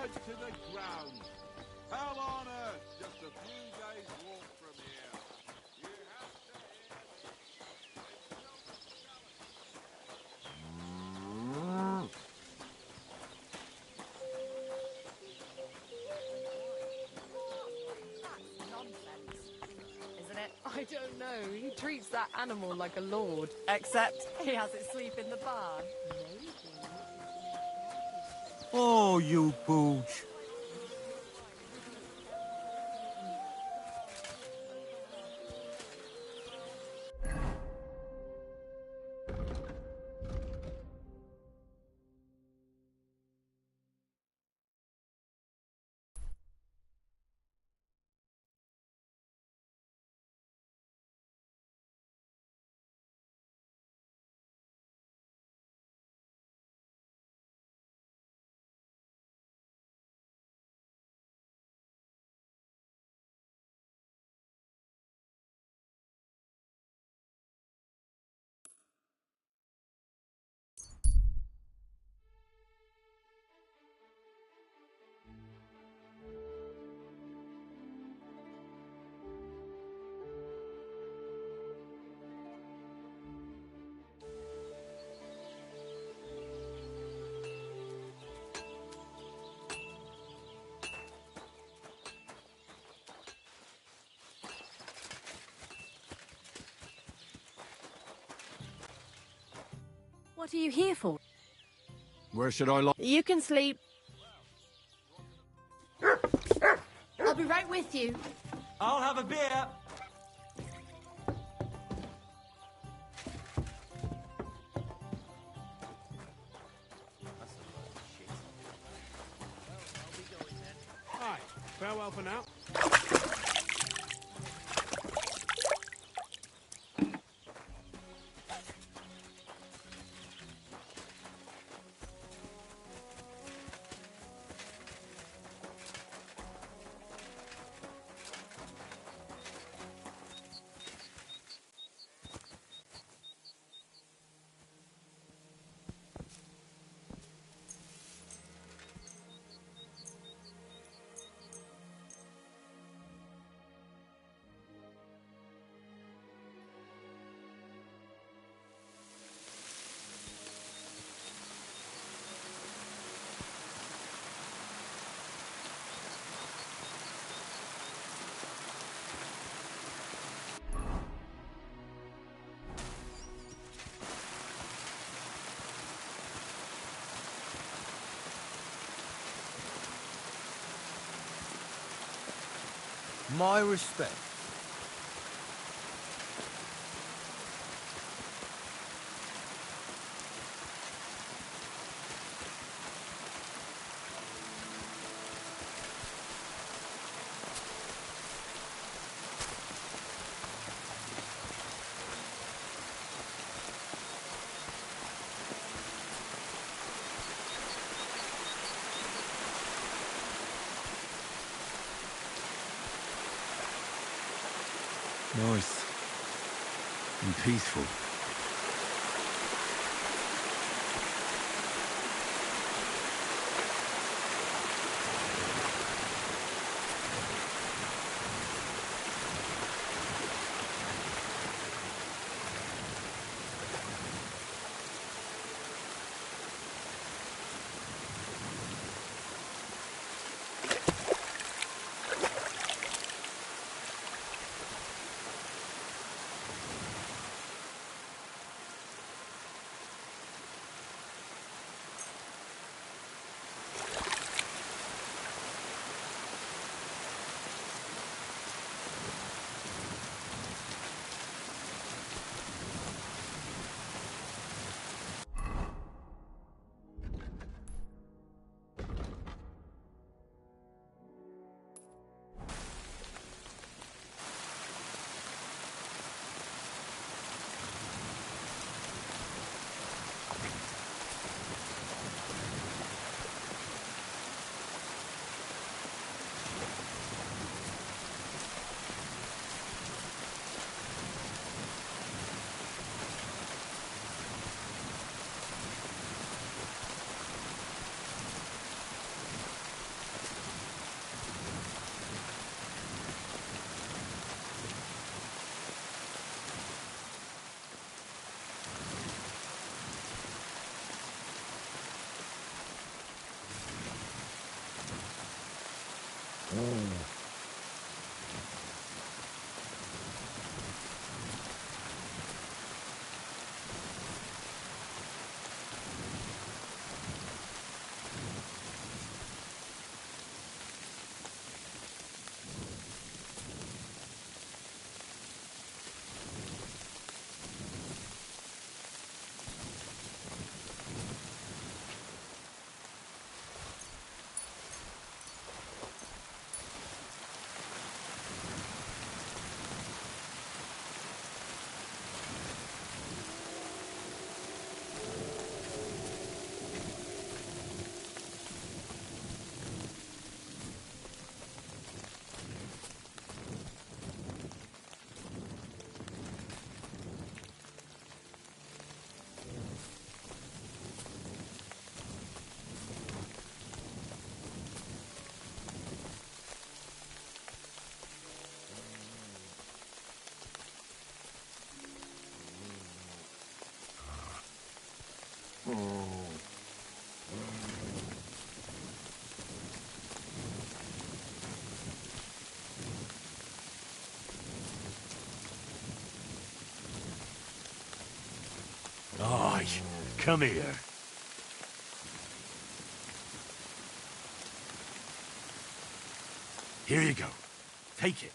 right to the ground. Hell on earth, just a few days' walk from here. You have to That's nonsense, isn't it? I don't know. He treats that animal like a lord. Except he has it sleep in the barn. Oh, you pooch. What are you here for? Where should I lie? You can sleep. I'll be right with you. I'll have a beer. Hi, farewell for now. My respect. Nice. And peaceful. Aye, come here. Here you go. Take it.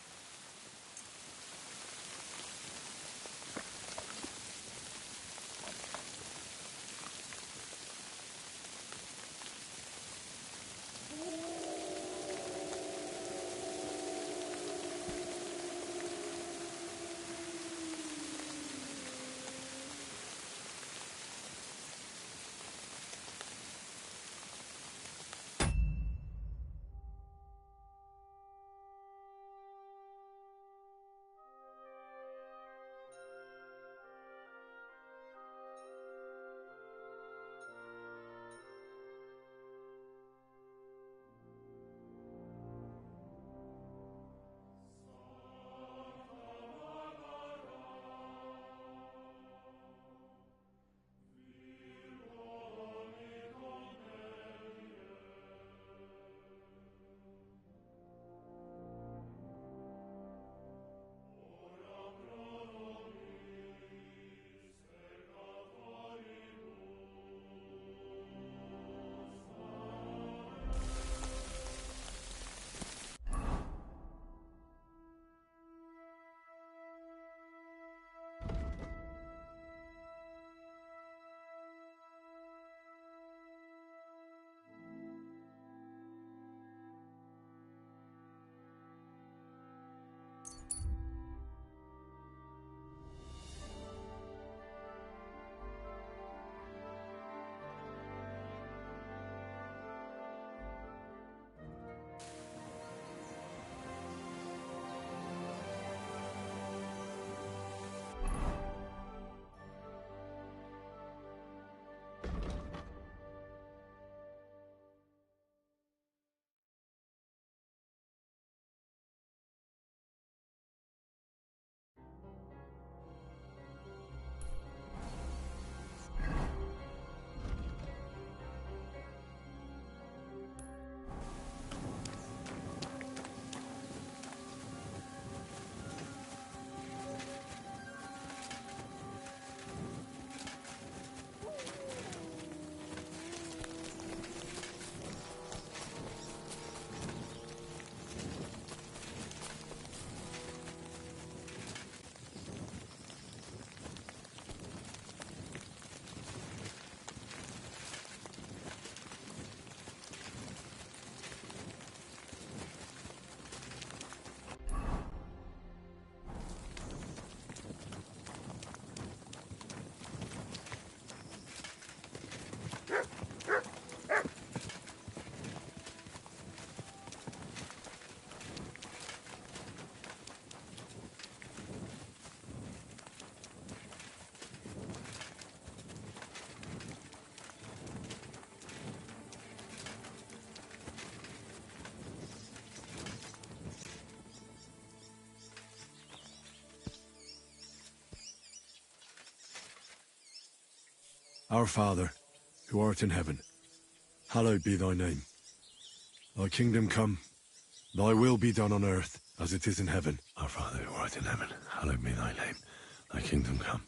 Our Father, who art in heaven, hallowed be thy name. Thy kingdom come, thy will be done on earth as it is in heaven. Our Father, who art in heaven, hallowed be thy name. Thy kingdom come.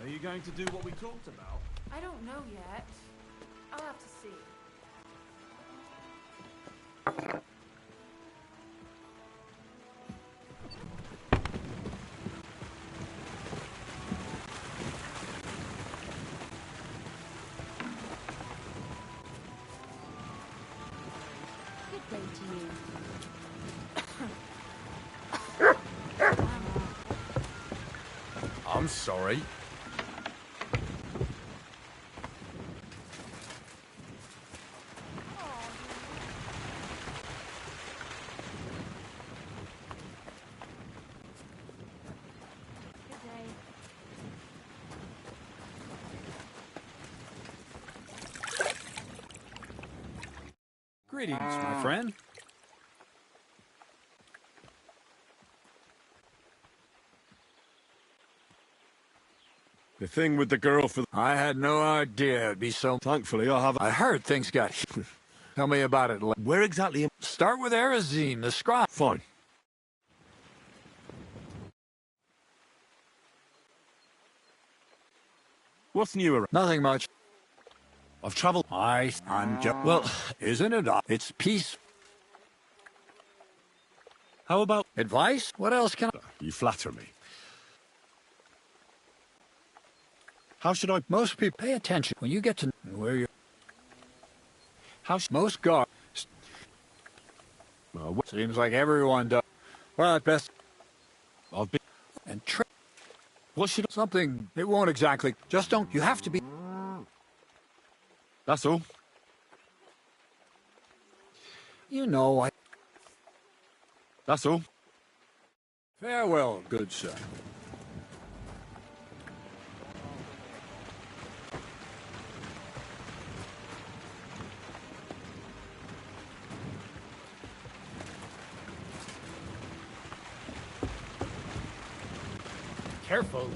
Are you going to do what we talked about? I don't know yet. I'll have to see. Good day to you. I'm sorry. Good day. Greetings, my friend. The thing with the girl for... I had no idea it'd be so... Thankfully, I have... I heard things got... Tell me about it. Where exactly am... Start with Arazine, the scribe. Fine. What's new around? Nothing much. I've travelled... I'm just... Well, isn't it? It's peace. How about... Advice? What else can I... You flatter me. How should I... Most people pay attention when you get to where you're... Most guards... Seems like everyone does. Well, at best... I've been... And What should I... something... It won't exactly... Just don't... You have to be... That's all. You know, I... That's all. Farewell, good sir. Careful.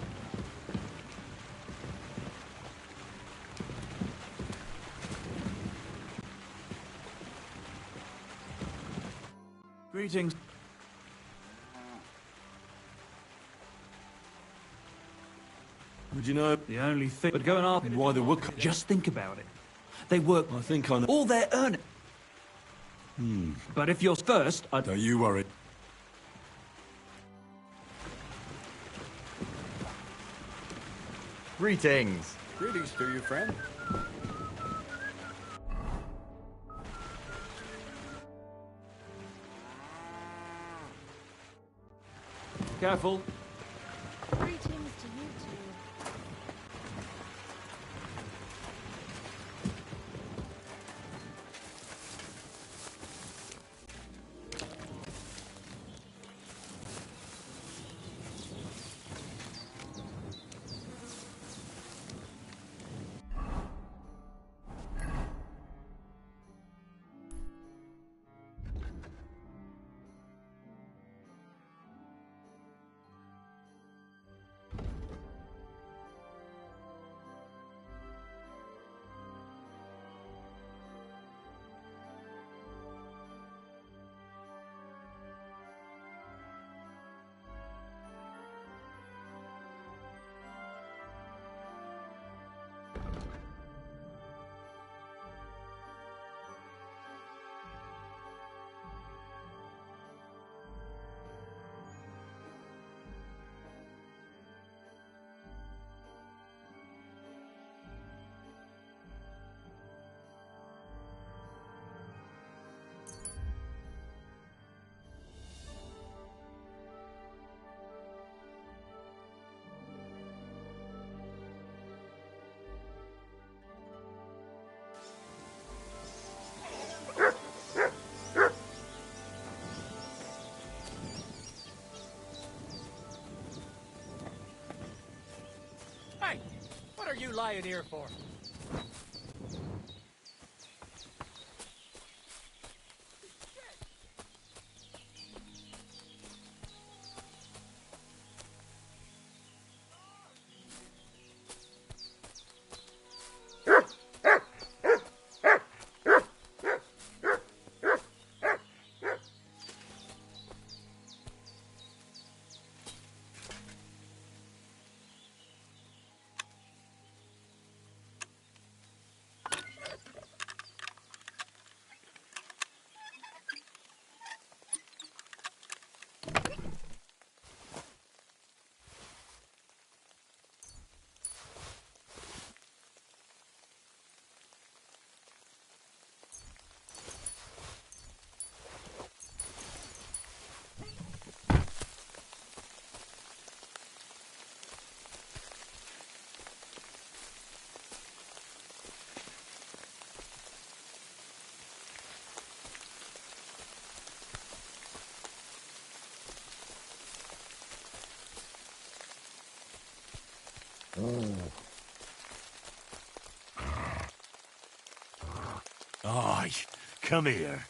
Greetings. Would you know The only thing... But going up... why they would... Just think about it. They work I think I know... all their earning. But if you're first, I'd... Don't you worry. Greetings. Greetings to you, friend. Careful. Greetings to you two. lying here for? Aye, come here.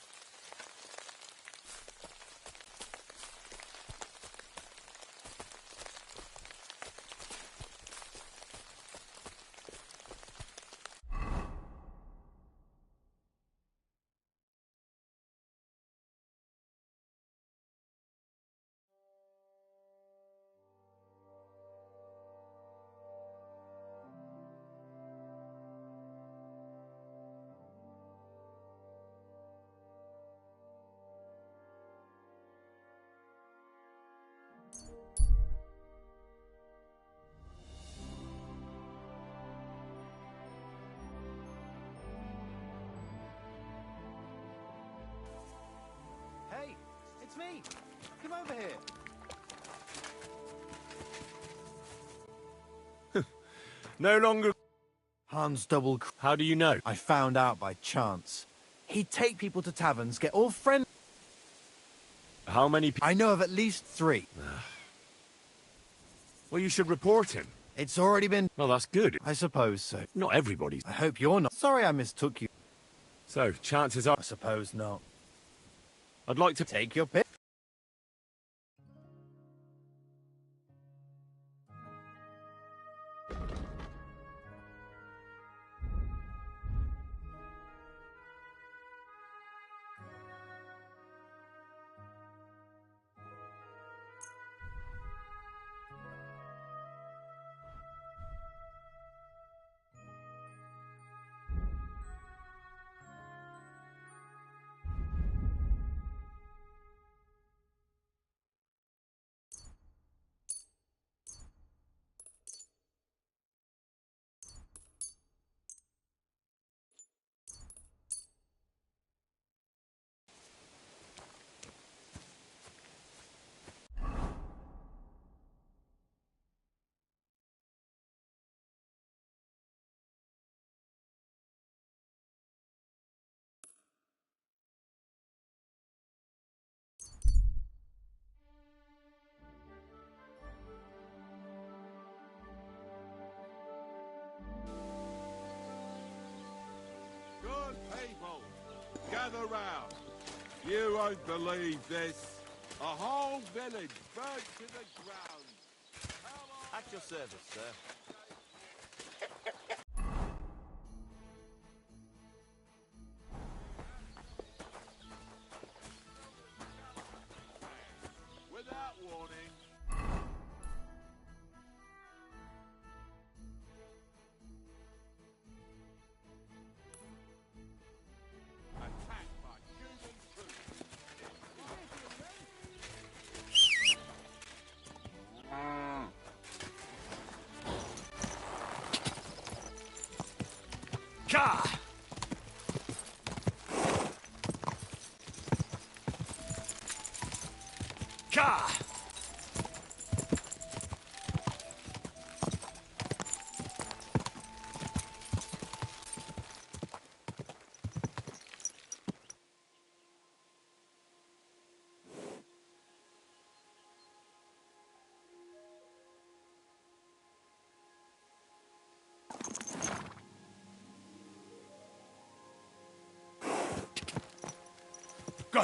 Hey, it's me. Come over here. No longer... Hans double... How do you know? I found out by chance. He'd take people to taverns, get all friendly. How many people... I know of at least 3. Well, you should report him. It's already been... Well, that's good. I suppose so. Not everybody's... I hope you're not... Sorry I mistook you. So, chances are... I suppose not. I'd like to... Take your pick. Good people, gather round. You won't believe this. A whole village burnt to the ground. At your service, sir. Without warning. Attacked by human troops. Ka! Ka! Go!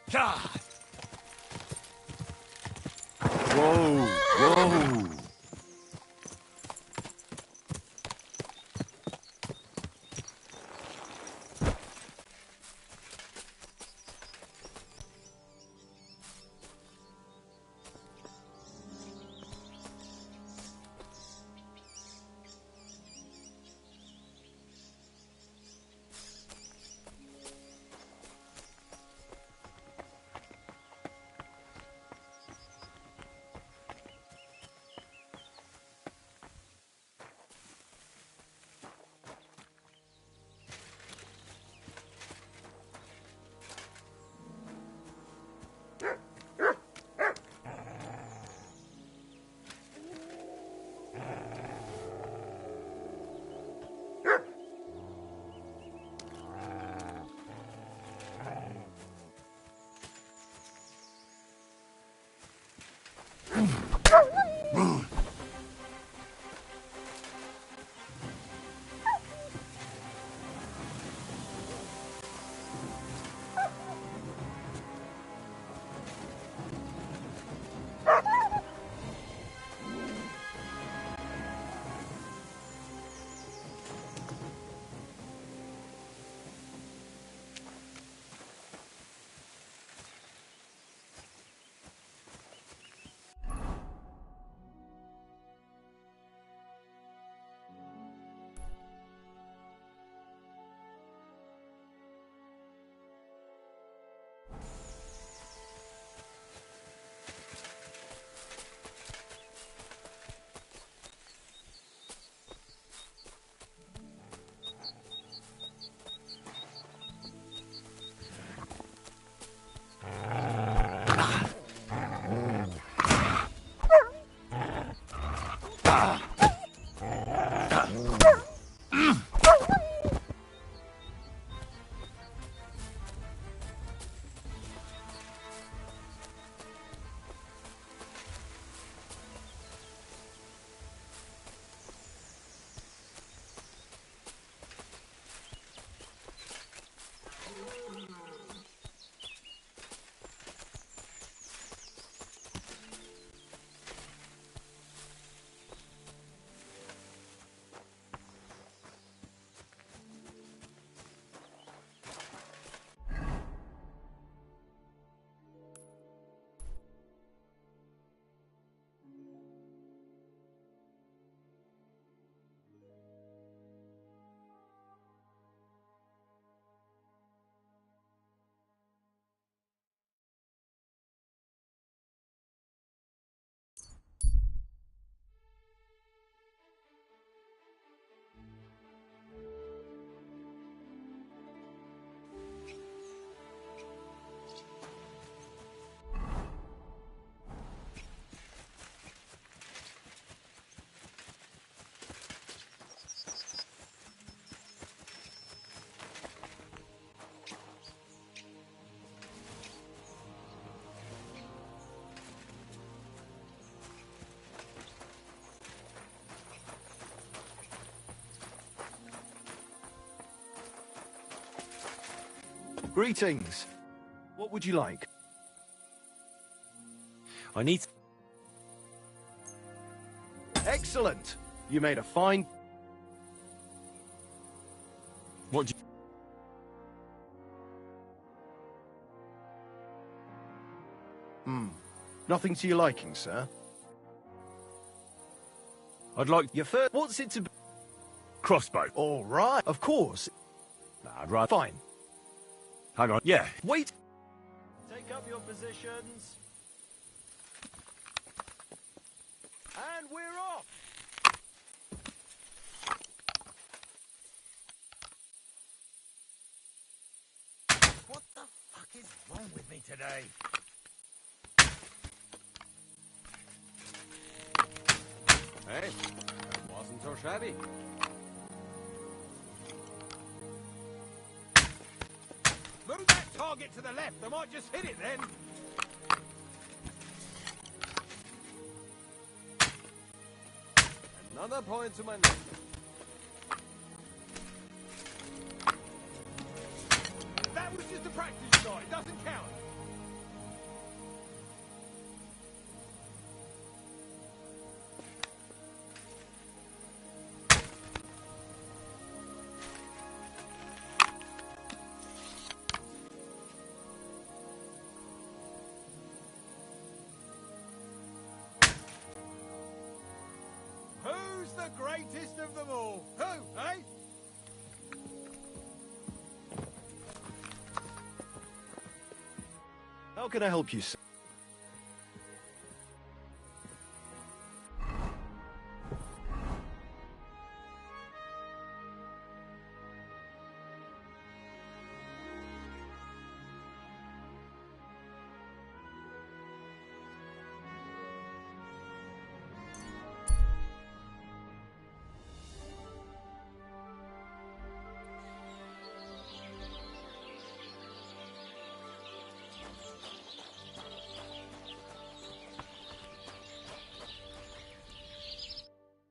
God! Whoa, whoa. Greetings. What would you like? I need... Excellent. You made a fine... What do you... Nothing to your liking, sir? I'd like... Your first... What's it to be? Crossbow. All right. Of course. Nah, I'd rather... Fine. Hang on. Yeah. Wait. Take up your positions. And we're off. What the fuck is wrong with me today? Hey. so shabby. Move that target to the left. I might just hit it then. Another point to my name. That was just a practice shot. It doesn't count. Who's the greatest of them all? Who, eh? How can I help you, sir?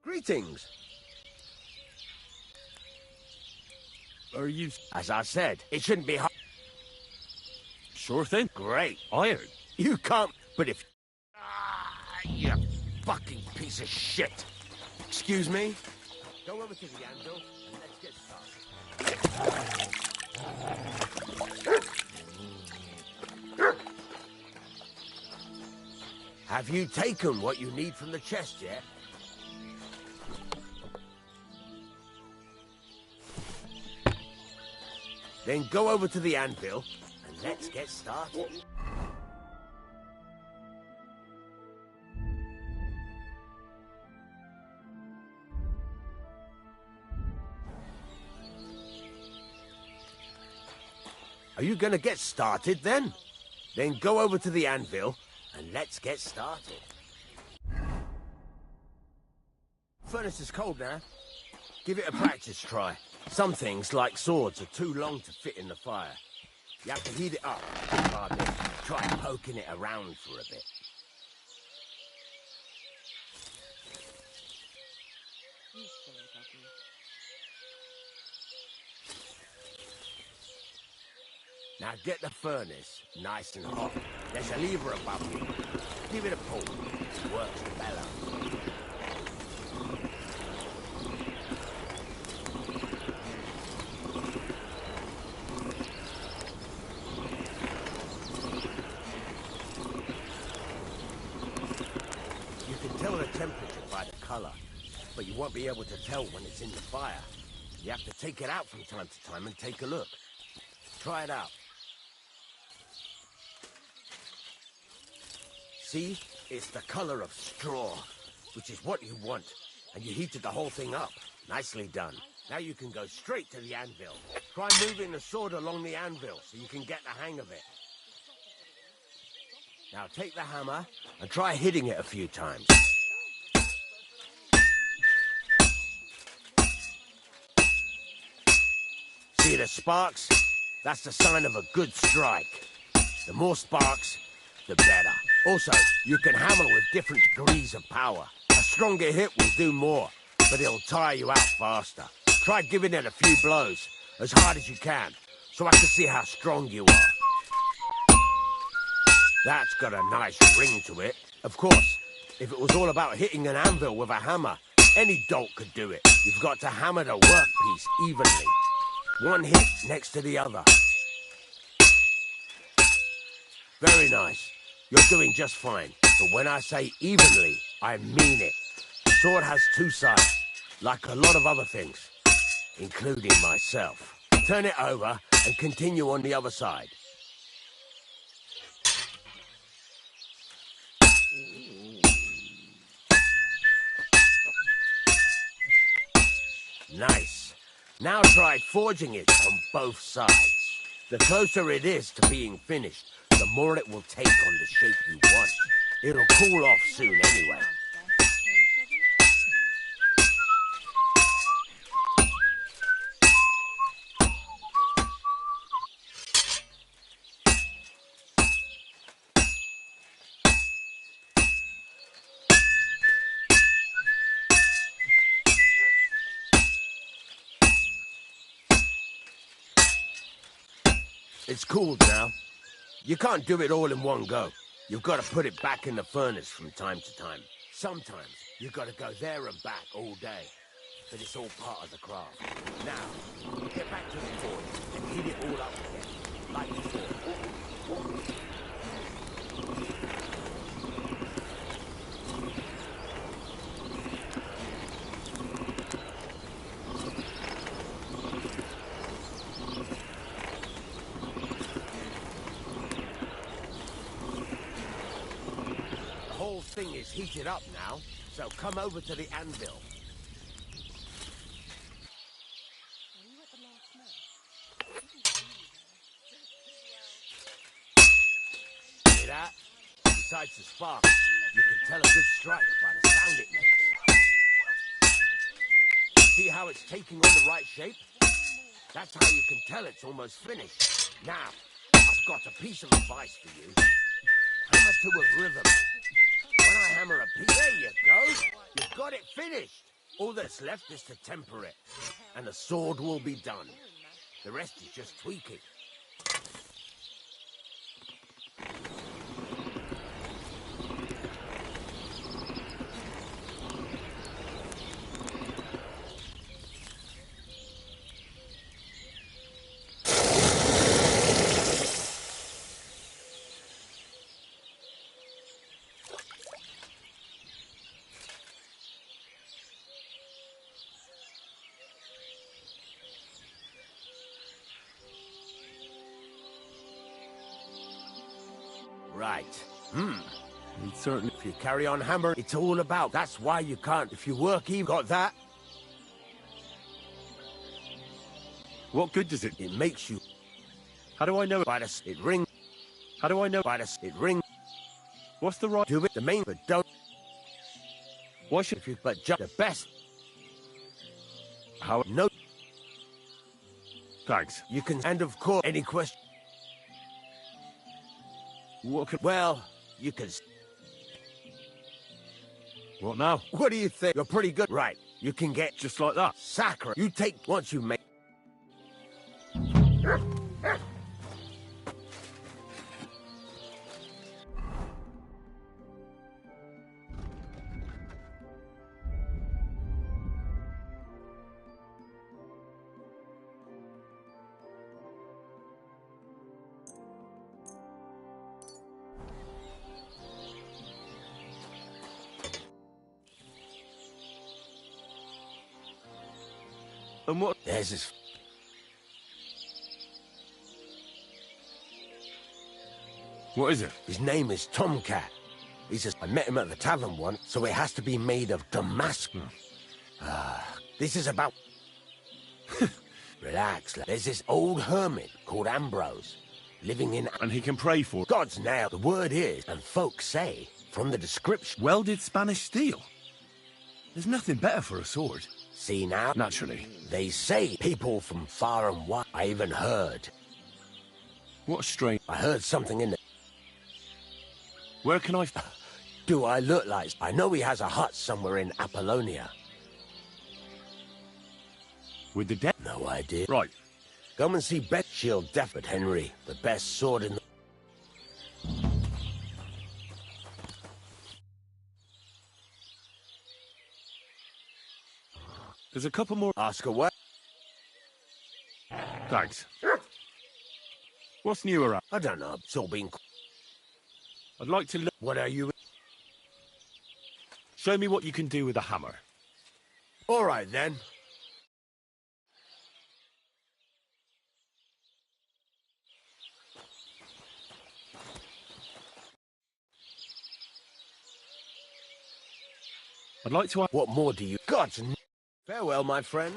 Greetings. Are you... As I said, it shouldn't be hard. Sure thing. Great. Iron. You can't... But if... Ah, you fucking piece of shit. Excuse me? Go over to the anvil and let's get started. Have you taken what you need from the chest yet? Then go over to the anvil, and let's get started. Are you gonna get started, then? Then go over to the anvil, and let's get started. Furnace is cold now. Give it a practice try. Some things, like swords, are too long to fit in the fire. You have to heat it up. Try poking it around for a bit. Now get the furnace nice and hot. There's a lever above you. Give it a pull. It works better. Temperature by the color, but you won't be able to tell when it's in the fire. You have to take it out from time to time and take a look. Try it out. See? It's the color of straw, which is what you want, and you heated the whole thing up. Nicely done. Now you can go straight to the anvil. Try moving the sword along the anvil so you can get the hang of it. Now take the hammer and try hitting it a few times. See the sparks? That's the sign of a good strike. The more sparks, the better. Also, you can hammer with different degrees of power. A stronger hit will do more, but it'll tire you out faster. Try giving it a few blows, as hard as you can, so I can see how strong you are. That's got a nice ring to it. Of course, if it was all about hitting an anvil with a hammer, any dolt could do it. You've got to hammer the workpiece evenly. One hit next to the other. Very nice. You're doing just fine. But when I say evenly, I mean it. The sword has two sides, like a lot of other things, including myself. Turn it over and continue on the other side. Nice. Now try forging it on both sides. The closer it is to being finished, the more it will take on the shape you want. It'll cool off soon anyway. It's cooled now. You can't do it all in one go. You've got to put it back in the furnace from time to time. Sometimes you've got to go there and back all day. But it's all part of the craft. Now, get back to the forge and heat it all up again, like before. The whole thing is heated up now, so come over to the anvil. Hear that? Besides the spark, you can tell a good strike by the sound it makes. See how it's taking on the right shape? That's how you can tell it's almost finished. Now, I've got a piece of advice for you. Hammer to a rhythm. When I hammer a piece, there you go. You've got it finished. All that's left is to temper it, and the sword will be done. The rest is just tweaking. Right. He'd certainly... If you carry on hammering, it's all about. That's why you can't. If you work even, got that? What good does it... It makes you. How do I know... By the... It ring. How do I know... By the... It ring. What's the right... Do it. The main, but don't. Why should... If you... But just the best. How... No. Thanks. You can... And of course, any question... What could... Well, you can... What now? What do you think? You're pretty good. Right. You can get... Just like that? Sacre. You take... Once you make... And what... There's this... What is it? His name is Tomcat. I met him at the tavern once, so it has to be made of Damascus. This is about... Relax, lad. There's this old hermit called Ambrose, living in... And he can pray for... God's nail. The word is, and folks say, from the description... Welded Spanish steel? There's nothing better for a sword. See now? Naturally. They say people from far and wide. I even heard. What a strange... I heard something in the... Where can I... Do I look like... I know he has a hut somewhere in Apollonia. With the dead? No idea. Right. Come and see Beth. She'll but Henry, the best sword in the... There's a couple more... Ask away. Thanks. What's new around? I don't know. It's all been... I'd like to look... What are you... Show me what you can do with a hammer. All right, then. I'd like to... What more do you... God's... Farewell, my friend.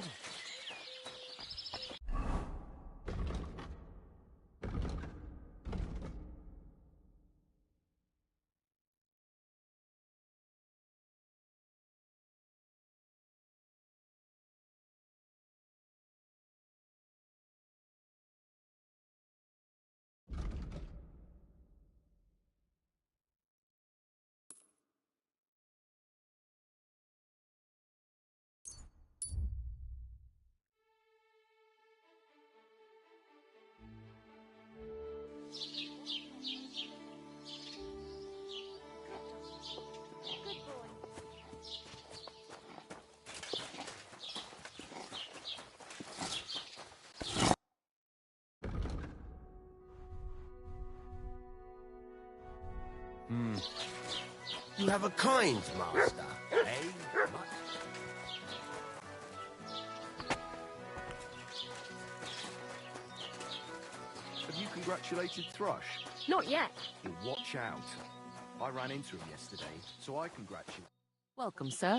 You have a kind master, eh? Have you congratulated Thrush? Not yet. Well, watch out. I ran into him yesterday, so I congratulate. Welcome, sir.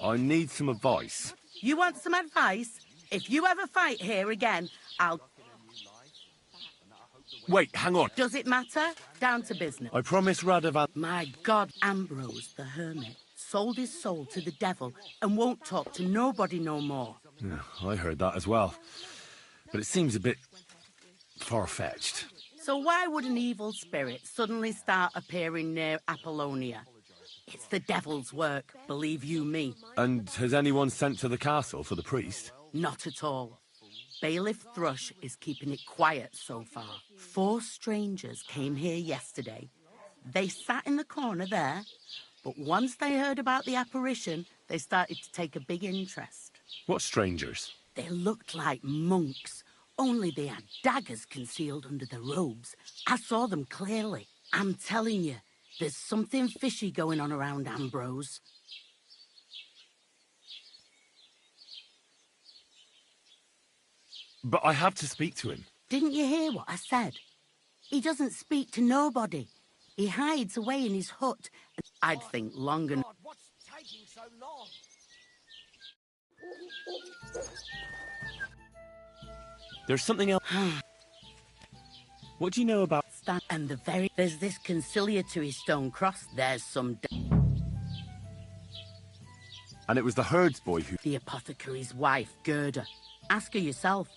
I need some advice. You want some advice? If you ever fight here again, I'll... Wait, hang on. Does it matter? Down to business. I promise Radovan... My God, Ambrose, the hermit, sold his soul to the devil and won't talk to nobody no more. Yeah, I heard that as well. But it seems a bit far-fetched. So why would an evil spirit suddenly start appearing near Apollonia? It's the devil's work, believe you me. And has anyone sent to the castle for the priest? Not at all. Bailiff Thrush is keeping it quiet so far. 4 strangers came here yesterday. They sat in the corner there, but once they heard about the apparition, they started to take a big interest. What strangers? They looked like monks, only they had daggers concealed under their robes. I saw them clearly. I'm telling you, there's something fishy going on around Ambrose. But I have to speak to him. Didn't you hear what I said? He doesn't speak to nobody. He hides away in his hut. I'd think long enough. What's taking so long? There's something else. What do you know about... And there's this conciliatory stone cross. There's some... And it was the herds boy who... The apothecary's wife, Gerda. Ask her yourself.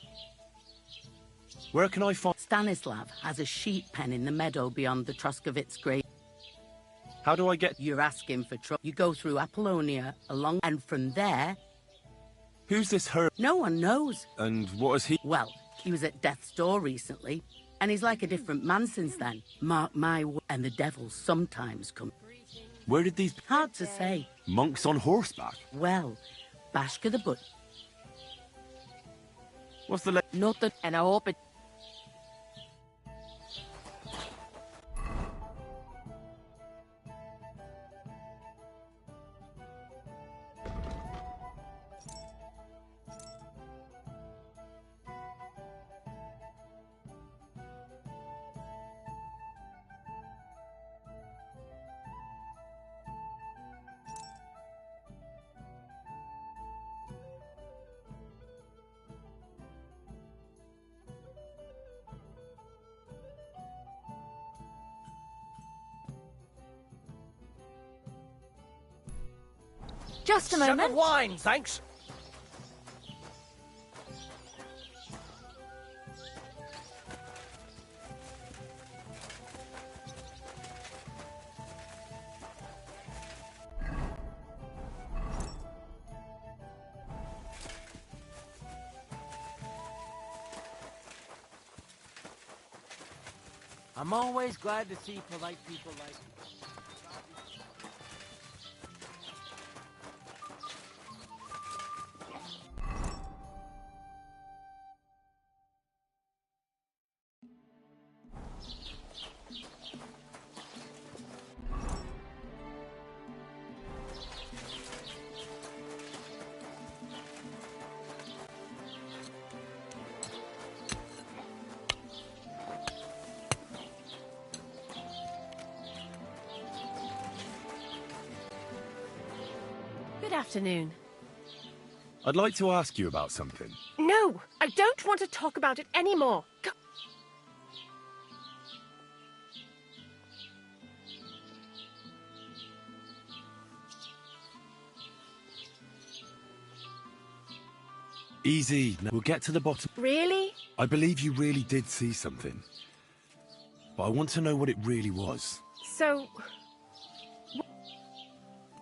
Where can I find... Stanislav has a sheep pen in the meadow beyond the Troskovitz grave. How do I get... You're asking for trouble. You go through Apollonia, along... And from there... Who's this herb? No one knows. And what is he... Well, he was at death's door recently, and he's like a different man since then. Mark my word. And the devil sometimes come. Where did these... Hard to say. Monks on horseback? Well, Bashka the But. What's the... Not that... And I hope it... Just a moment. Some wine, thanks. I'm always glad to see polite people like you. Good afternoon. I'd like to ask you about something. No, I don't want to talk about it anymore. Easy. We'll get to the bottom. Really? I believe you really did see something. But I want to know what it really was. So,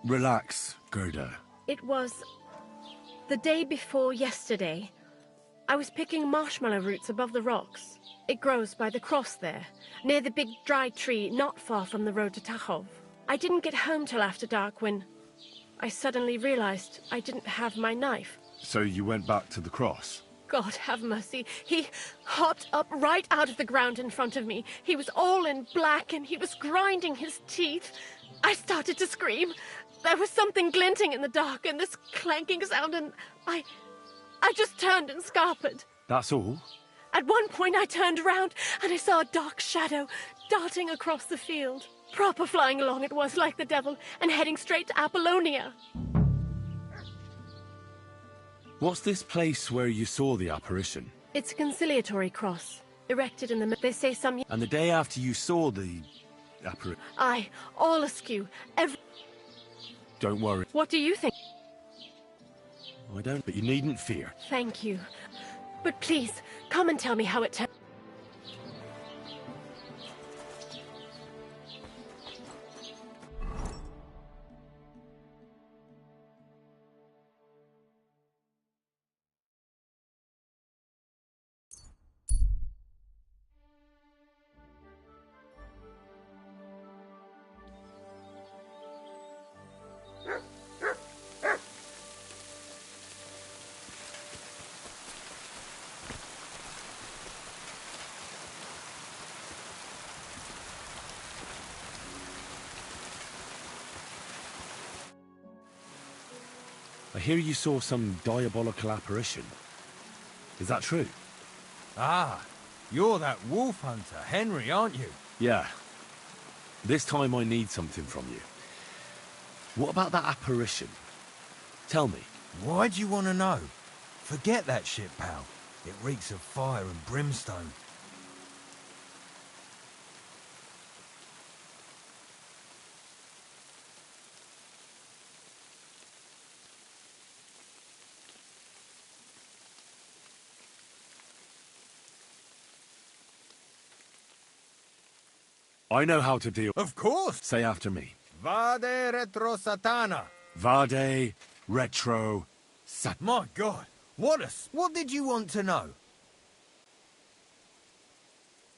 Relax, Gerda. it was the day before yesterday. I was picking marshmallow roots above the rocks. It grows by the cross there, near the big dry tree not far from the road to Tachov. I didn't get home till after dark when I suddenly realized I didn't have my knife. So you went back to the cross? God have mercy. He hopped up right out of the ground in front of me. He was all in black and he was grinding his teeth. I started to scream. There was something glinting in the dark and this clanking sound, and I just turned and scarpered. That's all? At one point I turned around and I saw a dark shadow darting across the field. Proper flying along it was, like the devil, and heading straight to Apollonia. What's this place where you saw the apparition? It's a conciliatory cross, erected in the... They say some... And the day after you saw the apparition... Aye, all askew. Don't worry. What do you think? I don't, but you needn't fear. Thank you. But please, come and tell me how it turned. I hear you saw some diabolical apparition. Is that true? Ah, you're that wolf hunter, Henry, aren't you? Yeah. This time I need something from you. What about that apparition? Tell me. Why'd you want to know? Forget that shit, pal. It reeks of fire and brimstone. I know how to deal... Of course! Say after me. Vade retro satana. Vade retro sat... My God, what did you want to know?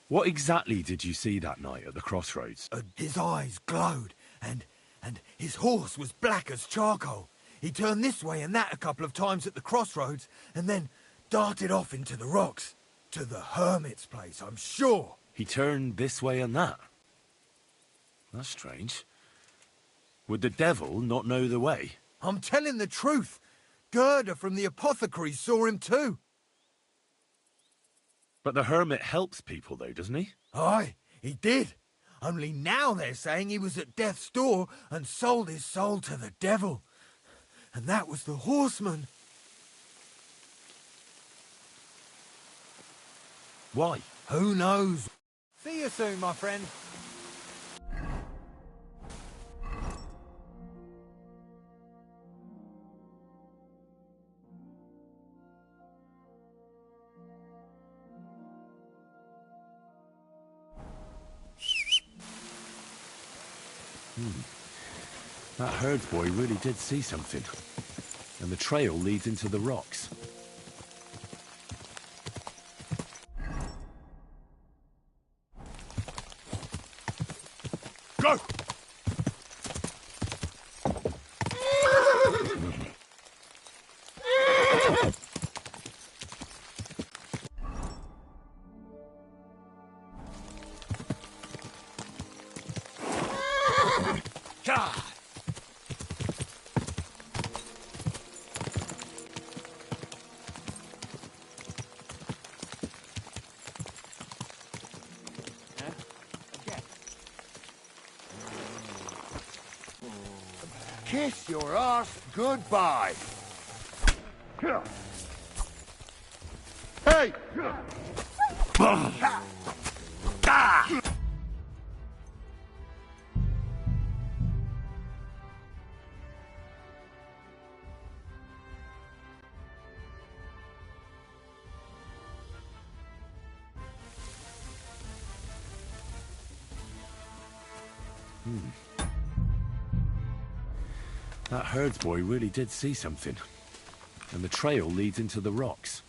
What exactly did you see that night at the crossroads? His eyes glowed, and his horse was black as charcoal. He turned this way and that a couple of times at the crossroads, and then darted off into the rocks. To the hermit's place, I'm sure. He turned this way and that? That's strange. Would the devil not know the way? I'm telling the truth. Gerda from the apothecary saw him too. But the hermit helps people though, doesn't he? Aye, he did. Only now they're saying he was at death's door and sold his soul to the devil. And that was the horseman. Why? Who knows? See you soon, my friend. That herds boy really did see something. And the trail leads into the rocks. Go! Kiss your ass goodbye. Hey! That herds boy really did see something. And the trail leads into the rocks.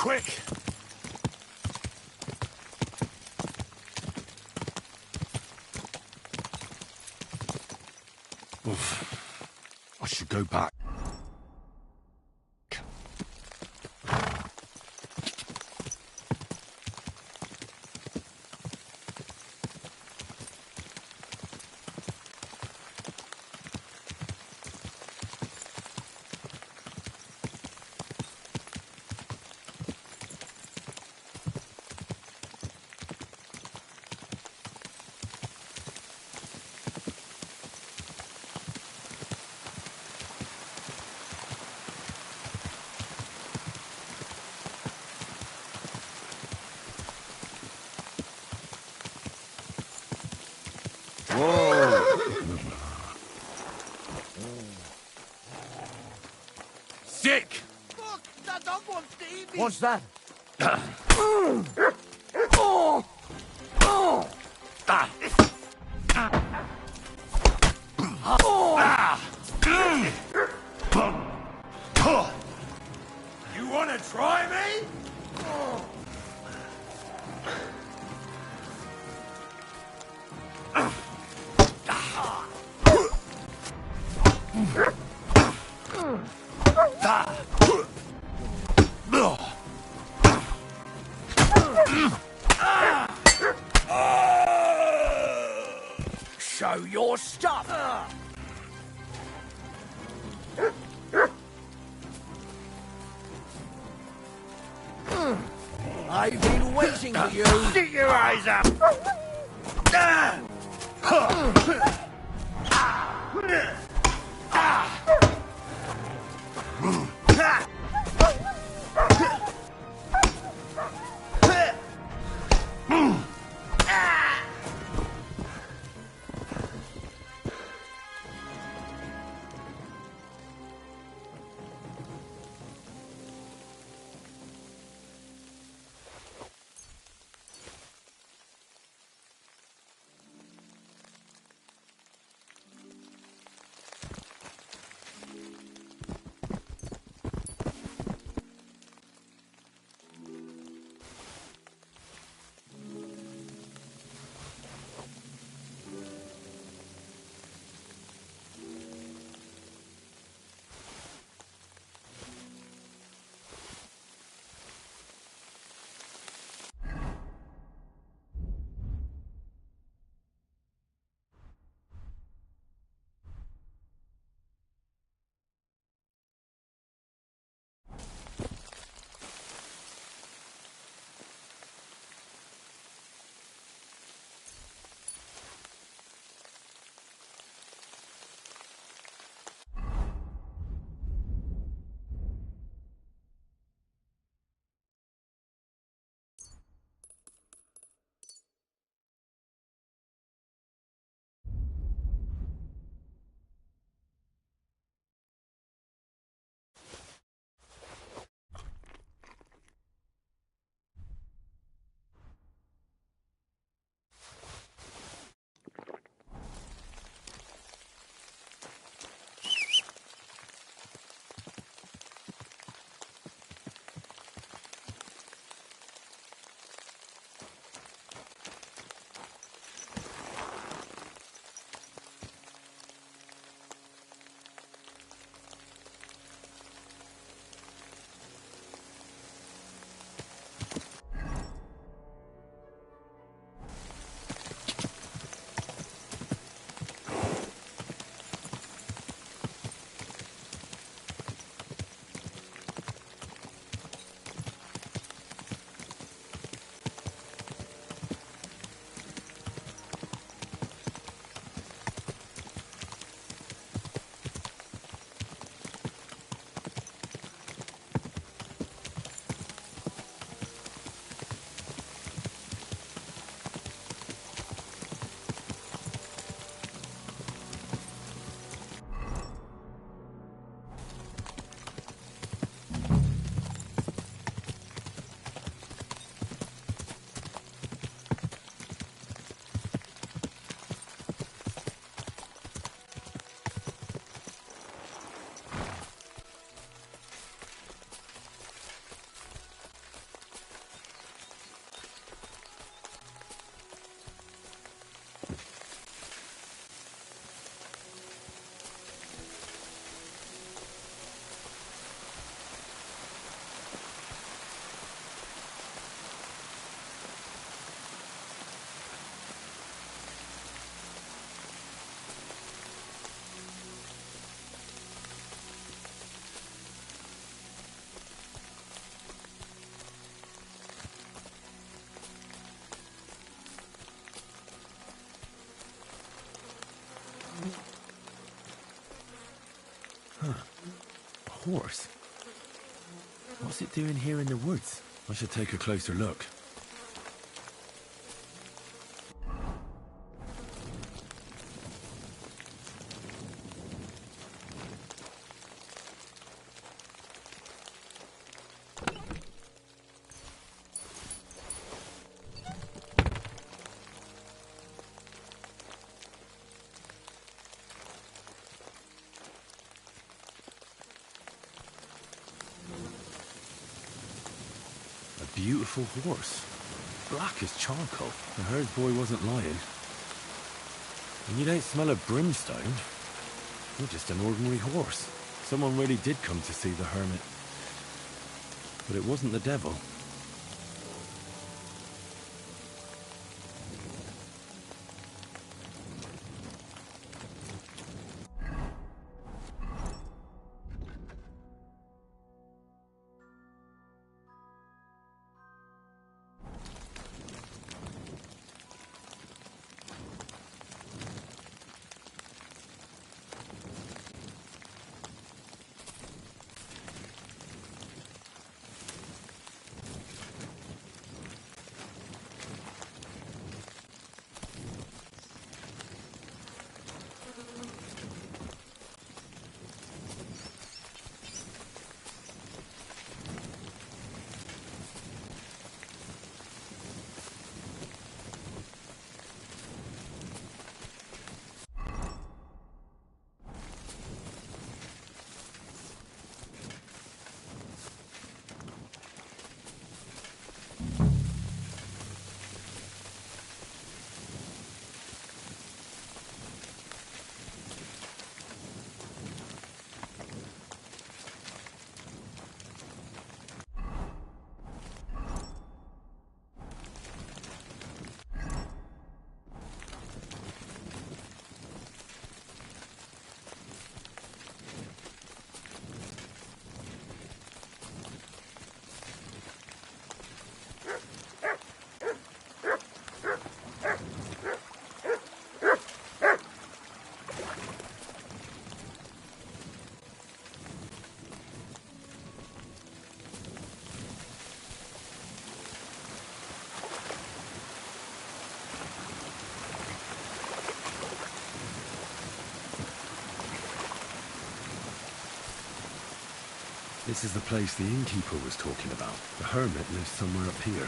quick! I should go back. Sick! Look, that dog wants to eat me. What's that? You wanna try me? Show your stuff. I've been waiting for you. Stick your eyes up! horse. What's it doing here in the woods? I should take a closer look. Beautiful horse. Black as charcoal. The herd boy wasn't lying. And you don't smell of brimstone. You're just an ordinary horse. Someone really did come to see the hermit. But it wasn't the devil. This is the place the innkeeper was talking about. The hermit lives somewhere up here.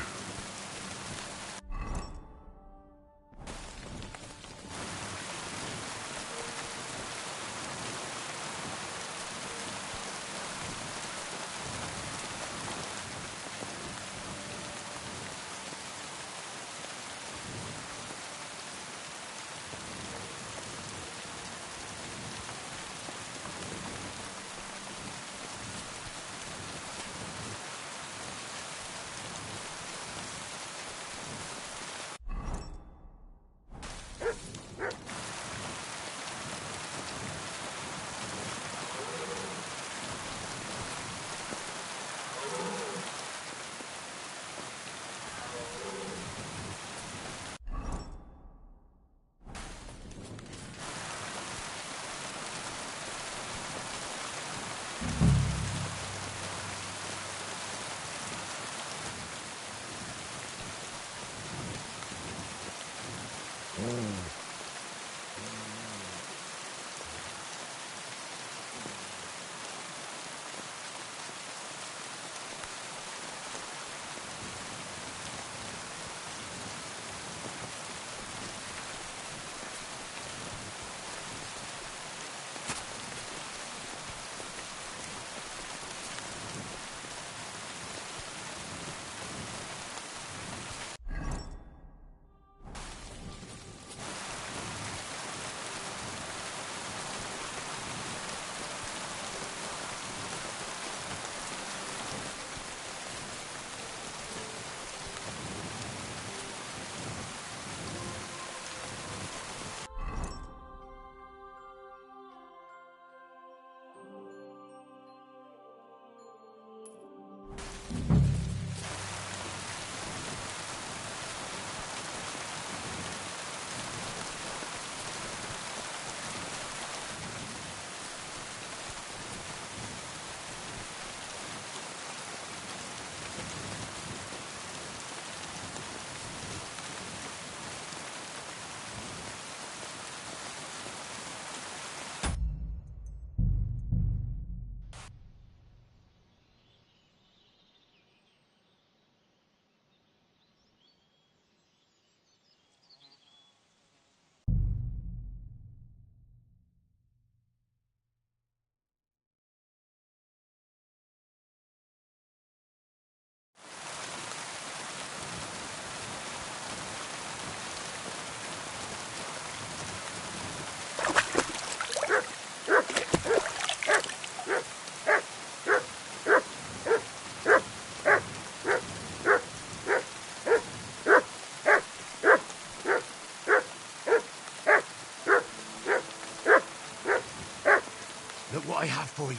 at what I have for you.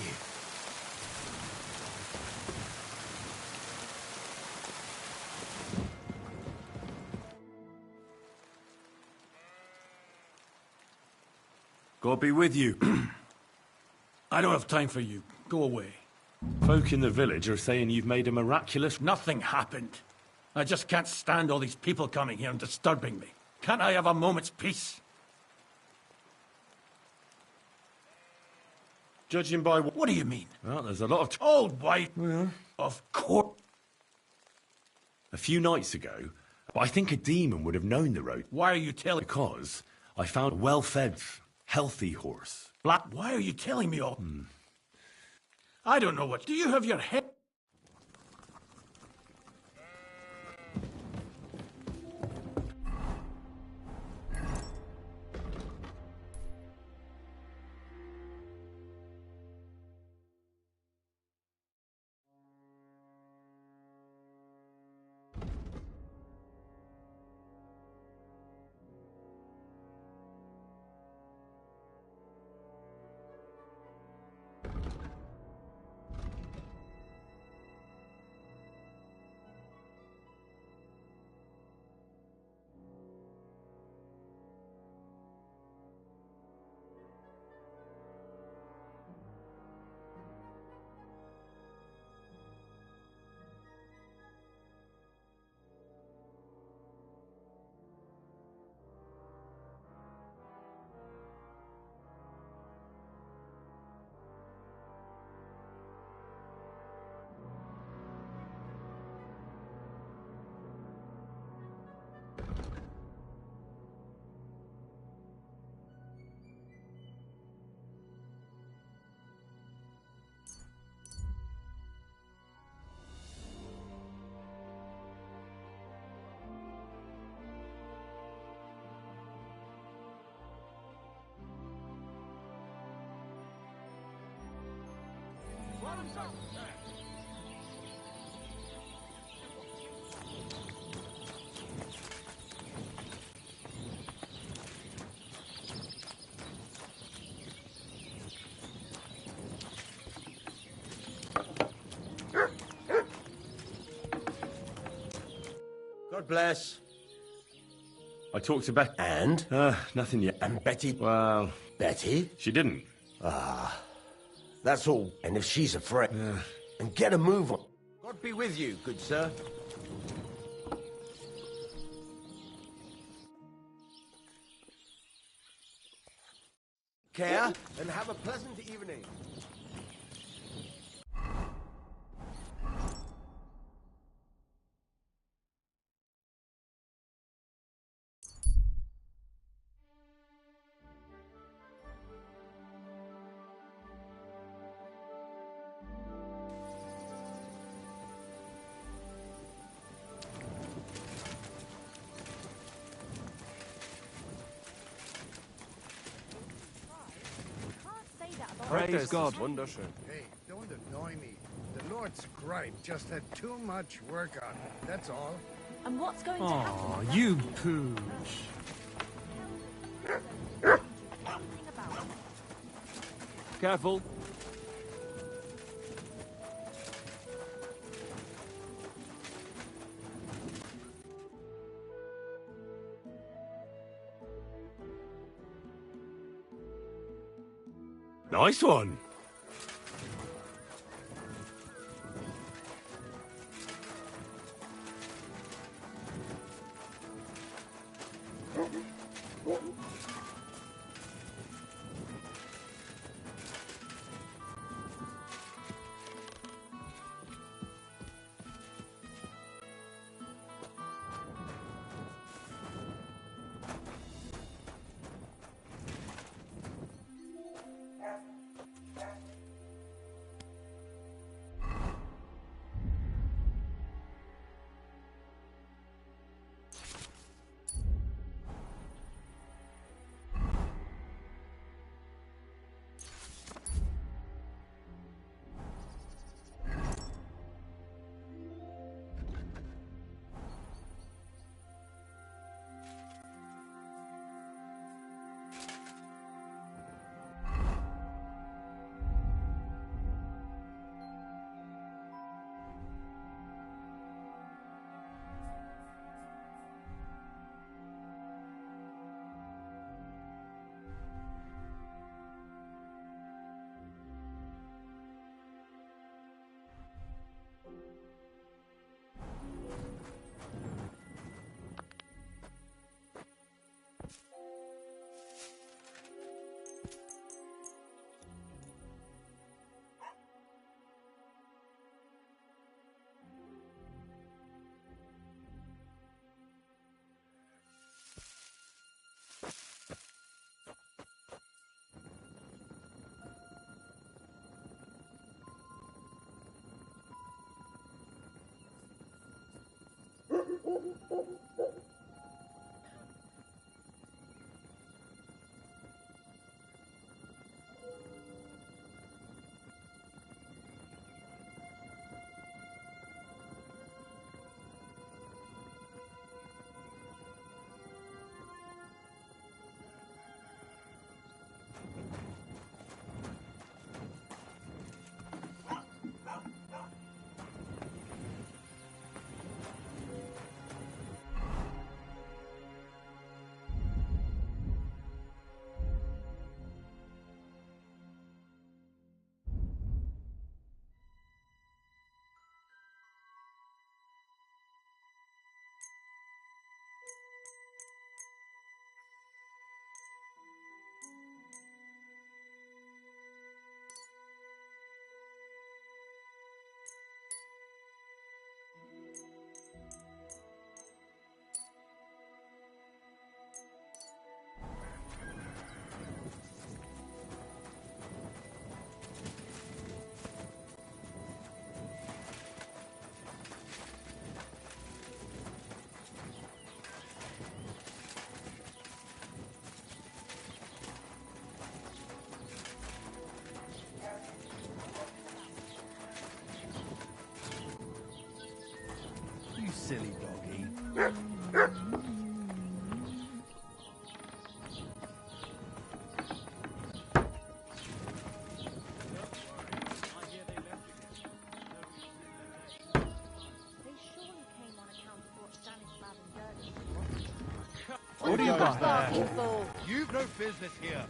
God be with you. I don't have time for you. Go away. Folk in the village are saying you've made a miraculous... Nothing happened. I just can't stand all these people coming here and disturbing me. Can't I have a moment's peace? Judging by... What do you mean? Well, there's a lot of... Old wife. Yeah. Of course. A few nights ago, I think a demon would have known the road. Why are you telling... Because I found a well-fed, healthy horse. Black, why are you telling me all... I don't know what... Do you have your head... God bless. I talked to Betty. And? Nothing yet. And Betty? Well... Betty? She didn't. That's all. And if she's afraid... And get a move on. God be with you, good sir. Care, and have a pleasant evening. Praise God. Wunderschön. Hey, don't annoy me. The Lord Scribe just had too much work on him, that's all. And what's going to happen? Aw, you pooch. Careful. Nice one. do you got there? barking for? You've no business here.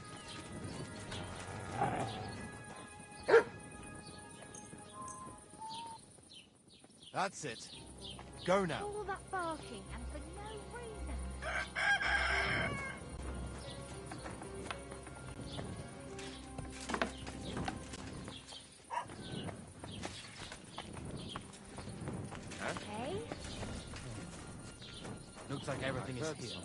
That's it. Go now. All that barking and for no reason. Okay. Looks like everything is here.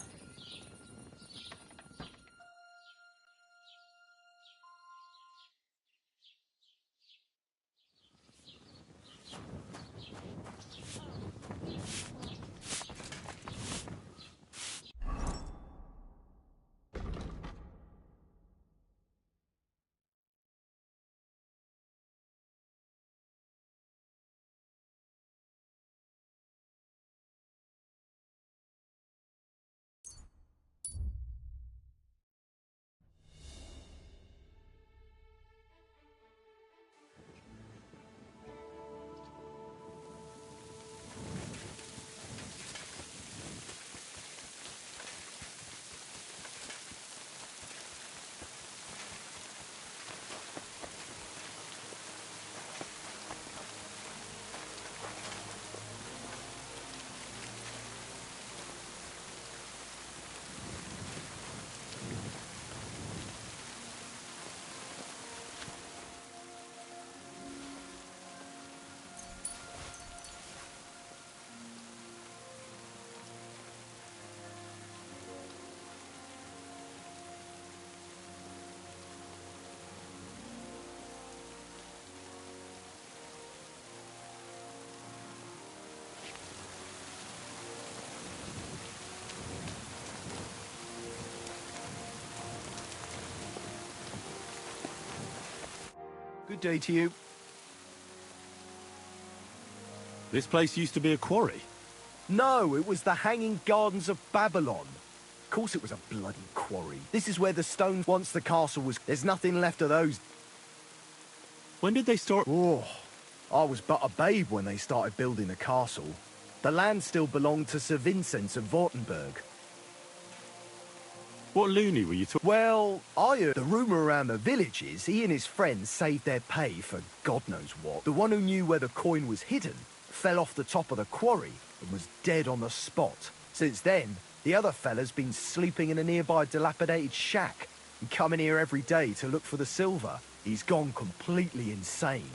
Good day to you. This place used to be a quarry. No, it was the Hanging Gardens of Babylon. Of course it was a bloody quarry. This is where the stones once the castle was... There's nothing left of those. When did they start? Oh, I was but a babe when they started building the castle. The land still belonged to Sir Vincent of Vortenberg. What loony were you talking? Well, I heard the rumour around the village is he and his friends saved their pay for God knows what. The one who knew where the coin was hidden fell off the top of the quarry and was dead on the spot. Since then, the other fella's been sleeping in a nearby dilapidated shack and coming here every day to look for the silver. He's gone completely insane.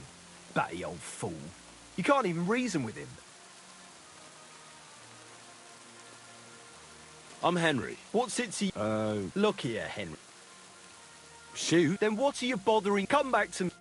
Batty old fool. You can't even reason with him. I'm Henry. What's it to you? Look here, Henry. Shoot. Then what are you bothering? Come back to me.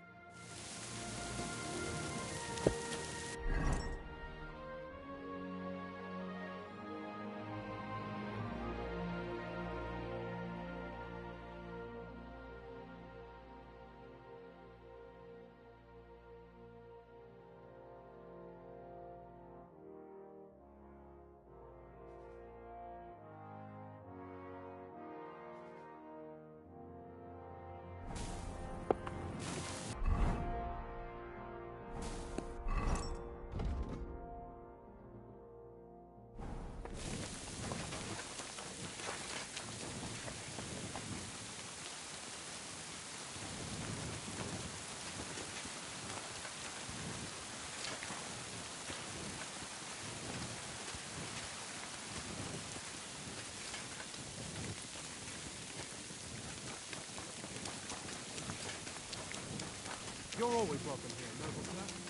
You're always welcome here, noble sir.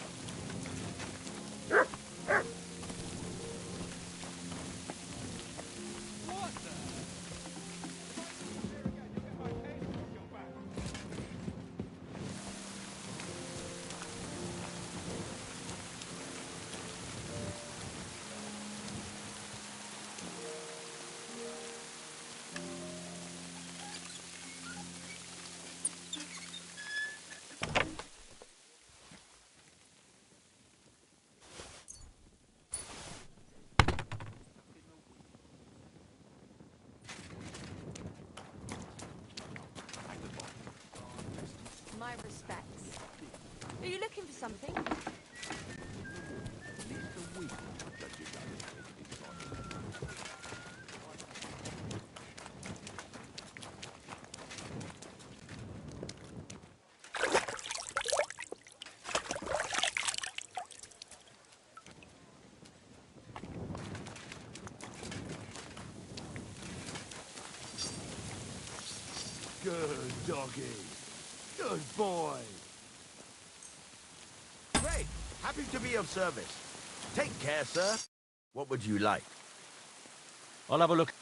My respects. Are you looking for something? Good doggy. Good boy. Great. Happy to be of service. Take care, sir. What would you like? I'll have a look.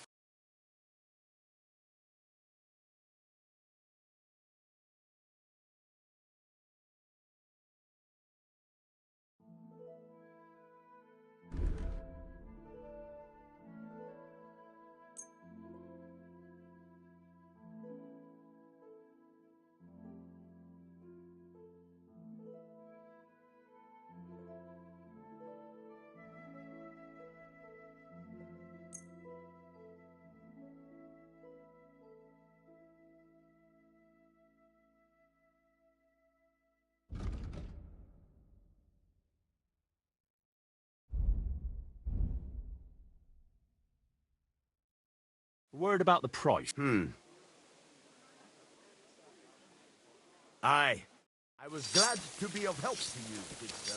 Word about the price. Aye. I was glad to be of help to you, good sir.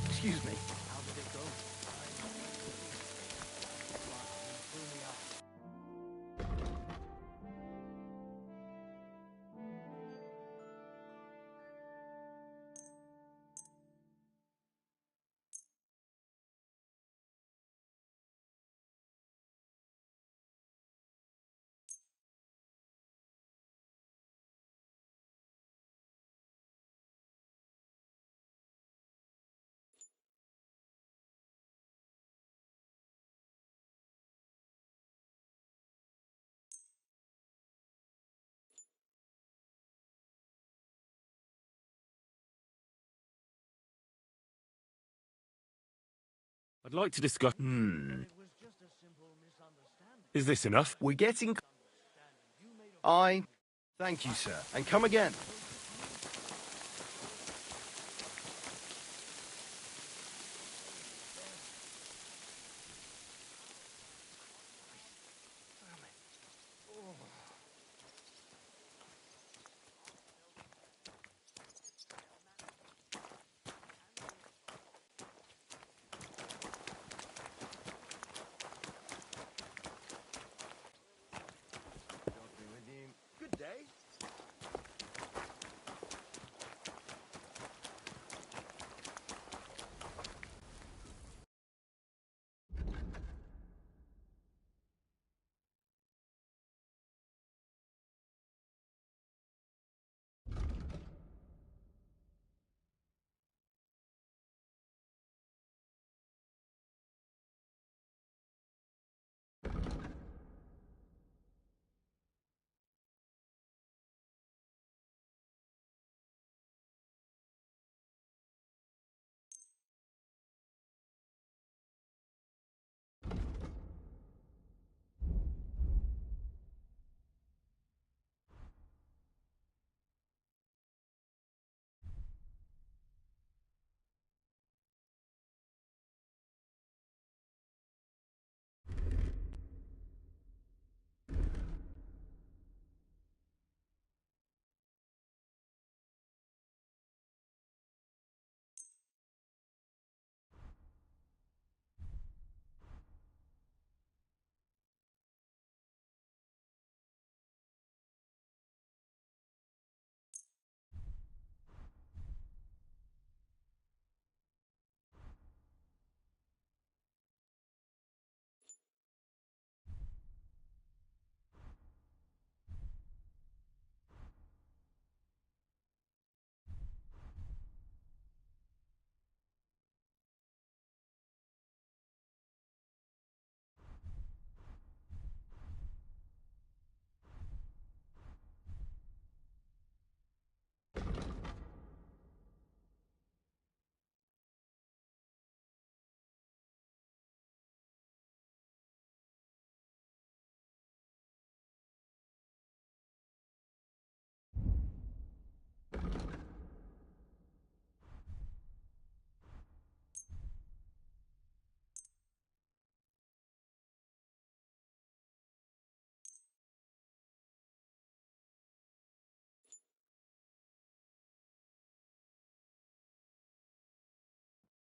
Excuse me. How did it go? I'd like to discuss... Is this enough? We're getting... I... Thank you, sir. And come again. Good day.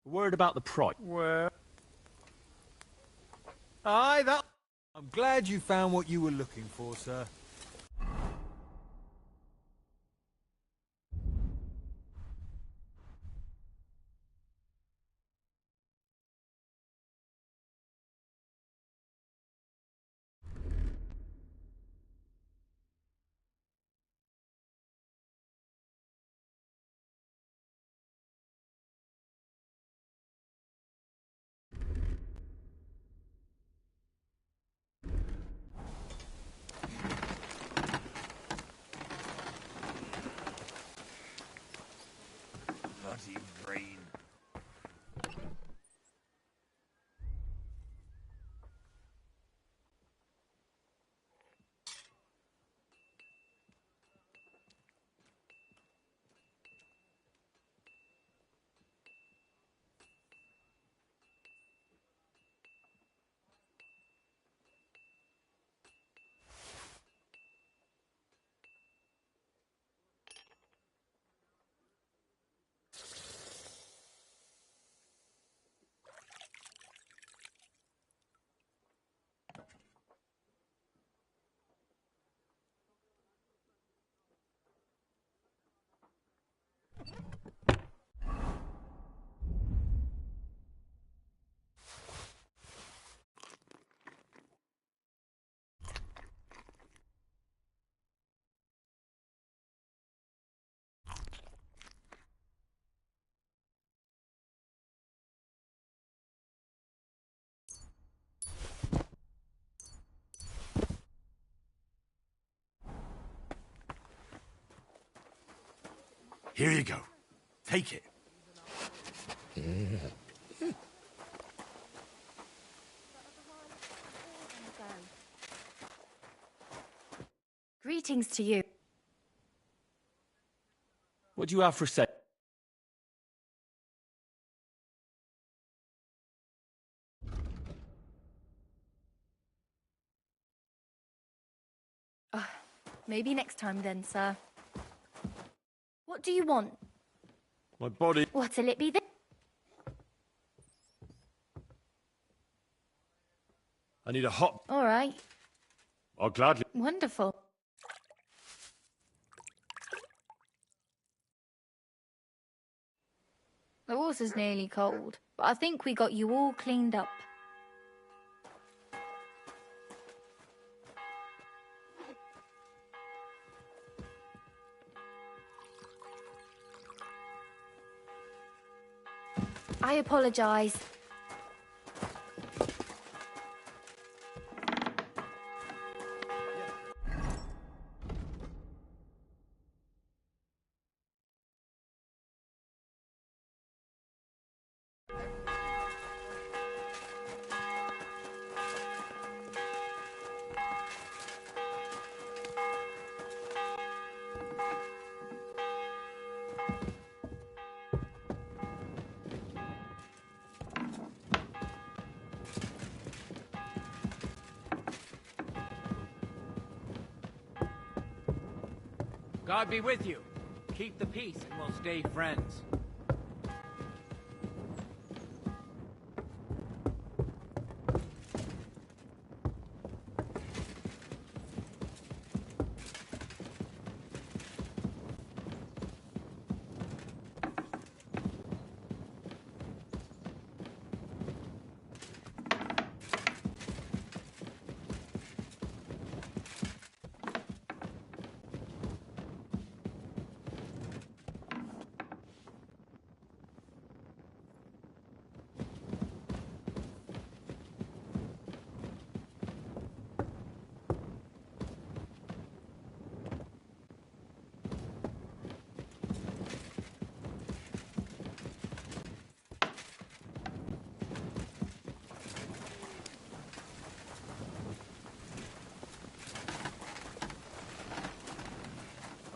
Word about the price. Well... Aye, that... I'm glad you found what you were looking for, sir. Bloody rain. Here you go. Take it. Greetings to you. What do you have for sale? Maybe next time then, sir. What do you want? My body. What'll it be then? I need a hot... All right. I'll gladly... Wonderful. The water's nearly cold, but I think we got you all cleaned up. I apologize. God be with you. Keep the peace and we'll stay friends.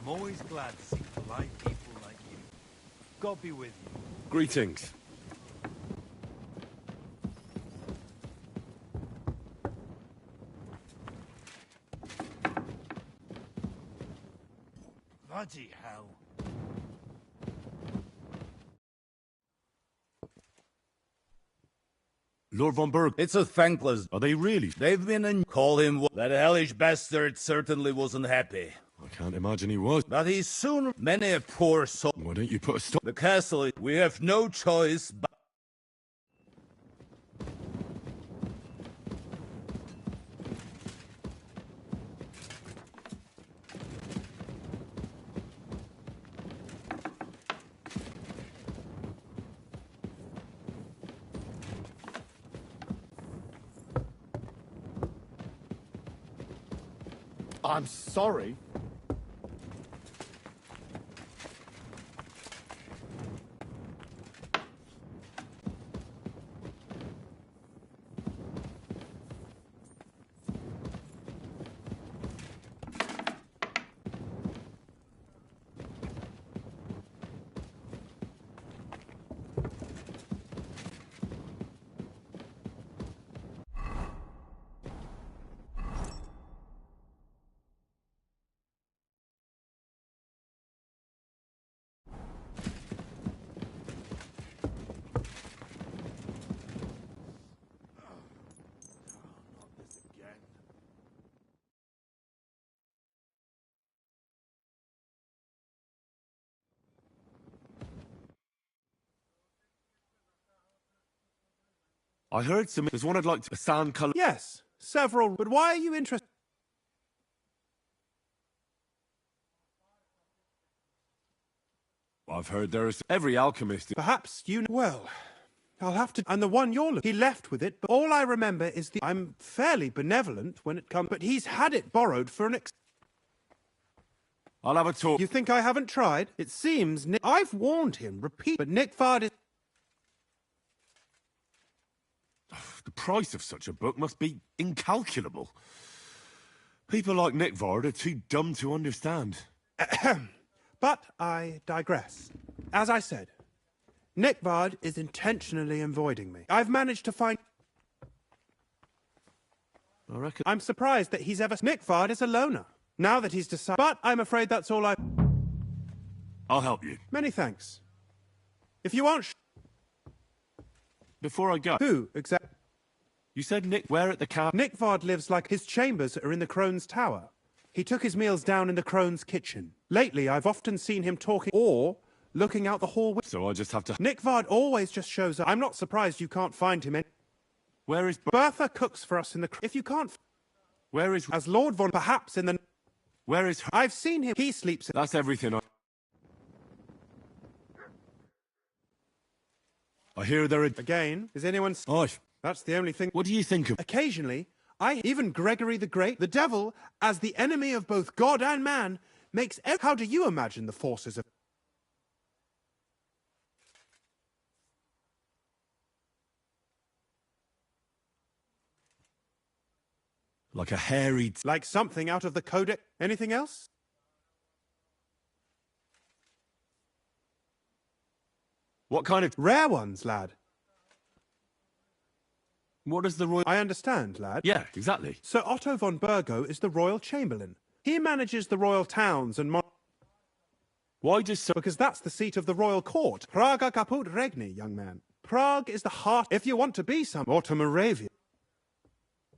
I'm always glad to see polite people like you. God be with you. Greetings. Bloody hell. Lord von Berg. It's a thankless. Are they really? They've been and call him. That hellish bastard certainly wasn't happy. I can't imagine he was. But he's soon many a poor soul. Why don't you put a stop? The castle, we have no choice but... I'm sorry. I heard some. There's one I'd like to. A sand colour. Yes, several. But why are you interested? I've heard there is every alchemist. Perhaps you know. Well, I'll have to. And the one you're looking. He left with it, but all I remember is the. I'm fairly benevolent when it comes, but he's had it borrowed for an. I'll have a talk. You think I haven't tried? It seems I've warned him. Repeat, but Nickvard is. The price of such a book must be incalculable. People like Nickvard are too dumb to understand. But I digress. As I said, Nickvard is intentionally avoiding me. I've managed to find... I reckon... I'm surprised that he's ever... Nickvard is a loner. Now that he's decided... But I'm afraid that's all I... I'll help you. Many thanks. If you aren't... Before I go... Who, exactly? You said Nick where at the camp? Nickvard lives like his chambers are in the Crone's Tower. He took his meals down in the Crone's kitchen. Lately, I've often seen him talking or looking out the hallway. So I just have to... Nickvard always just shows up. I'm not surprised you can't find him. Where is... Bertha cooks for us in the... If you can't... Where is... As Lord von... Perhaps in the... Where is... I've seen him. He sleeps... That's everything I hear there... Again, is anyone... Aye. That's the only thing... What do you think of... Occasionally, even Gregory the Great, the devil, as the enemy of both God and man, makes... How do you imagine the forces of... Like a hairy... Like something out of the Codex? Anything else? What kind of... Rare ones, lad. What is the royal... I understand, lad. Yeah, exactly. Sir Otto von Burgo is the royal chamberlain. He manages the royal towns and... Why does so... Because that's the seat of the royal court. Praga caput regni, young man. Prague is the heart... If you want to be some... Or to Moravia.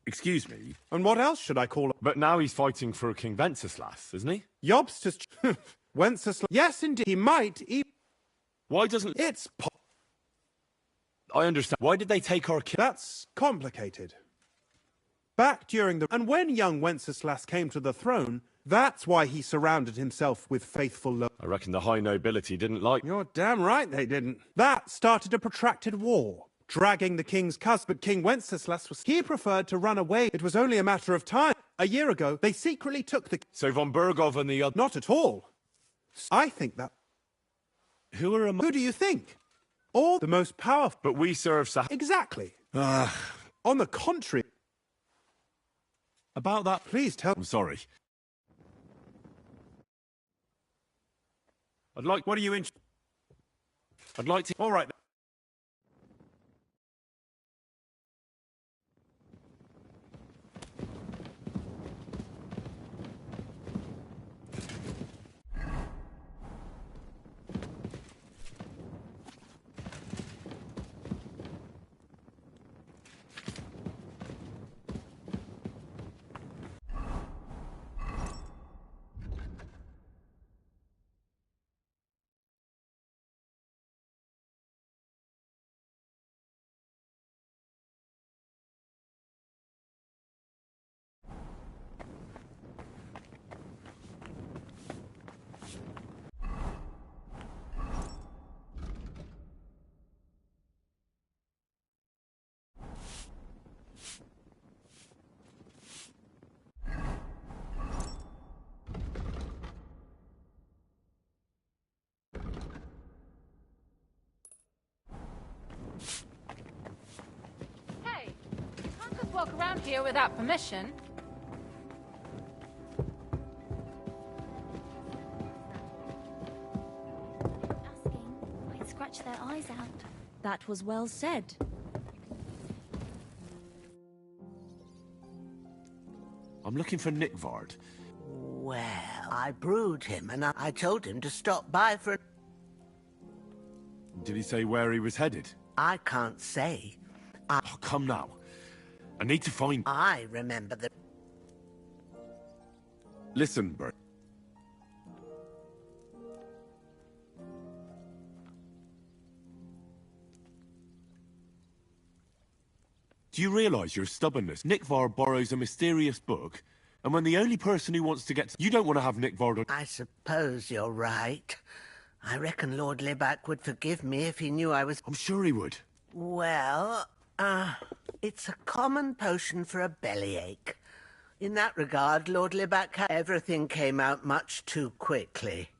Excuse me. And what else should I call it? But now he's fighting for King Wenceslas, isn't he? Jobstus... Wenceslas... Yes, indeed. He might... Why doesn't... It's... I understand. Why did they take our king? That's complicated. Back during the... And when young Wenceslas came to the throne, that's why he surrounded himself with faithful... I reckon the high nobility didn't like... You're damn right they didn't. That started a protracted war, dragging the king's cousin. But King Wenceslas was... He preferred to run away. It was only a matter of time. A year ago, they secretly took the... So von Bergov and the other... Not at all. I think that... Who do you think? All the most powerful... But we serve... Exactly. On the contrary... About that... Please tell... I'm sorry. I'd like... What are you in... I'd like to... All right. walk around here without permission. Might scratch their eyes out. That was well said. I'm looking for Nick Vard. Well, I brewed him and I told him to stop by for... Did he say where he was headed? I can't say. Oh, come now. I need to find... I remember the... Listen, Bert. Do you realise your stubbornness? Nick Vard borrows a mysterious book, and when the only person who wants to get to... You don't want to have Nick Vard on... I suppose you're right. I reckon Lord Libac would forgive me if he knew I was... I'm sure he would. Well, it's a common potion for a bellyache. In that regard, Lord Libac, everything came out much too quickly.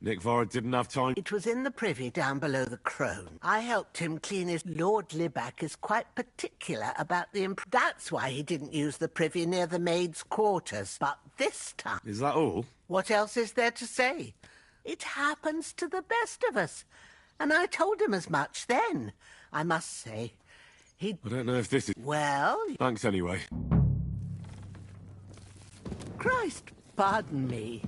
Nick Vard didn't have time... It was in the privy down below the crone. I helped him clean his... Lord Libac is quite particular about the... That's why he didn't use the privy near the maids' quarters. But this time... Is that all? What else is there to say? It happens to the best of us. And I told him as much then. I must say, he... I don't know if this is... Well... Thanks anyway. Christ, pardon me.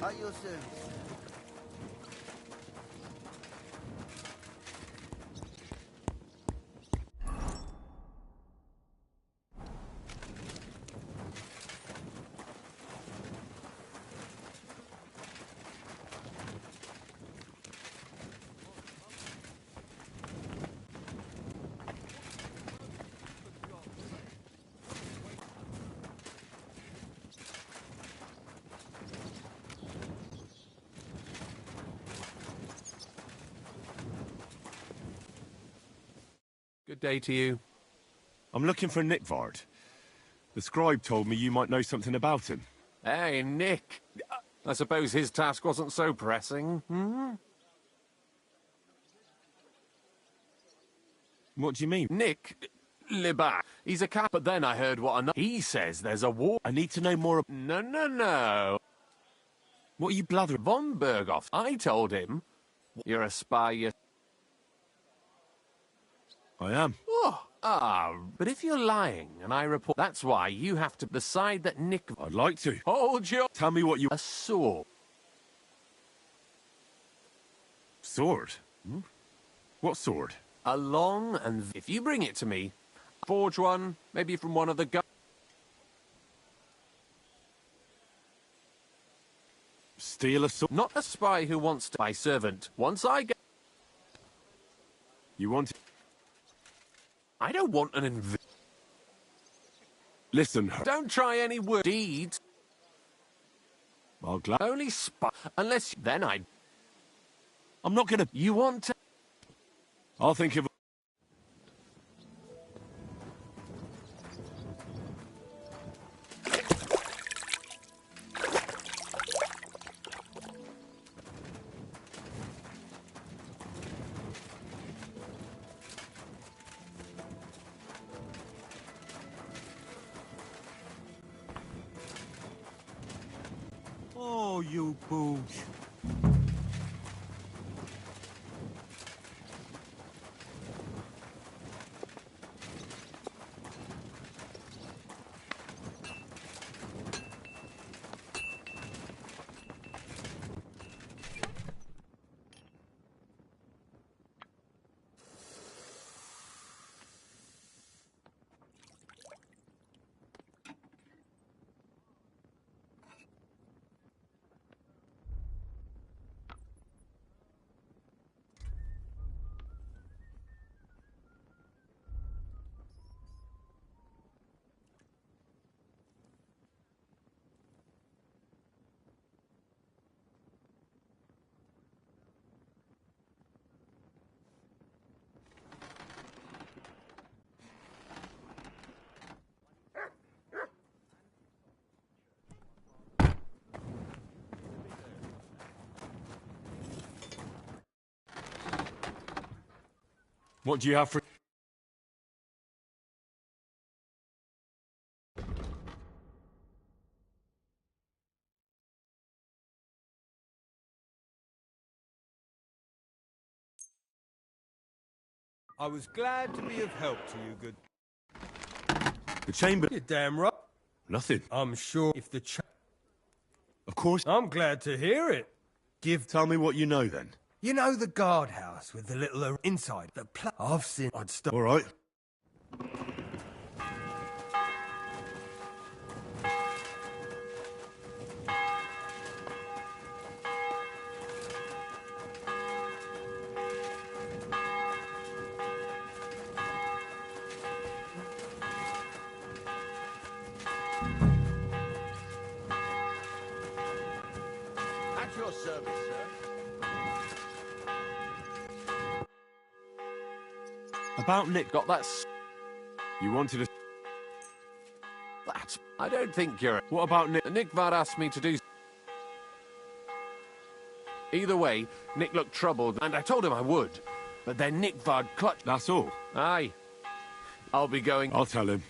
At your service. Good day to you. I'm looking for Nick Vard. The scribe told me you might know something about him. Hey, Nick. I suppose his task wasn't so pressing, hmm? What do you mean? Nick Libac. He's a cat, but then I heard what another... He says there's a war... I need to know more... No. What are you blathering? Von Berghoff. I told him. You're a spy, you... I am. But if you're lying and I report... That's why you have to decide that Nick... I'd like to. Hold your... Tell me what you... A sword. Sword? Hmm? What sword? A long and... If you bring it to me, forge one, maybe from one of the... Steal a sword? Not a spy who wants to... My servant. Once I get... You want... I don't want an Listen... Don't try any word deeds. I'll glad... Only spy... Unless... Then I'd... I'm not gonna... You want to... I'll think of... Oh, you booge. What do you have for... I was glad to be of help to you, good... The chamber... You're damn right. Nothing. I'm sure if the Of course. I'm glad to hear it. Tell me what you know, then. You know the guardhouse with the little inside, I've seen... I'd stop... All right. At your service, sir. About Nick... Got that You wanted to... that. I don't think you're... What about Nick? Nick Vad asked me to do... Either way, Nick looked troubled, and I told him I would. But then Nick Vad clutched... That's all. Aye. I'll be going... I'll tell him.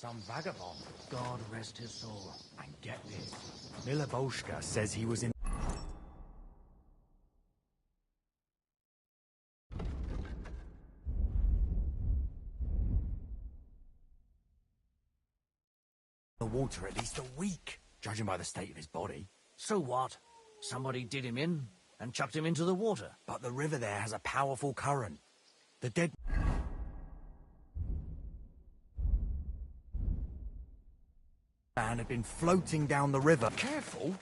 Some vagabond. God rest his soul. And get this. Miloboshka says he was in... the water at least a week. judging by the state of his body. So what? Somebody did him in and chucked him into the water. But the river there has a powerful current. The dead... man had been floating down the river. Careful.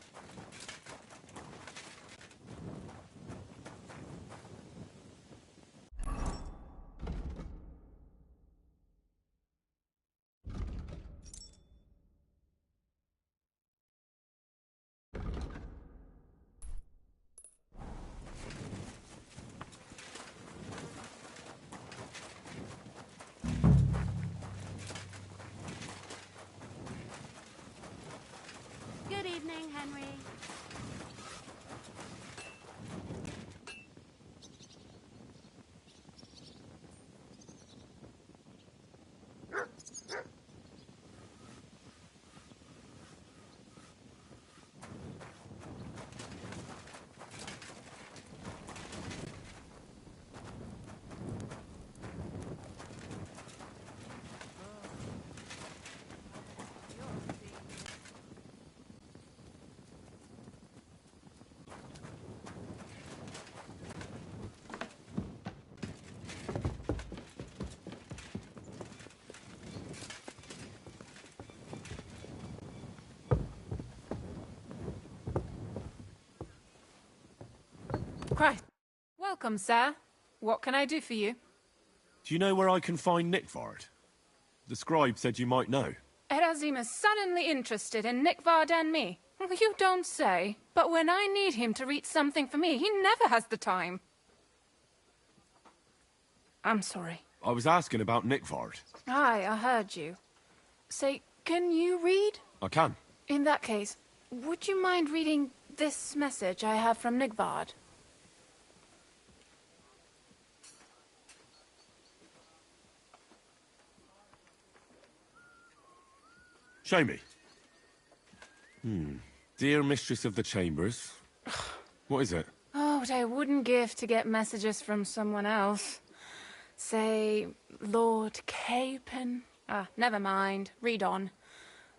Good evening, Henry. Christ. Welcome, sir. What can I do for you? Do you know where I can find Nickvard? The scribe said you might know. Erazim is suddenly interested in Nickvard and me. You don't say. But when I need him to read something for me, he never has the time. I'm sorry. I was asking about Nickvard. Aye, I heard you. Say, can you read? I can. In that case, would you mind reading this message I have from Nickvard? Show me. Dear Mistress of the Chambers. What is it? Oh, what I wouldn't give to get messages from someone else. Say, Lord Capon. Never mind. Read on.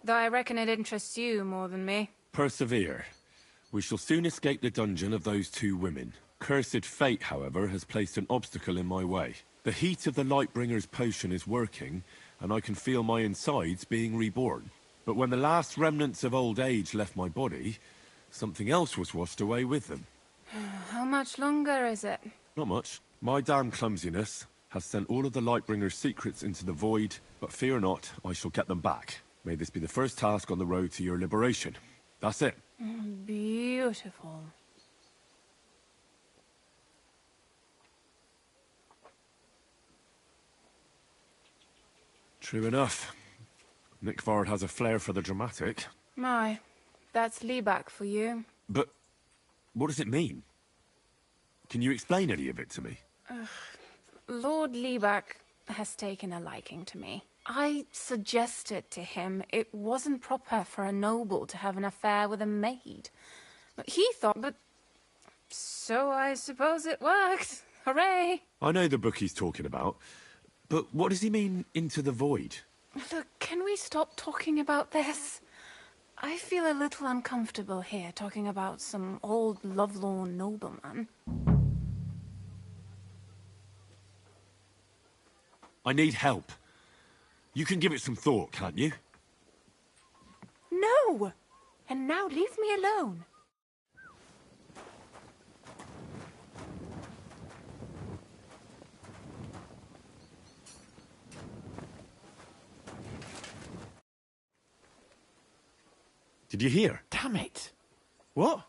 Though I reckon it interests you more than me. Persevere. We shall soon escape the dungeon of those two women. Cursed fate, however, has placed an obstacle in my way. The heat of the Lightbringer's potion is working, and I can feel my insides being reborn. But when the last remnants of old age left my body, something else was washed away with them. How much longer is it? Not much. My damn clumsiness has sent all of the Lightbringer's secrets into the void, but fear not, I shall get them back. May this be the first task on the road to your liberation. That's it. Beautiful. True enough. Nickvard has a flair for the dramatic. My, that's Liebach for you. But what does it mean? Can you explain any of it to me? Lord Liebach has taken a liking to me. I suggested to him it wasn't proper for a noble to have an affair with a maid. But he thought, but... So I suppose it worked. Hooray! I know the book he's talking about, but what does he mean, into the void? Look, can we stop talking about this? I feel a little uncomfortable here, talking about some old lovelorn nobleman. I need help. You can give it some thought, can't you? No! And now leave me alone. Did you hear? Damn it! What?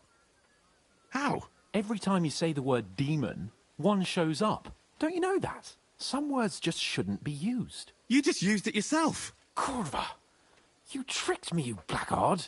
How? Every time you say the word demon, one shows up. Don't you know that? Some words just shouldn't be used. You just used it yourself. Corva! You tricked me, you blackguard!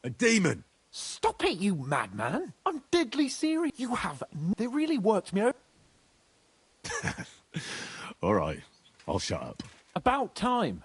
A demon! Stop it, you madman! I'm deadly serious. You have... They really worked me out. All right, I'll shut up. About time.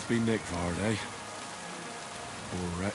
must be Nick Vard, eh? Poor wretch.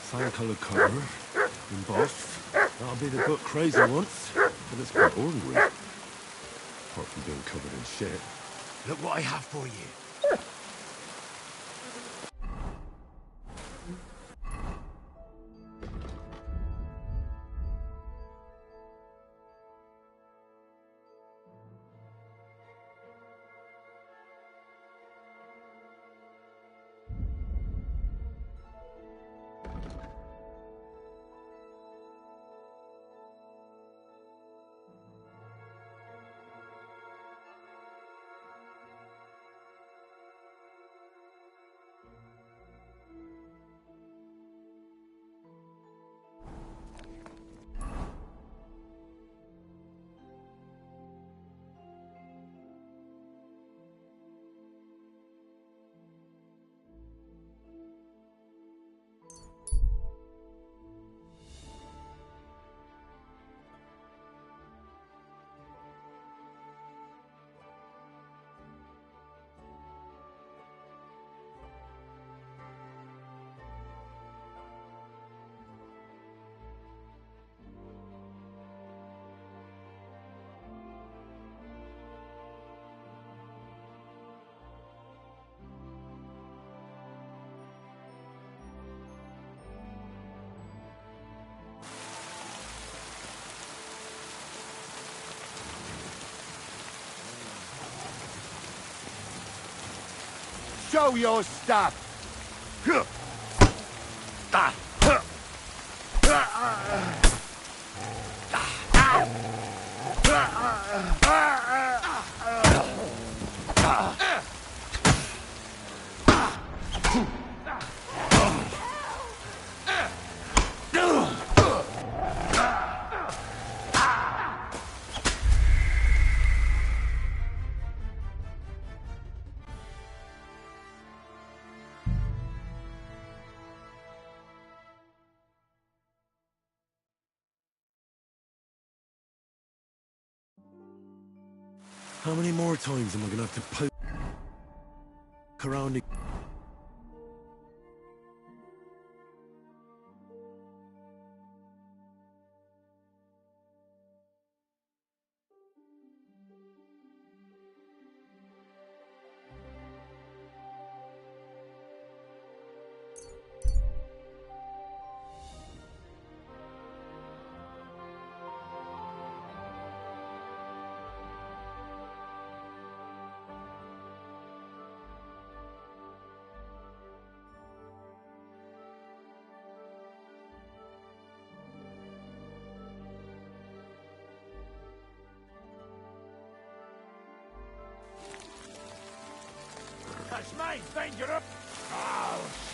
Sand-coloured cover, embossed. That'll be the book crazy once, but it's quite ordinary. Apart from being covered in shit. Look what I have for you. Show your stuff! How many more times am I gonna have to poke around the... That's mine, dangerous! Oh,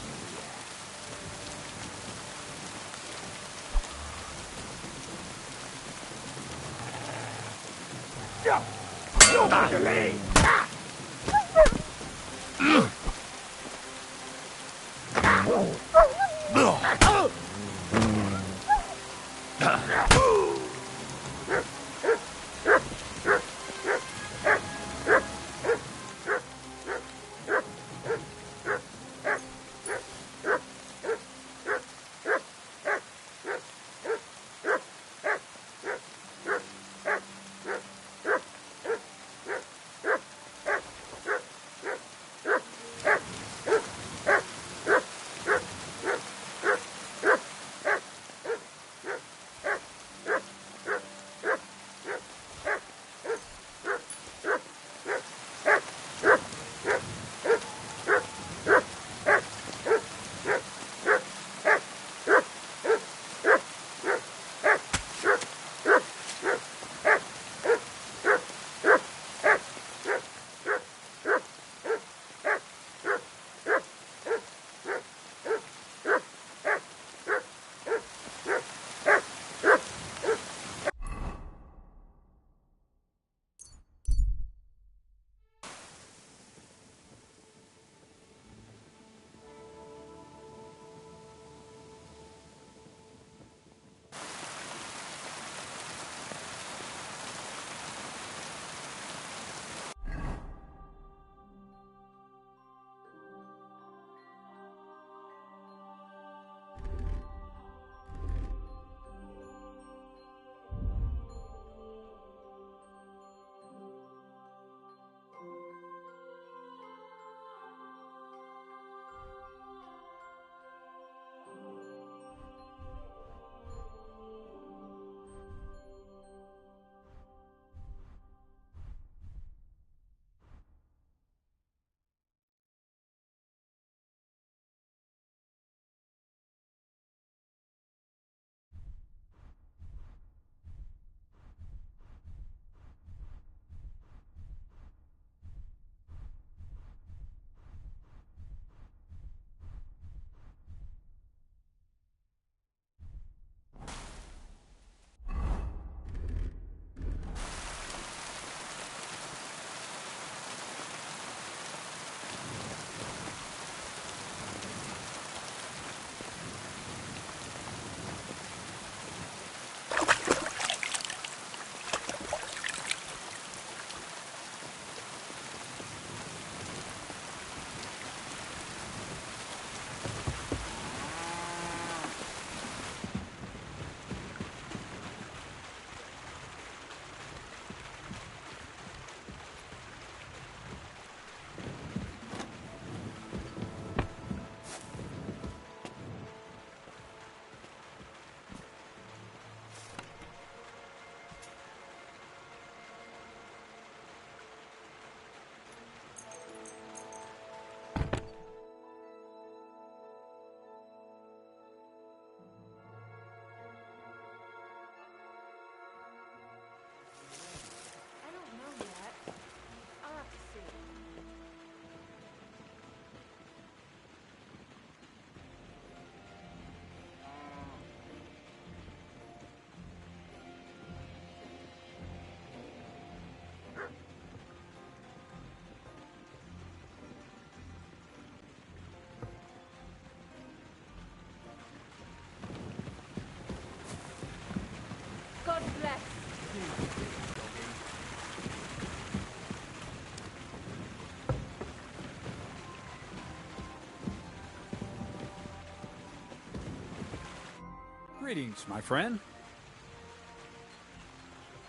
Greetings, my friend.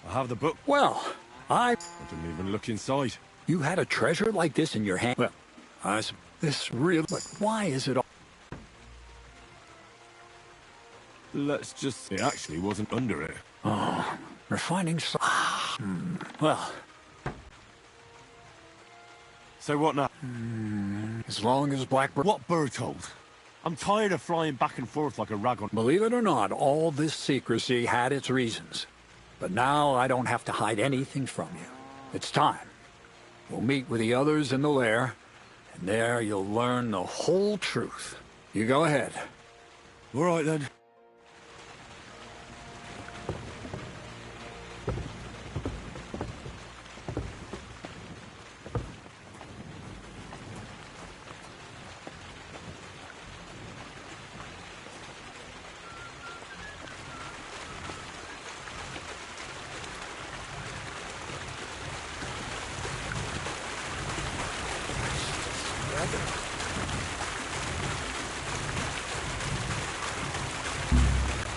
I have the book. Well, I didn't even look inside. You had a treasure like this in your hand? Well, this real... But why is it all... Let's just... It actually wasn't under it. Oh, refining... Well... So what now? As long as Blackbird... What Bertold? I'm tired of flying back and forth like a rag on... Believe it or not, all this secrecy had its reasons. But now I don't have to hide anything from you. It's time. We'll meet with the others in the lair, and there you'll learn the whole truth. You go ahead. All right, then.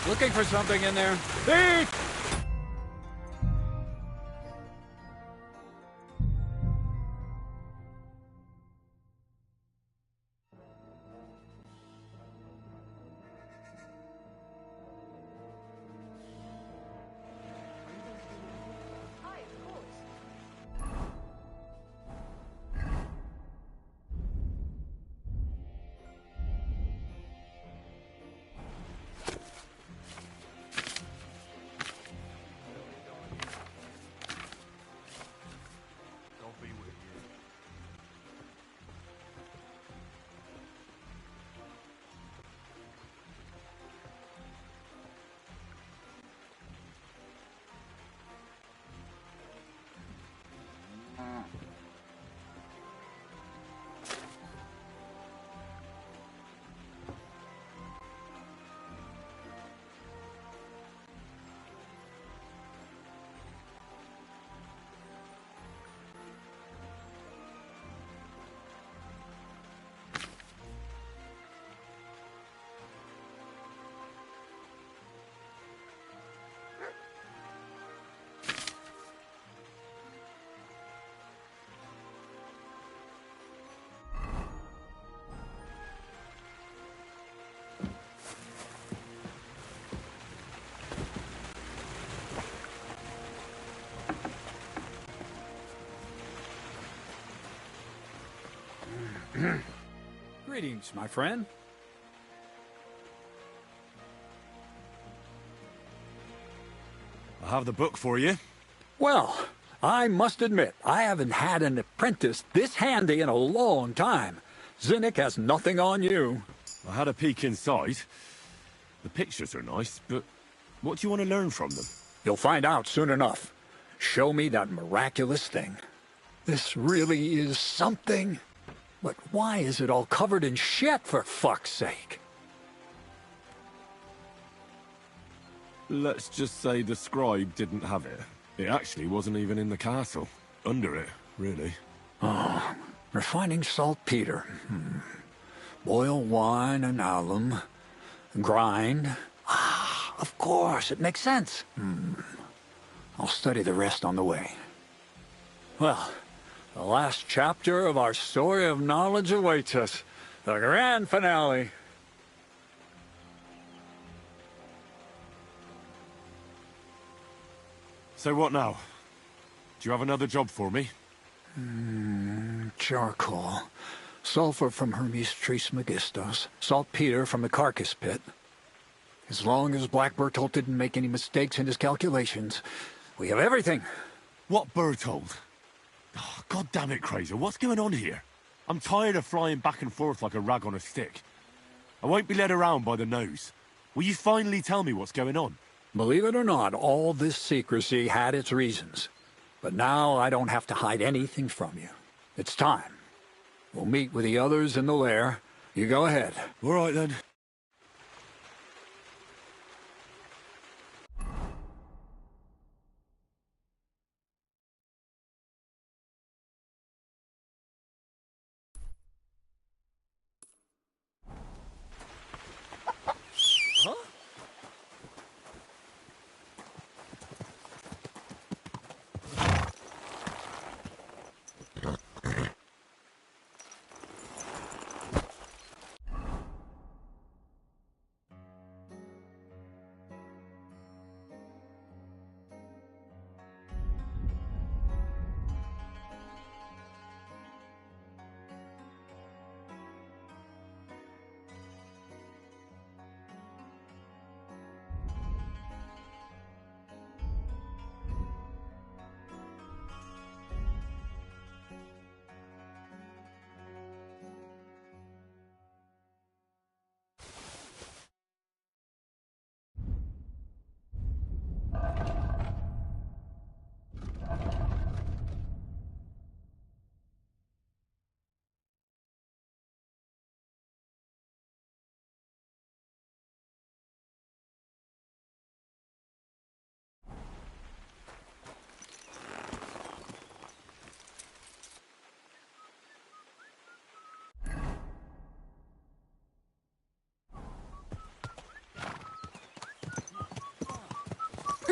Looking for something in there? Thief! Greetings, my friend. I have the book for you. Well, I must admit, I haven't had an apprentice this handy in a long time. Zinnik has nothing on you. I had a peek inside. The pictures are nice, but what do you want to learn from them? You'll find out soon enough. Show me that miraculous thing. This really is something. But why is it all covered in shit, for fuck's sake? Let's just say the scribe didn't have it. It actually wasn't even in the castle. Under it, really. Oh, refining saltpeter. Boil wine and alum. Grind. Ah, of course, it makes sense. I'll study the rest on the way. Well, the last chapter of our story of knowledge awaits us. The grand finale. So what now? Do you have another job for me? Charcoal. Sulfur from Hermes Trismegistos. Saltpeter from the carcass pit. As long as Black Bertolt didn't make any mistakes in his calculations, we have everything. What Bertolt? Oh, God damn it, Krazer, what's going on here? I'm tired of flying back and forth like a rag on a stick. I won't be led around by the nose. Will you finally tell me what's going on? Believe it or not, all this secrecy had its reasons. But now I don't have to hide anything from you. It's time. We'll meet with the others in the lair. You go ahead. All right, then.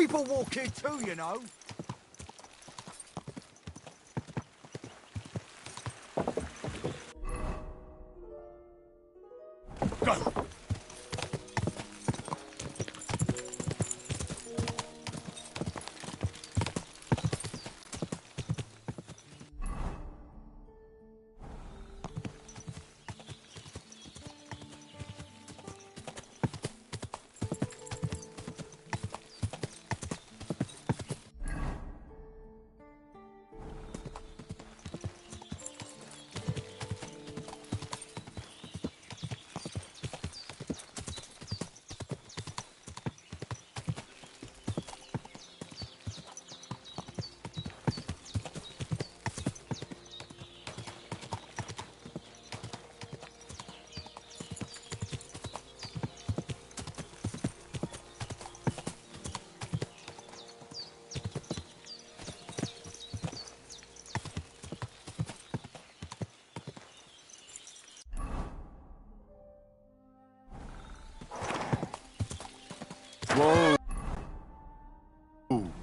People walk here too, you know. Go! Whoa.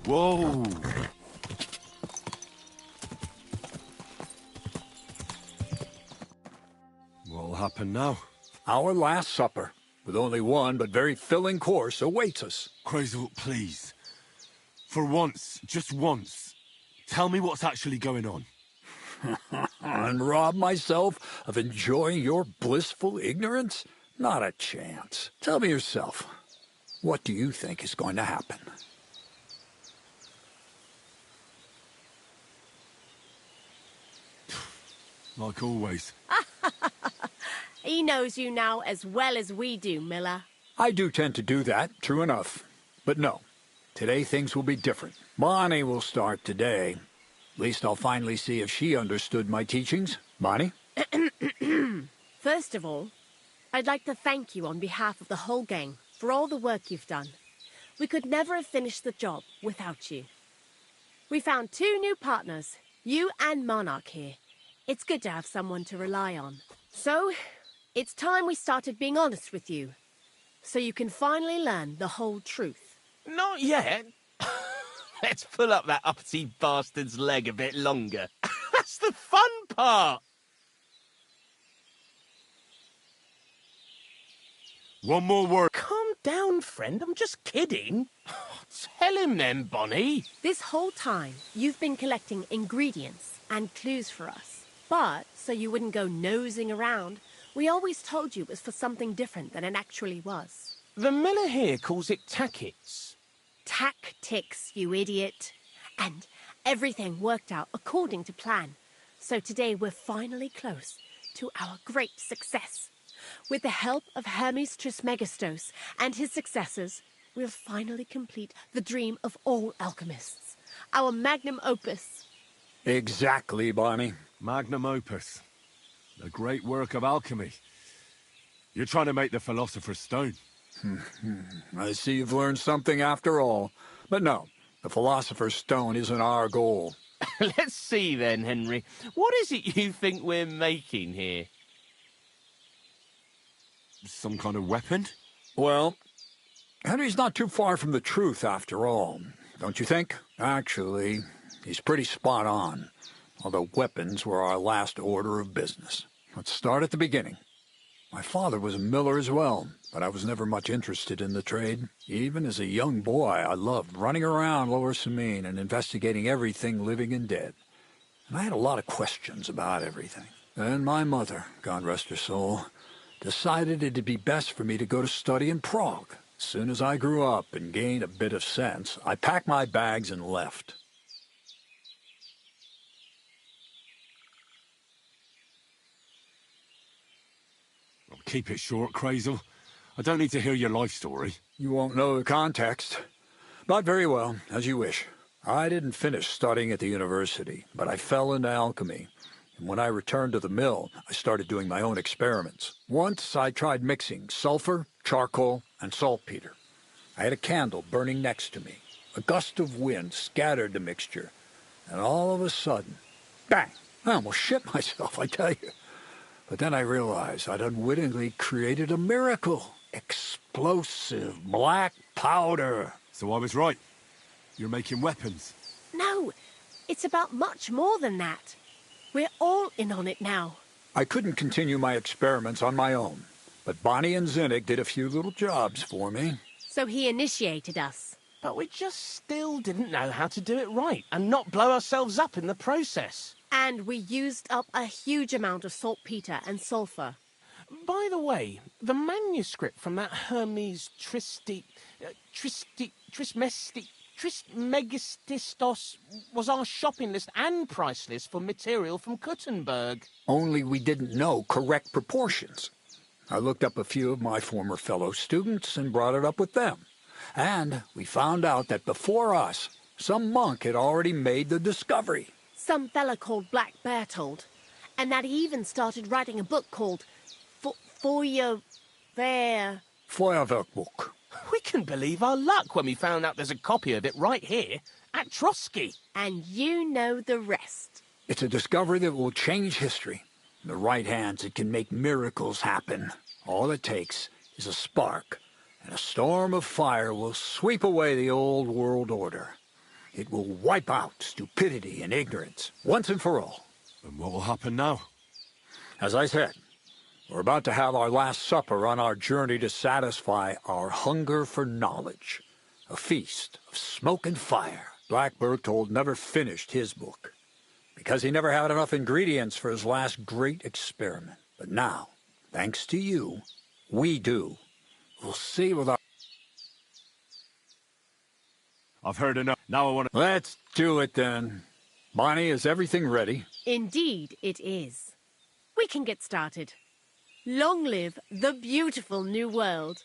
Whoa. What'll happen now? Our last supper, with only one but very filling course, awaits us. Crazel, please. For once, just once, tell me what's actually going on. And rob myself of enjoying your blissful ignorance? Not a chance. Tell me yourself. What do you think is going to happen? Like always. He knows you now as well as we do, Miller. I do tend to do that, true enough. But no, today things will be different. Bonnie will start today. At least I'll finally see if she understood my teachings. Bonnie? First of all, I'd like to thank you on behalf of the whole gang for all the work you've done. We could never have finished the job without you. We found 2 new partners, you and Monarch here. It's good to have someone to rely on. So, it's time we started being honest with you, so you can finally learn the whole truth. Not yet. Let's pull up that uppity bastard's leg a bit longer. That's the fun part! One more word. Calm down, friend. I'm just kidding. Tell him then, Bonnie. This whole time, you've been collecting ingredients and clues for us. But, so you wouldn't go nosing around, we always told you it was for something different than it actually was. The miller here calls it tackets. Tactics, you idiot. And everything worked out according to plan. So today we're finally close to our great success. With the help of Hermes Trismegistos and his successors, we'll finally complete the dream of all alchemists. Our magnum opus. Exactly, Bonnie. Magnum opus. A great work of alchemy. You're trying to make the Philosopher's Stone. I see you've learned something after all. But no, the Philosopher's Stone isn't our goal. Let's see then, Henry. What is it you think we're making here? Some kind of weapon? Well, Henry's not too far from the truth after all, don't you think? Actually, he's pretty spot on. Although weapons were our last order of business. Let's start at the beginning. My father was a miller as well, but I was never much interested in the trade. Even as a young boy, I loved running around Lower Samine and investigating everything living and dead. And I had a lot of questions about everything. Then my mother, God rest her soul, decided it'd be best for me to go to study in Prague. As soon as I grew up and gained a bit of sense, I packed my bags and left. Keep it short, Crazel. I don't need to hear your life story. You won't know the context. But very well, as you wish. I didn't finish studying at the university, but I fell into alchemy. And when I returned to the mill, I started doing my own experiments. Once I tried mixing sulfur, charcoal, and saltpeter. I had a candle burning next to me. A gust of wind scattered the mixture. And all of a sudden, bang! I almost shit myself, I tell you. But then I realized I'd unwittingly created a miracle. Explosive black powder. So I was right. You're making weapons. No, it's about much more than that. We're all in on it now. I couldn't continue my experiments on my own, but Bonnie and Zinnik did a few little jobs for me. So he initiated us. But we just still didn't know how to do it right and not blow ourselves up in the process. And we used up a huge amount of saltpeter and sulfur. By the way, the manuscript from that Hermes Trismegistos was our shopping list and price list for material from Kuttenberg. Only we didn't know correct proportions. I looked up a few of my former fellow students and brought it up with them. And we found out that before us, some monk had already made the discovery. Some fella called Black Bertold. And that he even started writing a book called Feuerwerkbuch. We couldn't believe our luck when we found out there's a copy of it right here at Trotsky. And you know the rest. It's a discovery that will change history. In the right hands, it can make miracles happen. All it takes is a spark, and a storm of fire will sweep away the old world order. It will wipe out stupidity and ignorance, once and for all. And what will happen now? As I said, we're about to have our last supper on our journey to satisfy our hunger for knowledge. A feast of smoke and fire. Black Bertold never finished his book, because he never had enough ingredients for his last great experiment. But now, thanks to you, we do. We'll see with our... I've heard enough. Now I want to... Let's do it then. Bonnie, is everything ready? Indeed it is. We can get started. Long live the beautiful new world.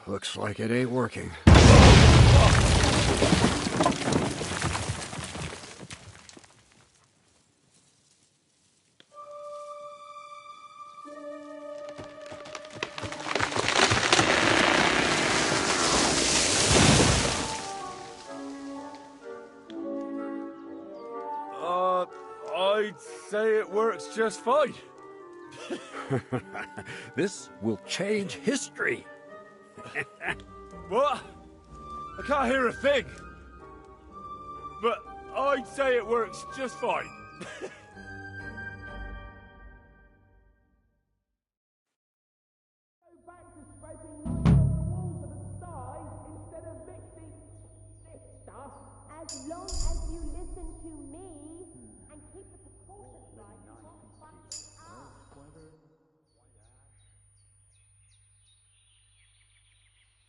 Looks like it ain't working. I'd say it works just fine. This will change history. What? I can't hear a thing. But I'd say it works just fine. As long as you listen to me and keep the proportions right, you won't fuck it up.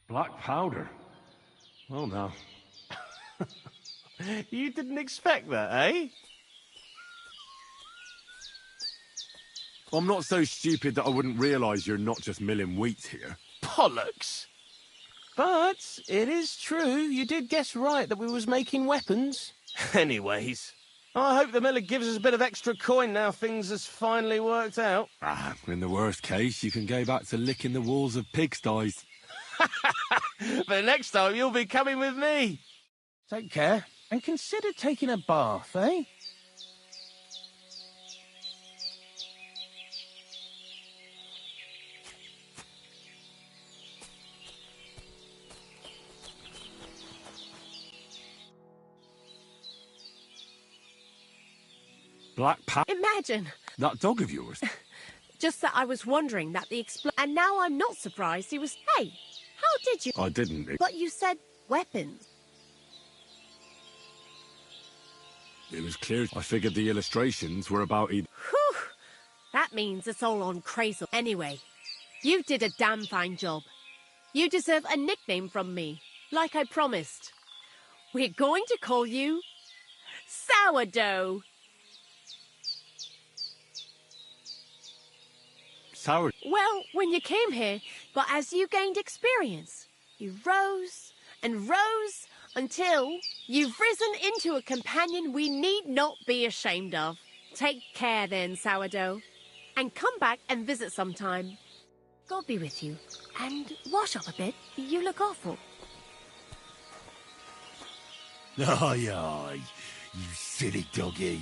Black powder? Well, now. You didn't expect that, eh? I'm not so stupid that I wouldn't realise you're not just milling wheat here. Bollocks! But it is true, you did guess right that we was making weapons. Anyways, I hope the miller gives us a bit of extra coin now things has finally worked out. In the worst case, you can go back to licking the walls of pigsties. But next time you'll be coming with me. Take care, and consider taking a bath, eh? Black powder? Imagine! That dog of yours? Just that I was wondering that the and now I'm not surprised he was... Hey, how did you... I didn't. But you said weapons. It was clear. I figured the illustrations were about either... Whew! That means it's all on Crazel. Anyway, you did a damn fine job. You deserve a nickname from me, like I promised. We're going to call you... Sourdough. Sour... Well, when you came here, but as you gained experience, you rose and rose until you've risen into a companion we need not be ashamed of. Take care then, Sourdough, and come back and visit sometime. God be with you, and wash up a bit. You look awful. Aye, aye, you silly doggy.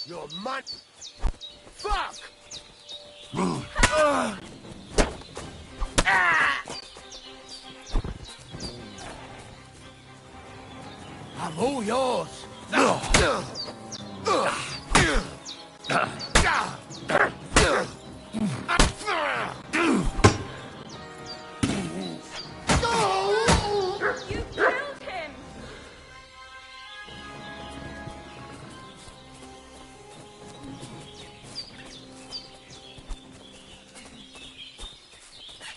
Your man. Fuck! I'm all yours. You killed him!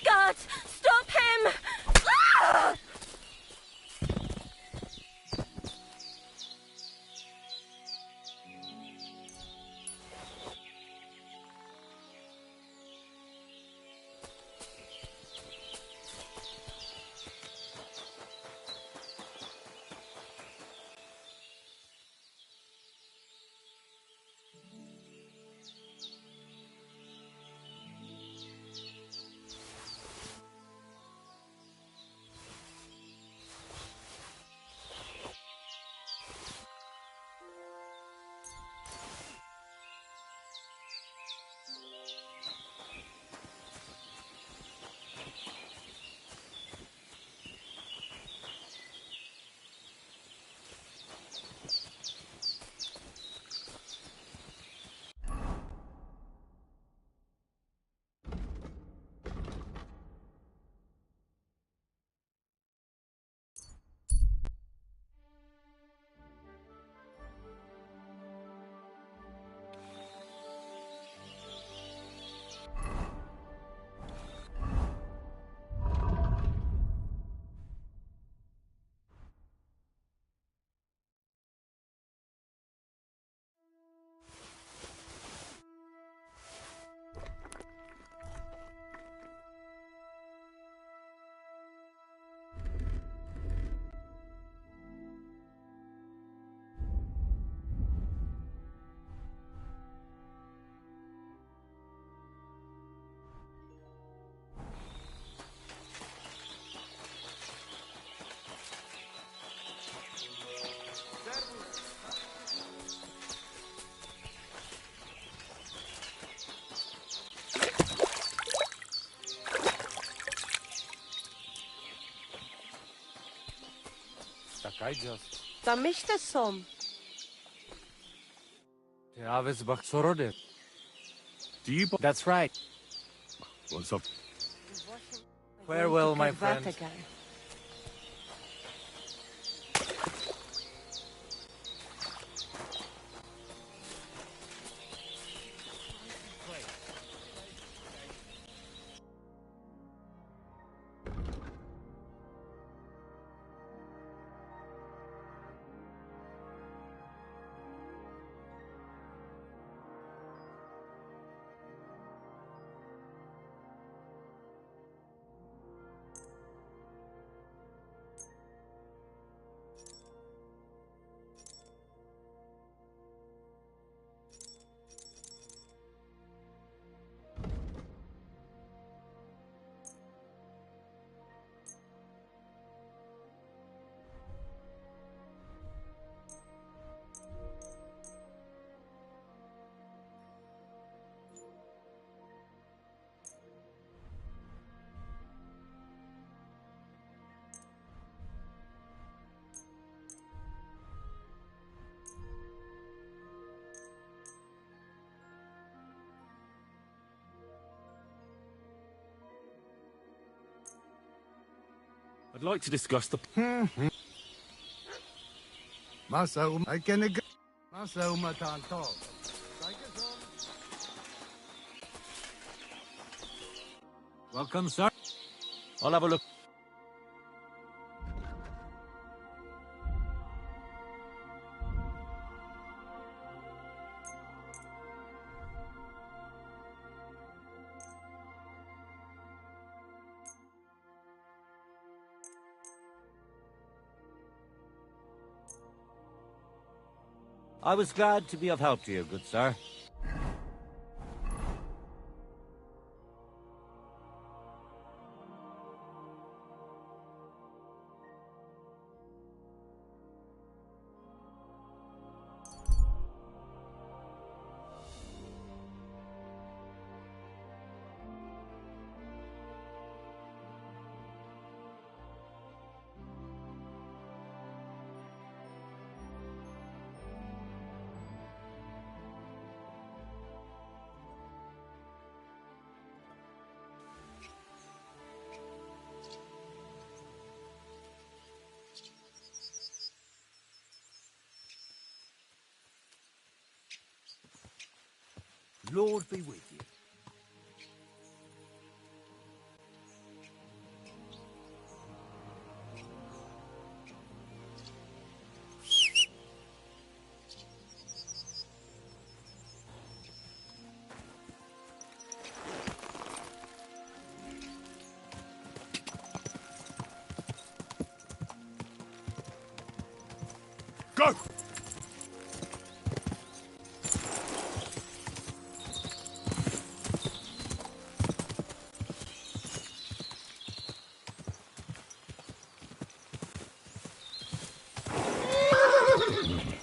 God, stop him! Ah! Така just. Tam myšte som. Ty aves baksorode. Do you... That's right. What's up? Farewell, my friend. I'd like to discuss the... Masau, I can agree. Masau matanto. Welcome, sir. I'll have a look. I was glad to be of help to you, good sir. Lord be with you. Go!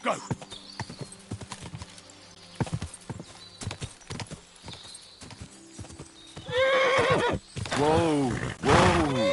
Go! Whoa! Whoa!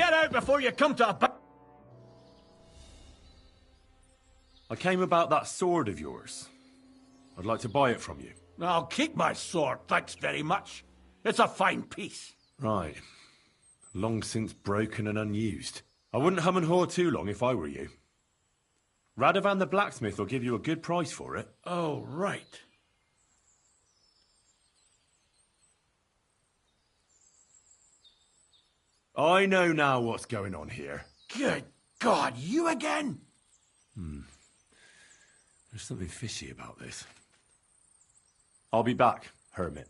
Get out before you come to a... I came about that sword of yours. I'd like to buy it from you. I'll keep my sword, thanks very much. It's a fine piece. Right. Long since broken and unused. I wouldn't hum and haw too long if I were you. Radovan the blacksmith will give you a good price for it. Oh, right. I know now what's going on here. Good God, you again? There's something fishy about this. I'll be back, hermit.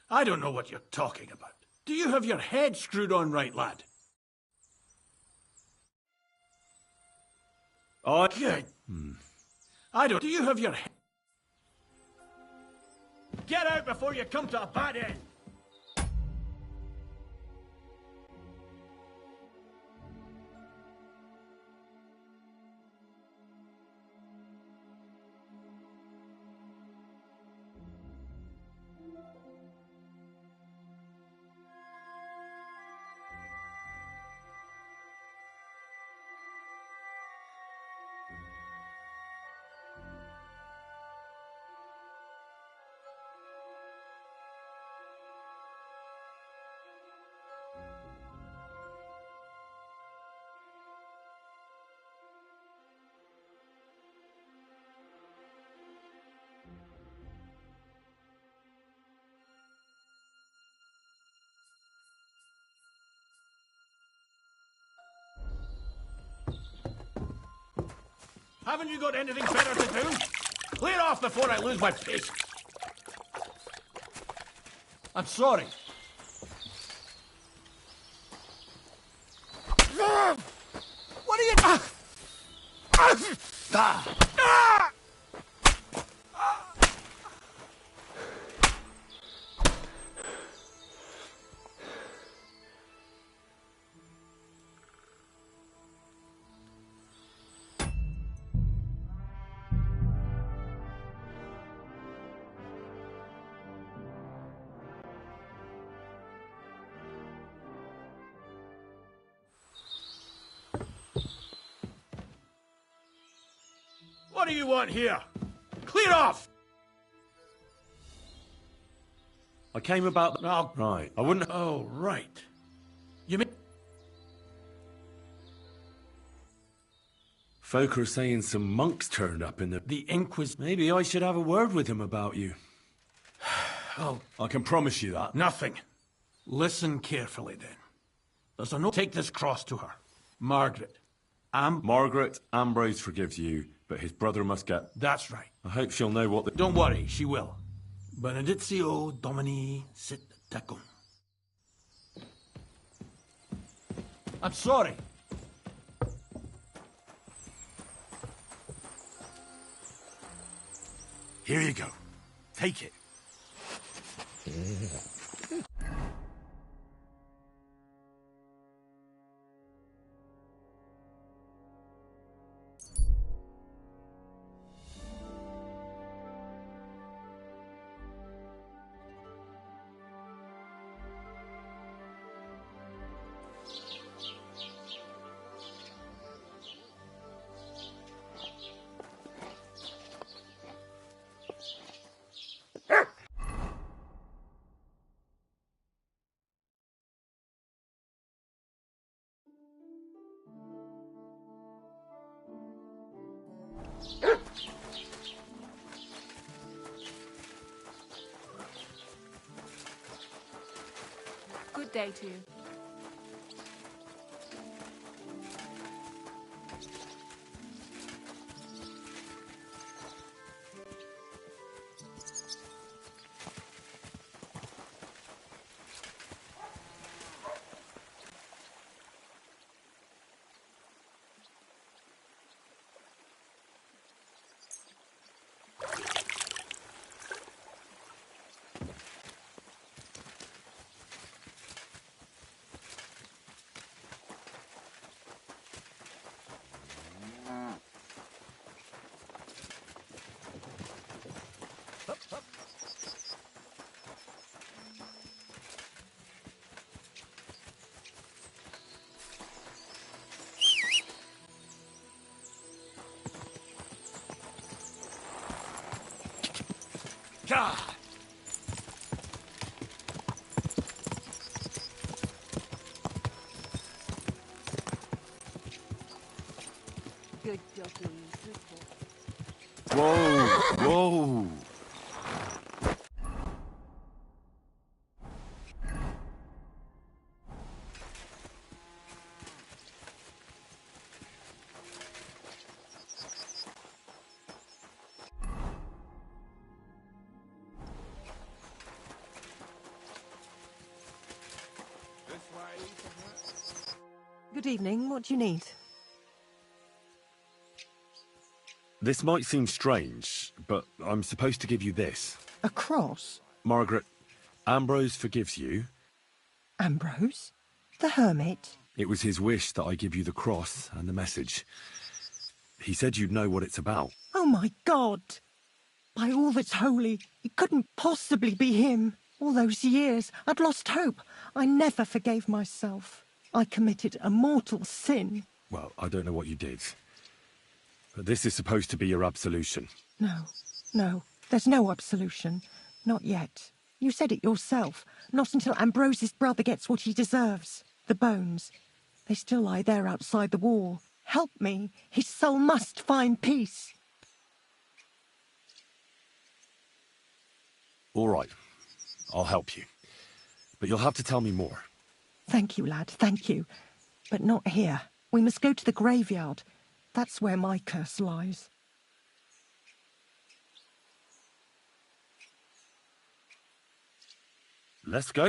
I don't know what you're talking about. Do you have your head screwed on right, lad? Good. I don't... Do you have your head... Get out before you come to a bad end! Haven't you got anything better to do? Clear off before I lose my pace. I'm sorry. What are you... What do you want here? Clear off! I came about... Oh, right. I wouldn't... Oh, right. You mean... Folk are saying some monks turned up in the... The Inquis... Maybe I should have a word with him about you. Oh, I can promise you that. nothing. Listen carefully, then. There's a note. Take this cross to her. Margaret. Margaret, Ambrose forgives you, but his brother must get... That's right. I hope she'll know what the... Don't worry, she will. Benedictio Domini sit tecum. I'm sorry. Here you go. Take it. Good day to you. God. Good doggy, good boy. Whoa, whoa. Good evening, what do you need? This might seem strange, but I'm supposed to give you this. A cross? Margaret, Ambrose forgives you. Ambrose? The hermit? It was his wish that I give you the cross and the message. He said you'd know what it's about. Oh my God! By all that's holy, it couldn't possibly be him. All those years, I'd lost hope. I never forgave myself. I committed a mortal sin. Well, I don't know what you did. But this is supposed to be your absolution. No, there's no absolution. Not yet. You said it yourself. Not until Ambrose's brother gets what he deserves. The bones. They still lie there outside the wall. Help me. His soul must find peace. All right. I'll help you. But you'll have to tell me more. Thank you, lad, thank you. But not here. We must go to the graveyard. That's where my curse lies. Let's go.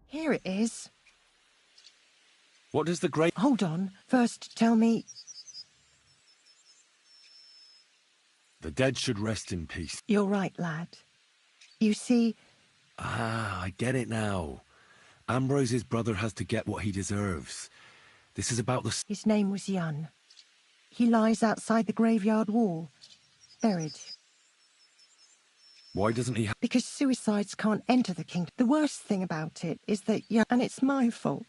Here it is. What does the grave... Hold on. First, tell me... The dead should rest in peace. You're right, lad. You see... Ah, I get it now. Ambrose's brother has to get what he deserves. This is about the... His name was Jan. He lies outside the graveyard wall, buried. Why doesn't he... Because suicides can't enter the kingdom. The worst thing about it is that Jan... And it's my fault.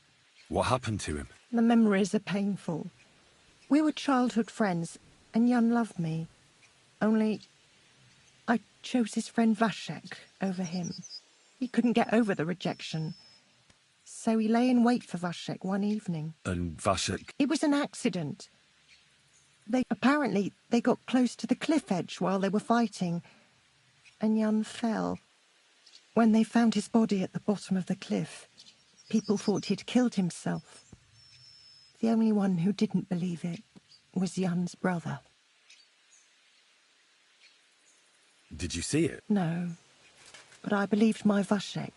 What happened to him? The memories are painful. We were childhood friends, and Jan loved me. Only... I chose his friend Vashek over him. He couldn't get over the rejection. So he lay in wait for Vashek one evening. And Vashek... It was an accident. Apparently, they got close to the cliff edge while they were fighting, and Jan fell. When they found his body at the bottom of the cliff, people thought he'd killed himself. The only one who didn't believe it was Jan's brother. Did you see it? No, but I believed my Vashek.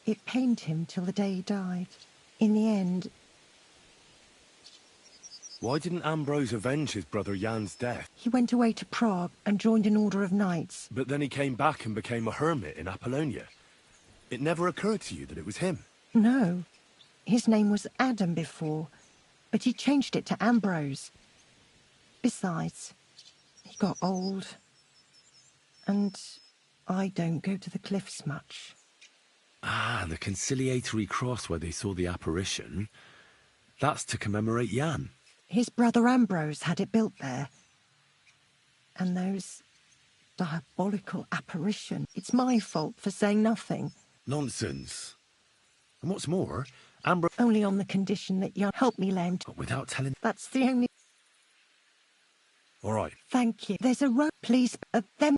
It pained him till the day he died. In the end... Why didn't Ambrose avenge his brother Jan's death? He went away to Prague and joined an order of knights. But then he came back and became a hermit in Apollonia. It never occurred to you that it was him? No. His name was Adam before, but he changed it to Ambrose. Besides, he got old. And I don't go to the cliffs much. Ah, the conciliatory cross where they saw the apparition. That's to commemorate Jan. His brother Ambrose had it built there. And those diabolical apparition. It's my fault for saying nothing. Nonsense. And what's more, Ambrose... Only on the condition that Jan helped me lay him... Without telling... That's the only... All right. Thank you. There's a road, please, of them...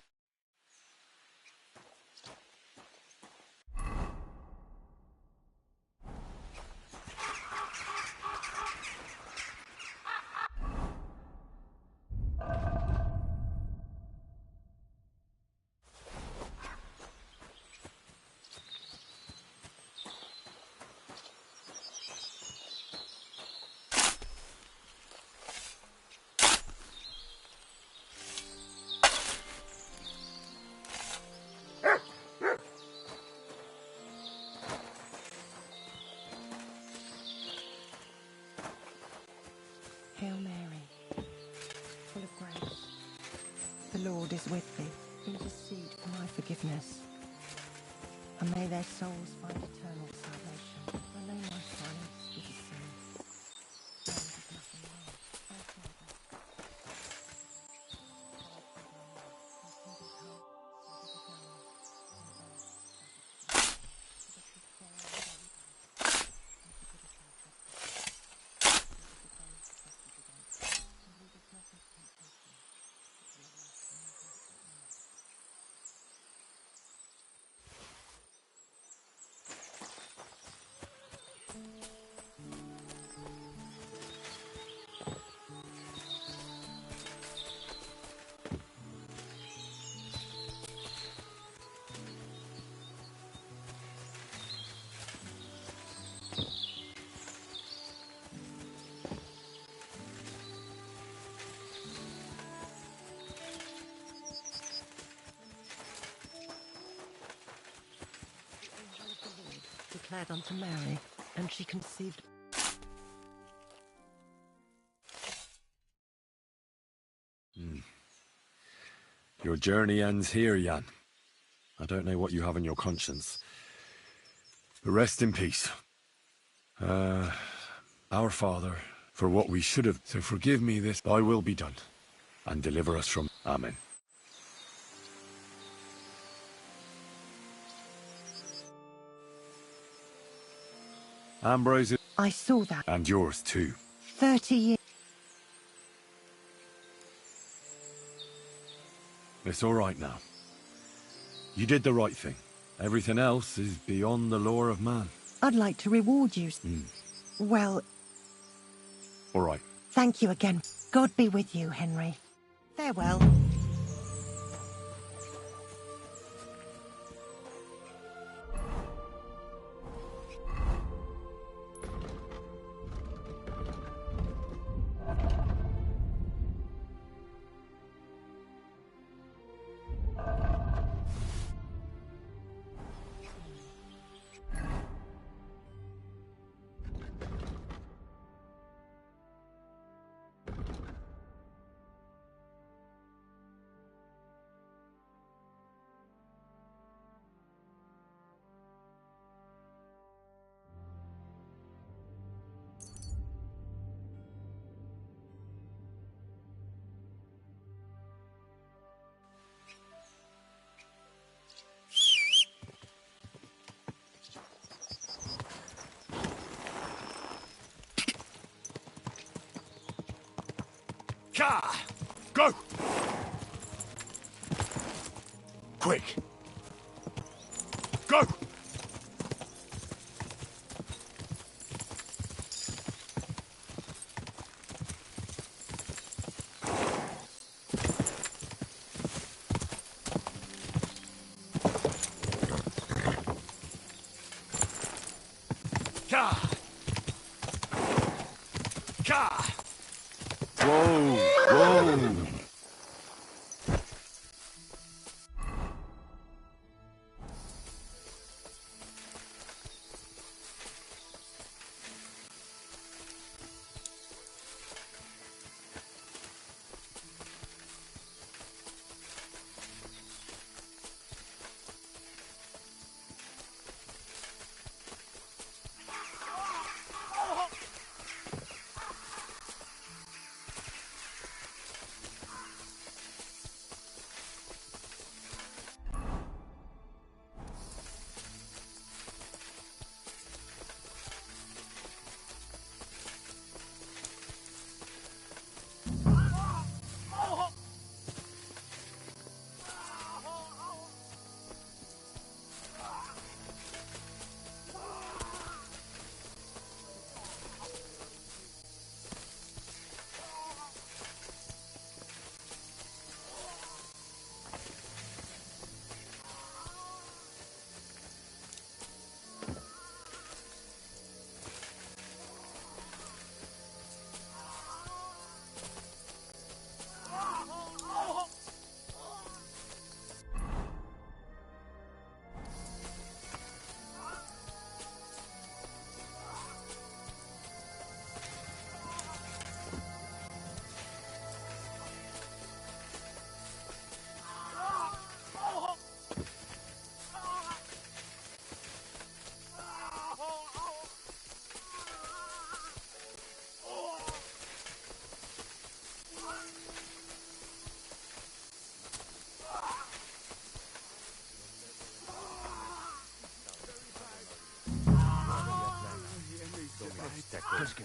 Hail Mary, full of grace, the Lord is with thee. Intercede for my forgiveness, and may their souls find eternal salvation. I know my silence is a sin. There is nothing wrong. My Father, declared unto Mary, and she conceived. Your journey ends here, Jan. I don't know what you have on your conscience. But rest in peace. Our Father, for what we should have, so forgive me this, thy will be done, and deliver us from... Amen. Ambrose... I saw that. And yours too. 30 years. It's all right now. You did the right thing. Everything else is beyond the law of man. I'd like to reward you. Well... All right. Thank you again. God be with you, Henry. Farewell. Ka! Go! Quick! Go! Ka! Ka! Whoa! Whoa!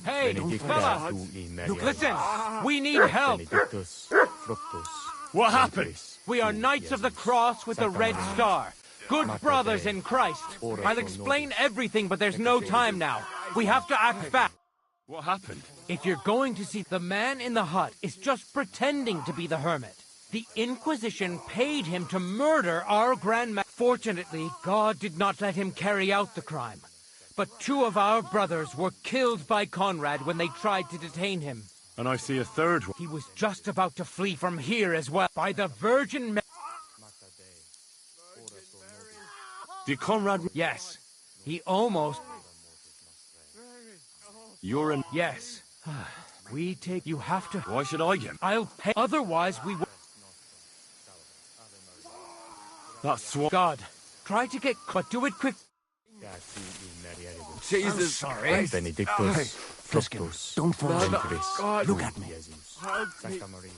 Hey, fella! Look, listen! We need help! What happened? We are Knights of the Cross with the Red Star. Good brothers in Christ. I'll explain everything, but there's no time now. We have to act fast. What happened? If you're going to see, the man in the hut is just pretending to be the hermit. The Inquisition paid him to murder our grandmaster. Fortunately, God did not let him carry out the crime. But 2 of our brothers were killed by Conrad when they tried to detain him. And I see a third one. He was just about to flee from here as well. By the Virgin Mary. Did Conrad... Yes. He almost... You're an... Yes. We take... You have to... Why should I get... I'll pay... Otherwise we... That's swamp... God. Try to get... But do it quick. Jesus. I'm sorry. Benedictus, Fructus, Don't fall Ventris, God. Look at me. Santa Maria.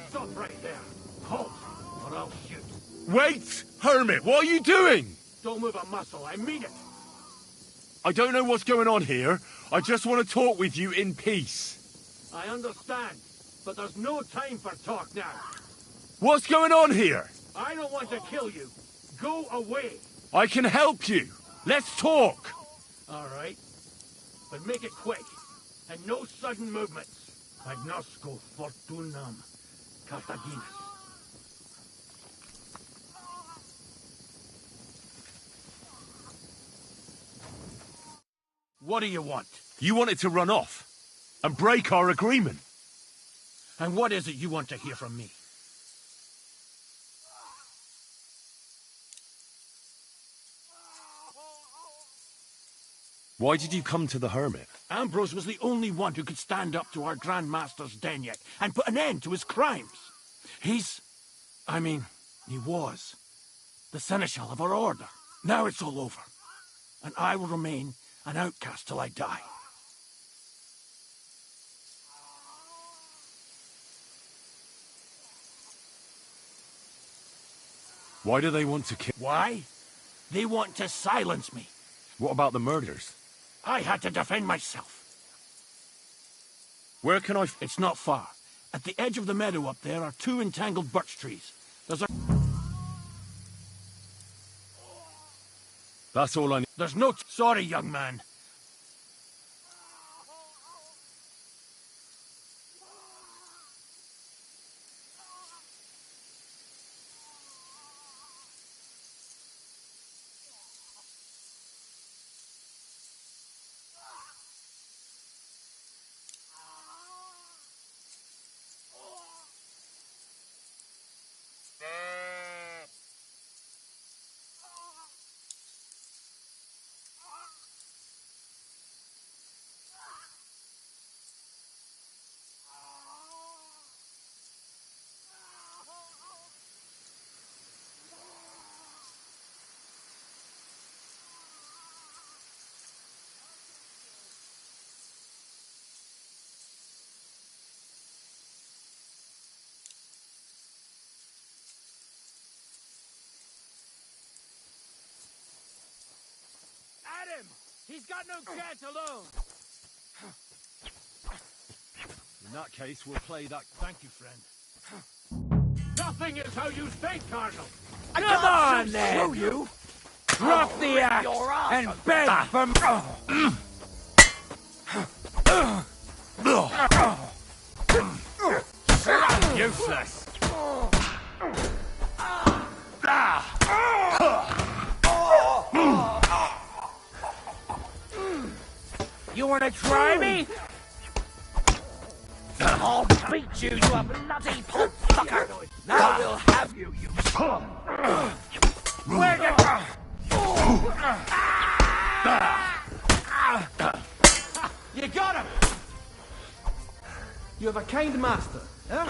Stop right there. Halt, or I'll shoot. Wait! Hermit, what are you doing? Don't move a muscle, I mean it. I don't know what's going on here. I just want to talk with you in peace. I understand, but there's no time for talk now. What's going on here? I don't want to kill you. Go away. I can help you. Let's talk. All right. But make it quick. And no sudden movements. Agnosco fortunam Carthaginus. What do you want? You wanted to run off and break our agreement. And what is it you want to hear from me? Why did you come to the Hermit? Ambrose was the only one who could stand up to our Grand Master's Denyek and put an end to his crimes. He was the seneschal of our order. Now it's all over, and I will remain an outcast till I die. Why do they want to kill... Why? They want to silence me. What about the murders? I had to defend myself. Where can I... It's not far. At the edge of the meadow up there are 2 entangled birch trees. That's all I need. There's no... Sorry, young man. Adam! He's got no chance alone! In that case, we'll play that... Thank you, friend. Nothing is how you think, Cardinal. Come on, then! You? Drop the axe and beg for... Useless. You wanna try me? I'll beat you, you bloody pulp fucker! Now we'll have you, you scum! Where did... You got him! You have a kind master, eh?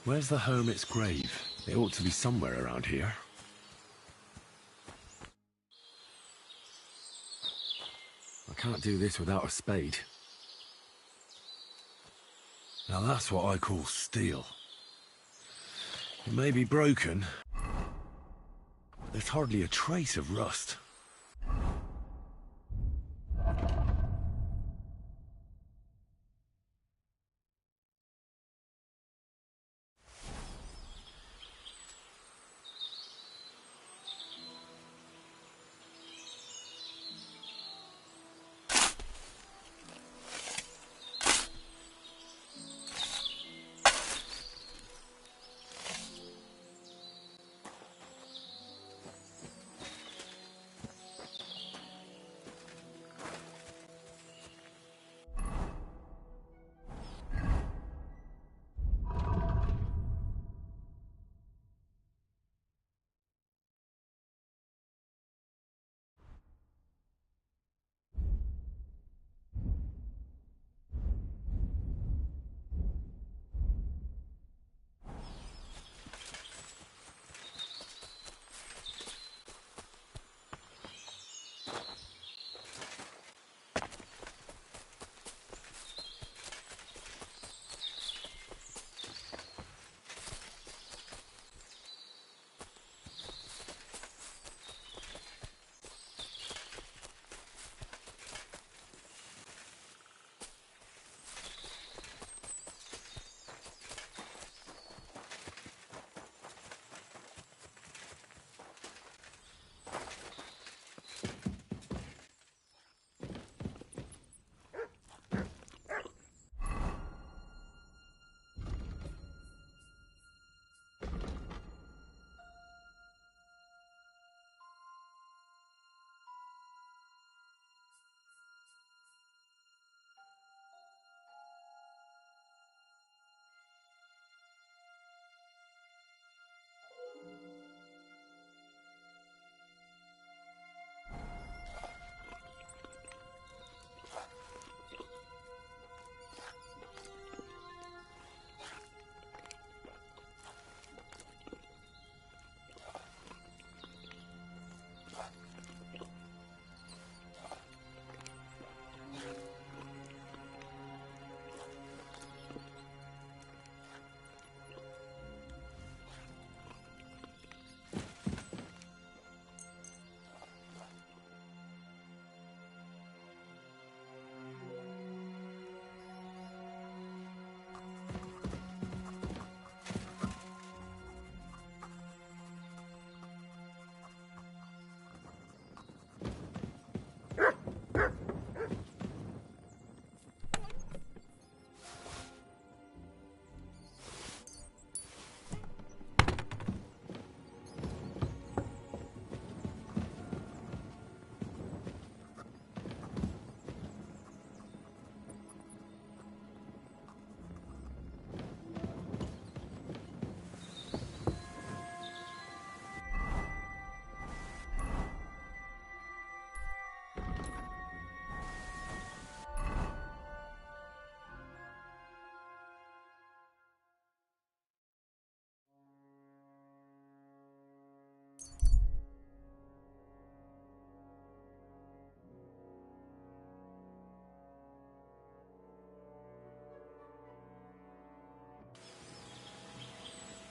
Where's the hermit's grave? It ought to be somewhere around here. I can't do this without a spade. Now that's what I call steel. It may be broken. There's hardly a trace of rust.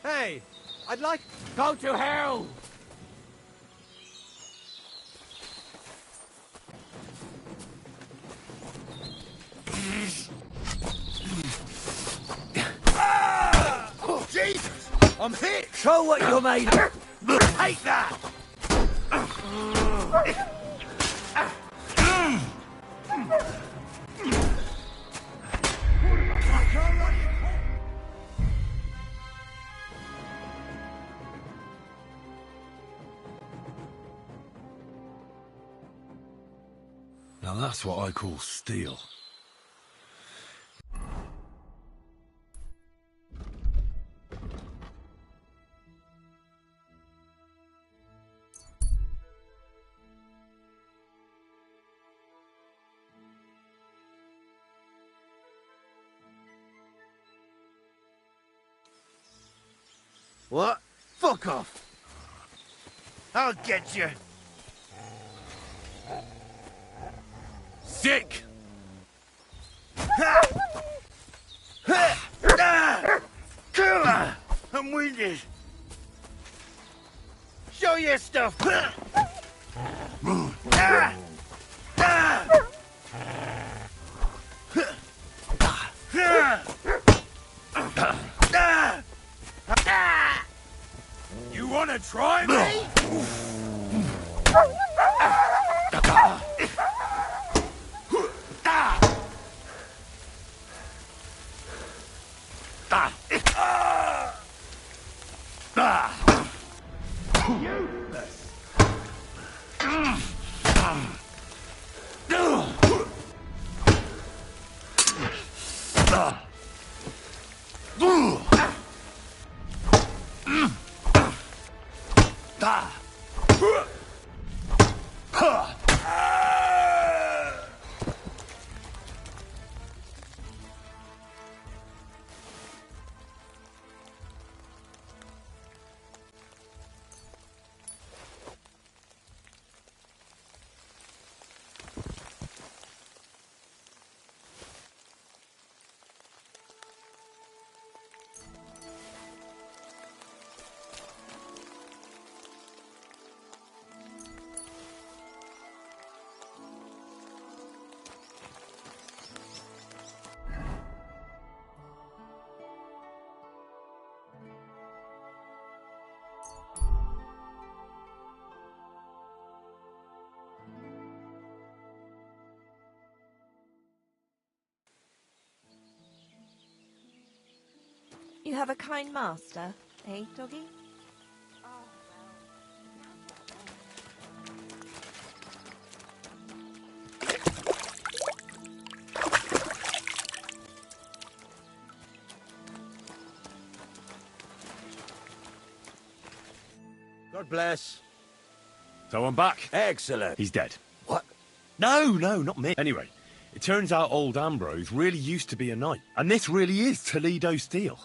Hey, I'd like... Go to hell! Oh, Jesus! I'm hit! Show what you're made of! Take that! Now that's what I call steel. What? Fuck off! I'll get you! Sick! Killer! I'm wounded! Show your stuff! You wanna try me? You have a kind master, eh, doggy? God bless. So I'm back. Excellent. He's dead. What? No, not me. Anyway, it turns out old Ambrose really used to be a knight. And this really is Toledo steel.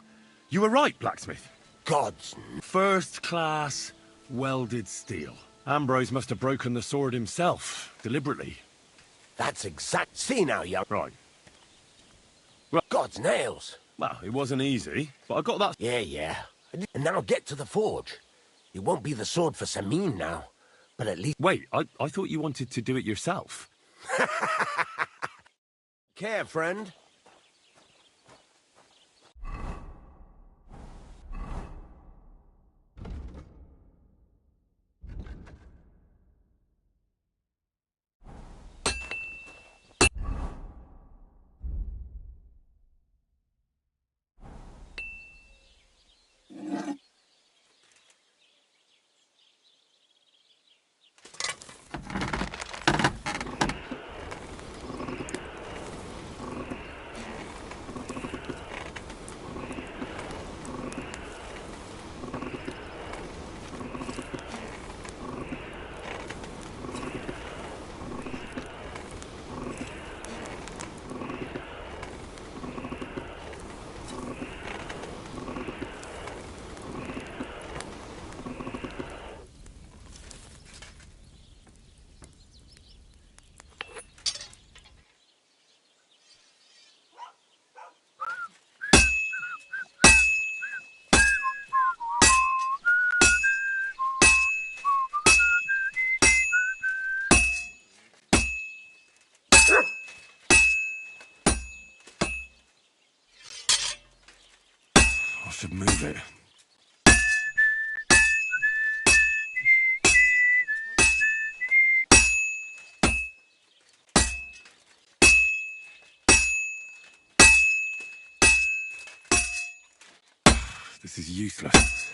You were right, blacksmith. Gods. First class welded steel. Ambrose must have broken the sword himself, deliberately. That's exact. See now, young. Right. Well, God's nails. Well, it wasn't easy, but I got that. Yeah. And now get to the forge. It won't be the sword for Samin now, but at least... Wait, I thought you wanted to do it yourself. Care, friend. I should move it. This is useless.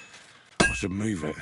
I should move it.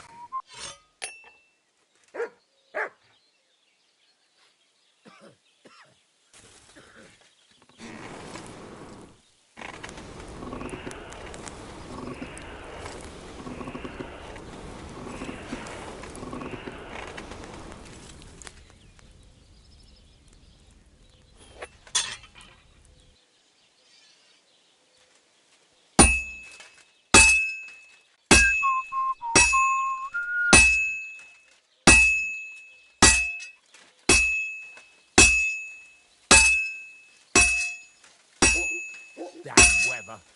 Papa.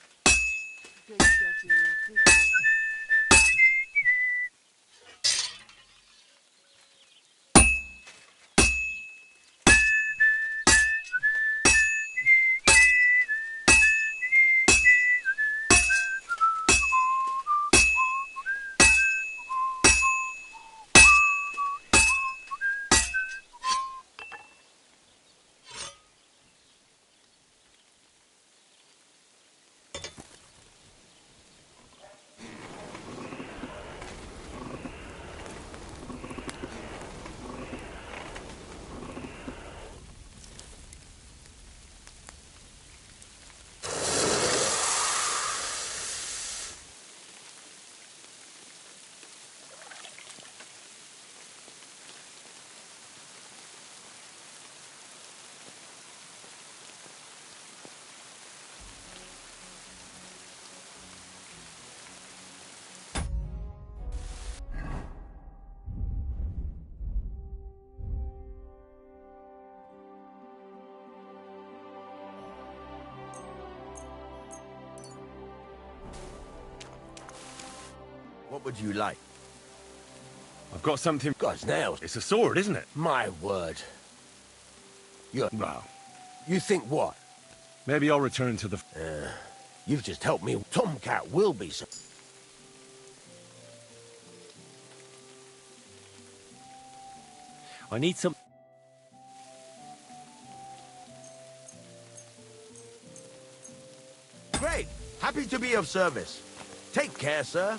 What would you like? I've got something... God's nails. It's a sword, isn't it? My word. Well... You think what? Maybe I'll return to the... You've just helped me. Tomcat will be so... I need some... Great. Happy to be of service. Take care, sir.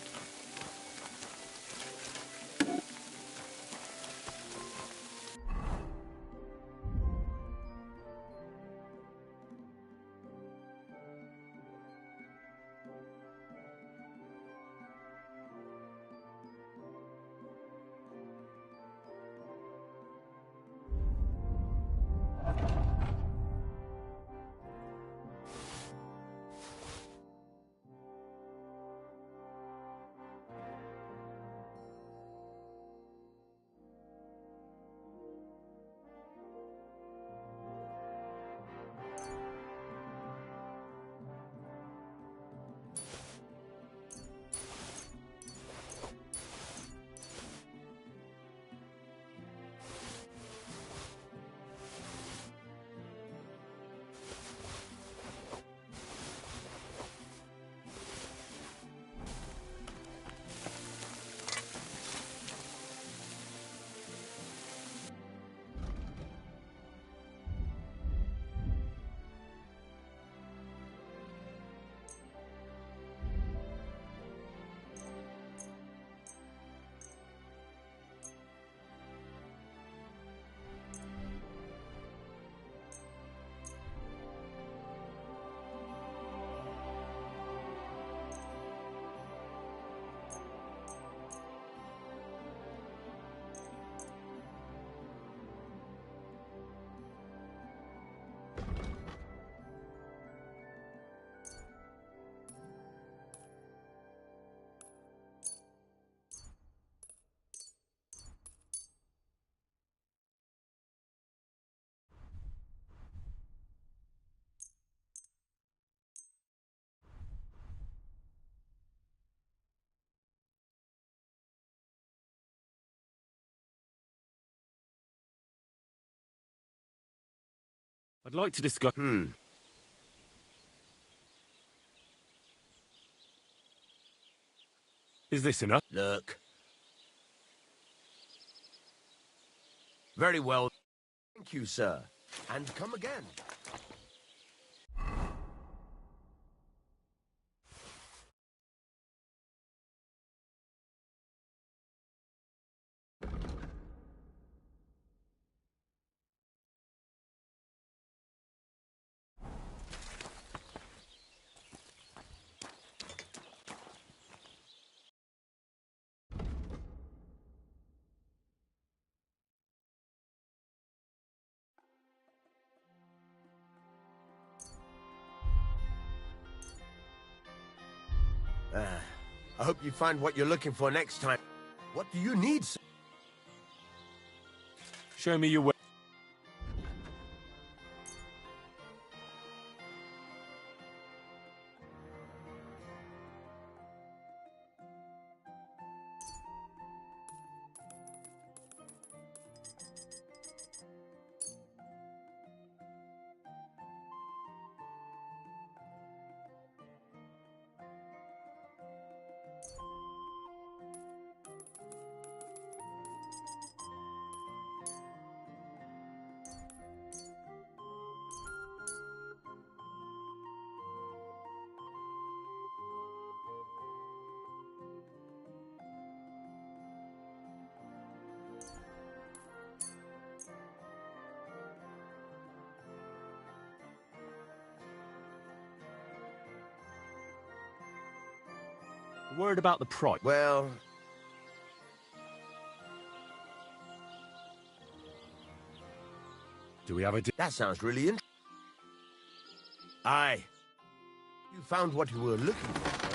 I'd like to discuss... Is this enough? Look. Very well. Thank you, sir. And come again. I hope you find what you're looking for next time. What do you need, sir? Show me your way. Word about the price. Well... Do we have a... That sounds really interesting. Aye. You found what you were looking for, sir.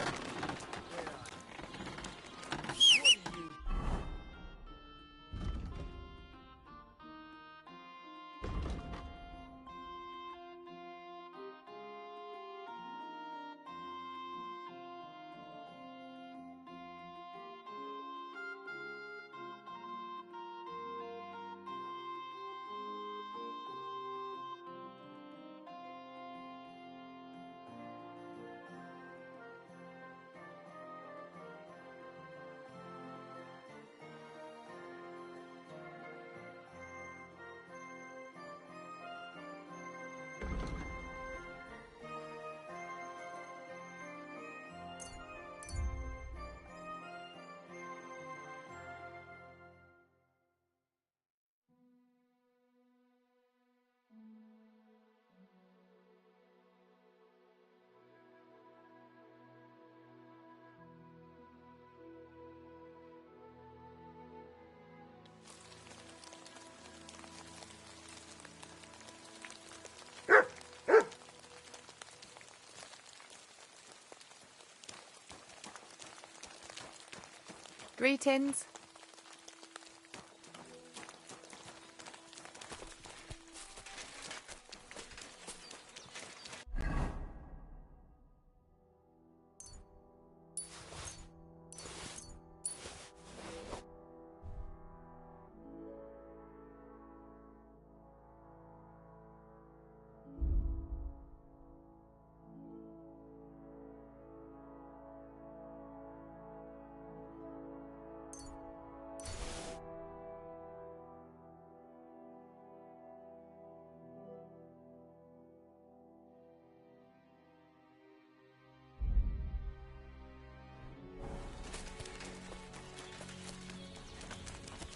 Greetings.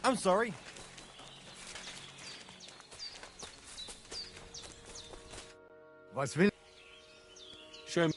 I'm sorry. Was will... Show me.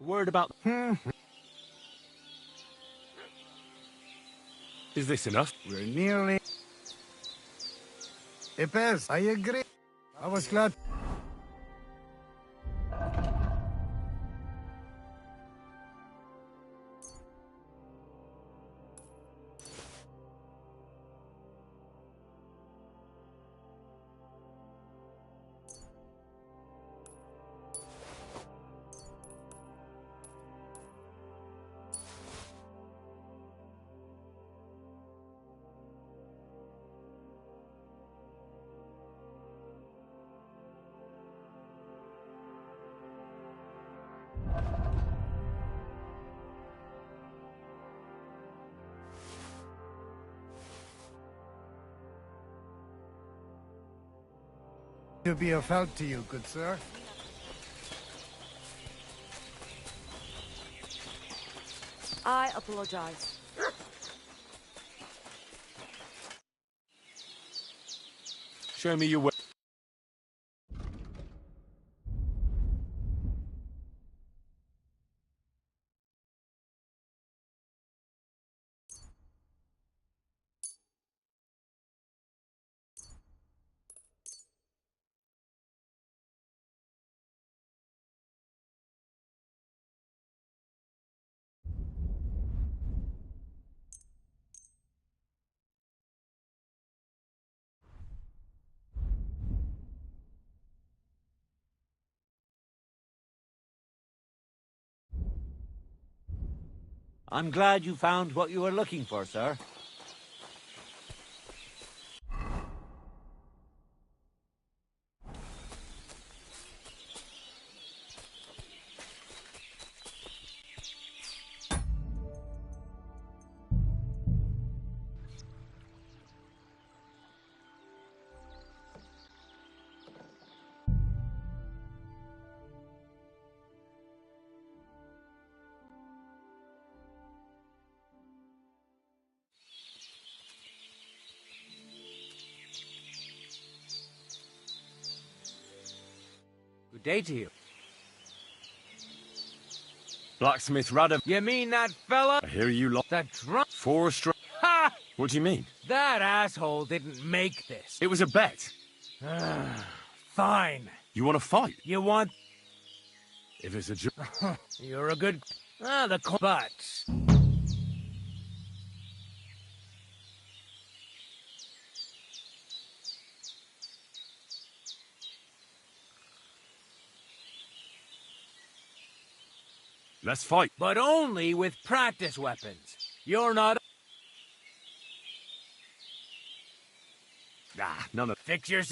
Word about... Is this enough? We're nearly... Epes, I agree. I was glad... To be of help to you, good sir. I apologize. Show me your way. I'm glad you found what you were looking for, sir. Good day to you. Blacksmith Radovan. You mean that fella? I hear you lot. That drunk. Forrester. Ha! What do you mean? That asshole didn't make this. It was a bet. Fine. You want to fight? You want... If it's a joke. You're a good... But... Let's fight. But only with practice weapons. You're not... Ah, none of... Fix yourself.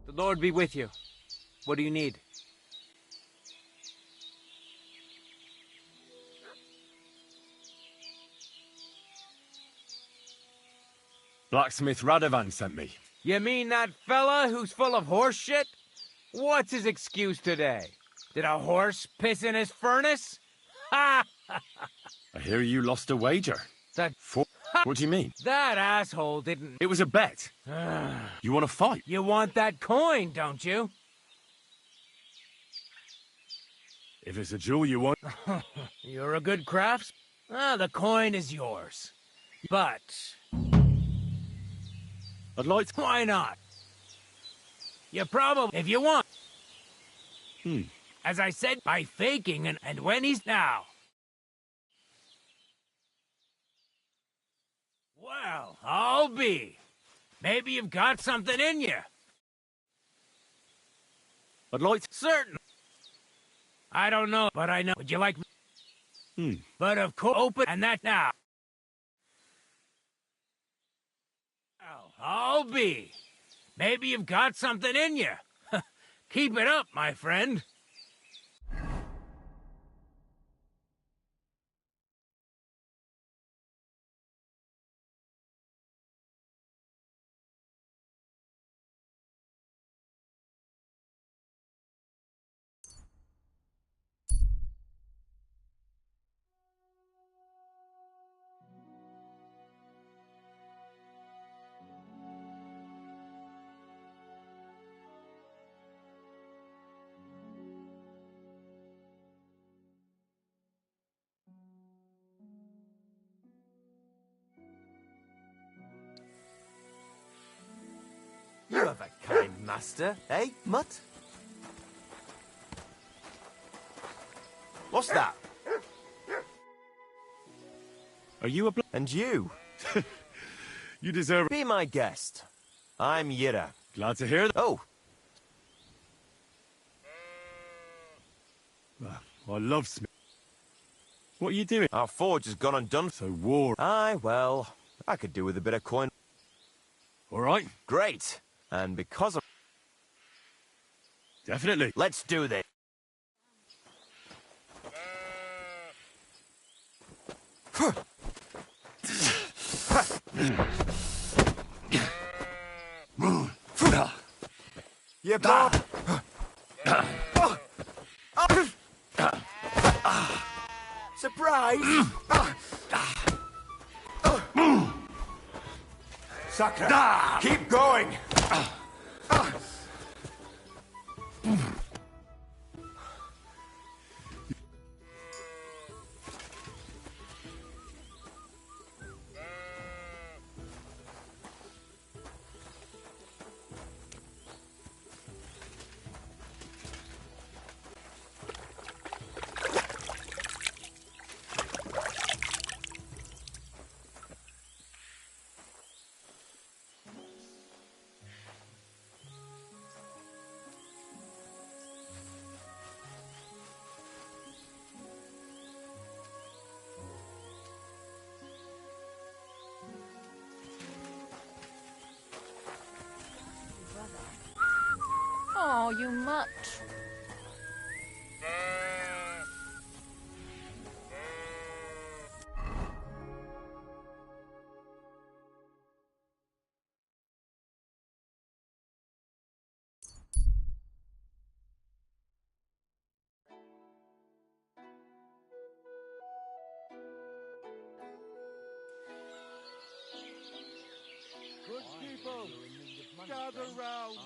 The Lord be with you. What do you need? Blacksmith Radovan sent me. You mean that fella who's full of horse shit? What's his excuse today? Did a horse piss in his furnace? Ha! I hear you lost a wager. That... What do you mean? That asshole didn't... It was a bet. You want to fight? You want that coin, don't you? If it's a jewel you want... You're a good crafts. The coin is yours. But... I'd like to... Why not? You probably... If you want. As I said, by faking and when he's now. Well, I'll be. Maybe you've got something in you. I'd like to... Certain. I don't know, but I know. Would you like me? But of course, open and that now. I'll be. Maybe you've got something in you. Keep it up, my friend. You have a kind master, eh, Mutt? What's that? Are you a And you? You deserve... Be my guest. I'm Yira. Glad to hear that. Oh. I love Smith. What are you doing? Our forge has gone undone. So war. Aye, well, I could do with a bit of coin. All right. Great. And because of... Definitely. Let's do this. Yeah, Bob. Surprise! Sucker! Keep going! Oh, you mutt. Good people, gather round.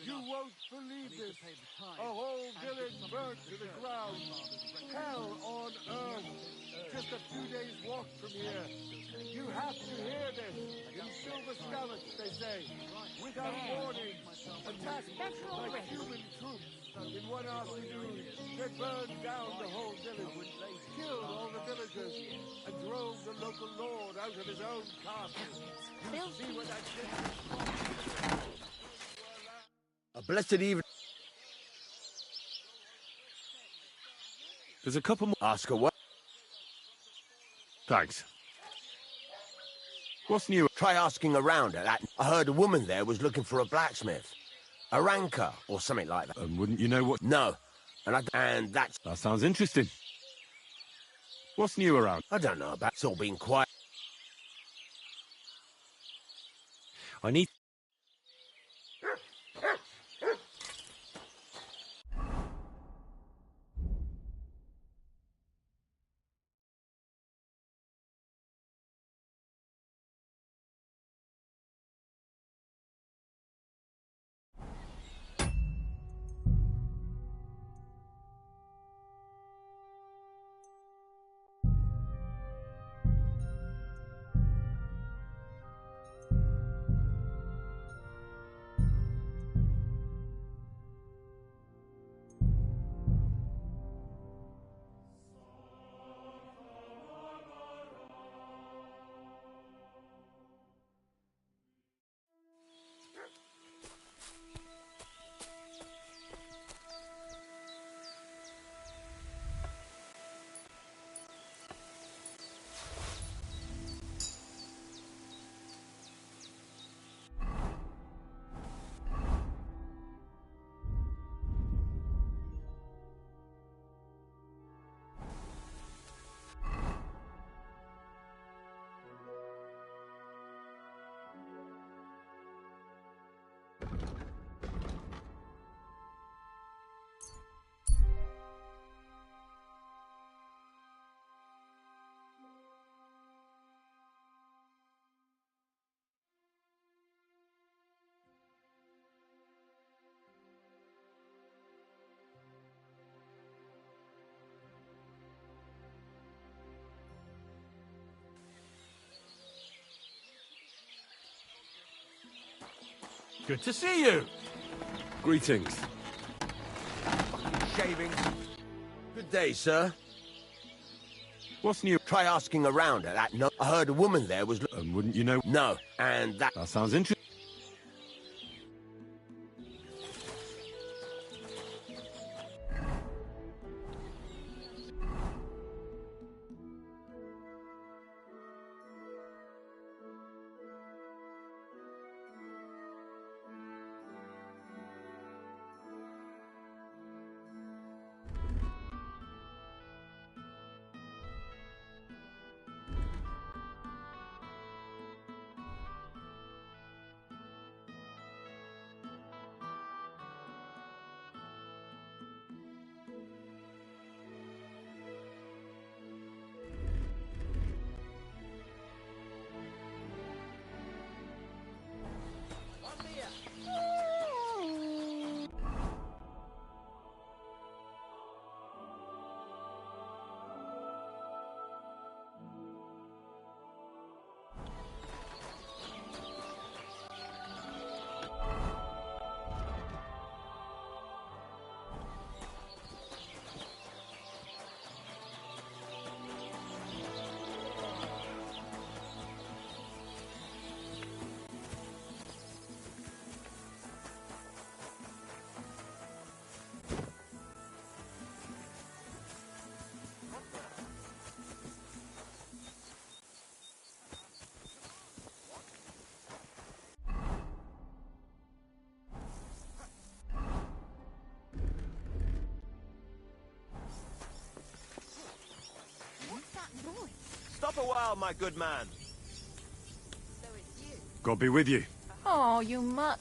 You won't believe this. A whole village burnt to the ground. Hell on earth. Just a few days' walk from here. You have to hear this. In silver scallops, they say. Without warning. Attacked by human troops. In one afternoon, they burned down the whole village. Killed all the villagers. And drove the local lord out of his own castle. You see what that did? A blessed evening. There's a couple more. Ask her what? Thanks. What's new? Try asking around at that. I heard a woman there was looking for a blacksmith. A ranker, or something like that. And wouldn't you know what? No. And that's... That sounds interesting. What's new around? I don't know about... It's all been quiet. I need... Good to see you. Greetings. Shaving. Good day, sir. What's new? Try asking around at that I heard a woman there was... wouldn't you know? No, and that... That sounds interesting. Stop a while, my good man. God be with you. Oh, you mutt.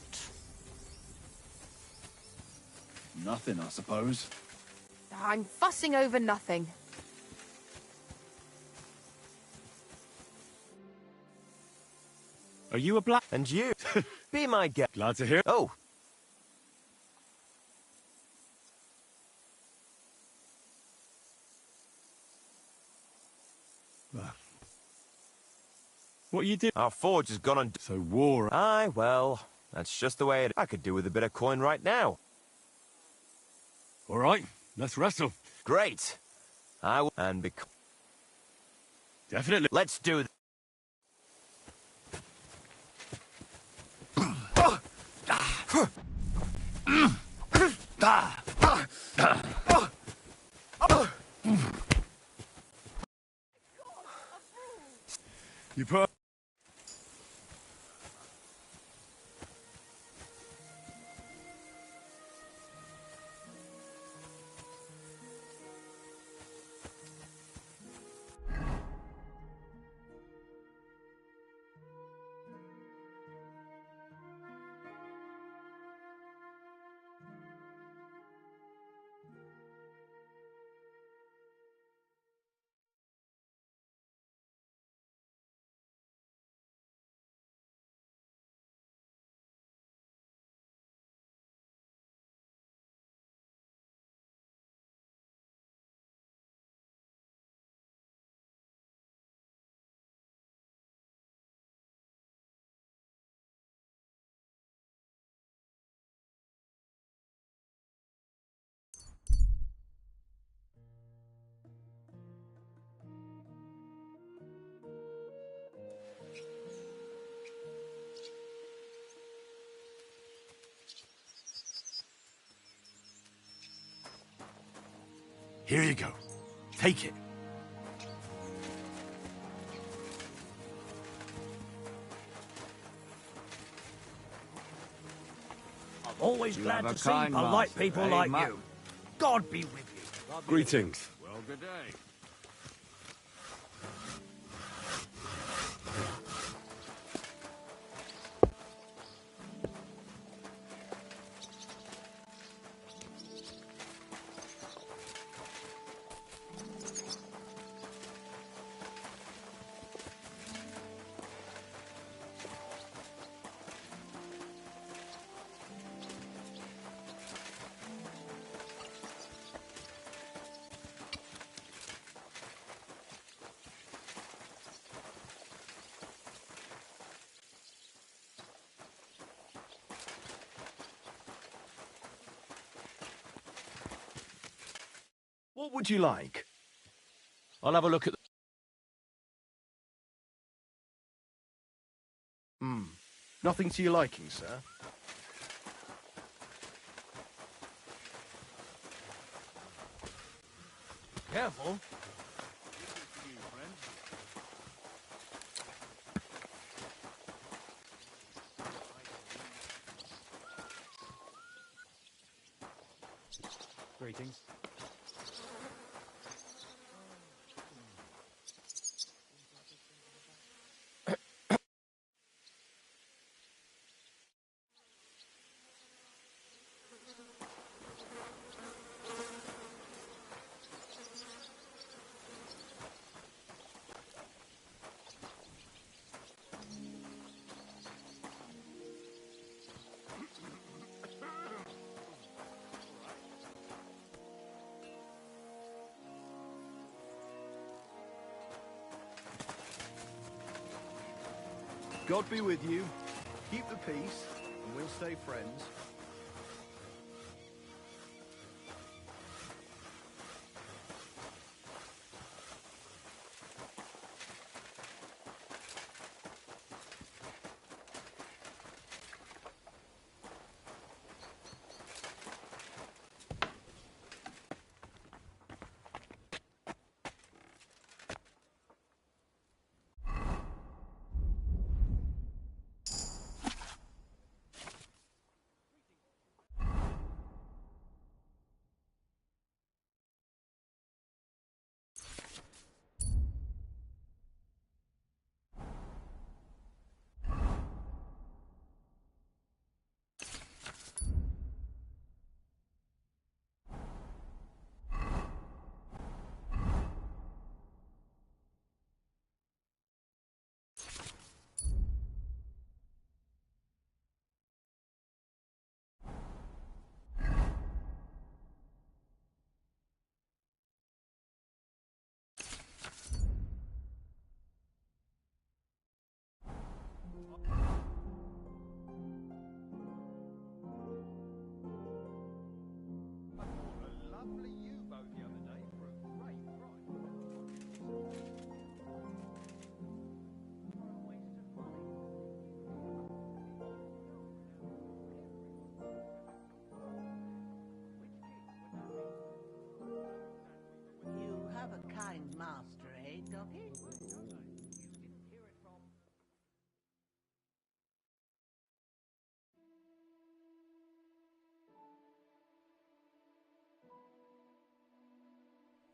Nothing, I suppose. I'm fussing over nothing. Are you a black? And you? Be my guest. Glad to hear. Oh. What you do? Our forge has gone on... So war... Aye, well, that's just the way it... I could do with a bit of coin right now. All right, let's wrestle. Great. I will... And because... Definitely. Let's do... You put... Here you go. Take it. I'm always You glad have to a see kind polite master, people eh, like Matt? you. God be with you. Greetings. Well, good day. What would you like? I'll have a look at... Nothing to your liking, sir? Careful. Greetings. God be with you. Keep the peace, and we'll stay friends. You have a kind master, eh, Ducky?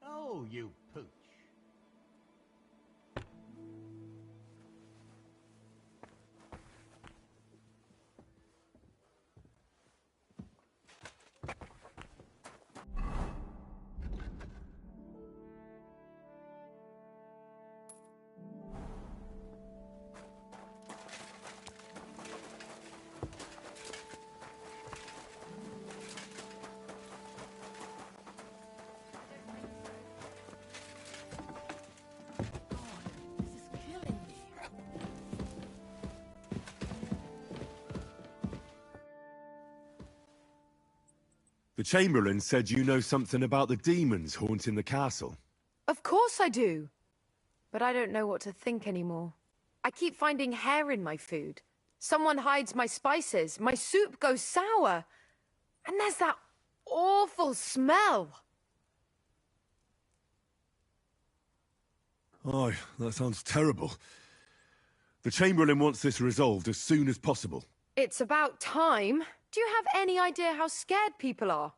Oh, you pooch. The Chamberlain said you know something about the demons haunting the castle. Of course I do. But I don't know what to think anymore. I keep finding hair in my food. Someone hides my spices. My soup goes sour. And there's that awful smell. Oh, that sounds terrible. The Chamberlain wants this resolved as soon as possible. It's about time. Do you have any idea how scared people are?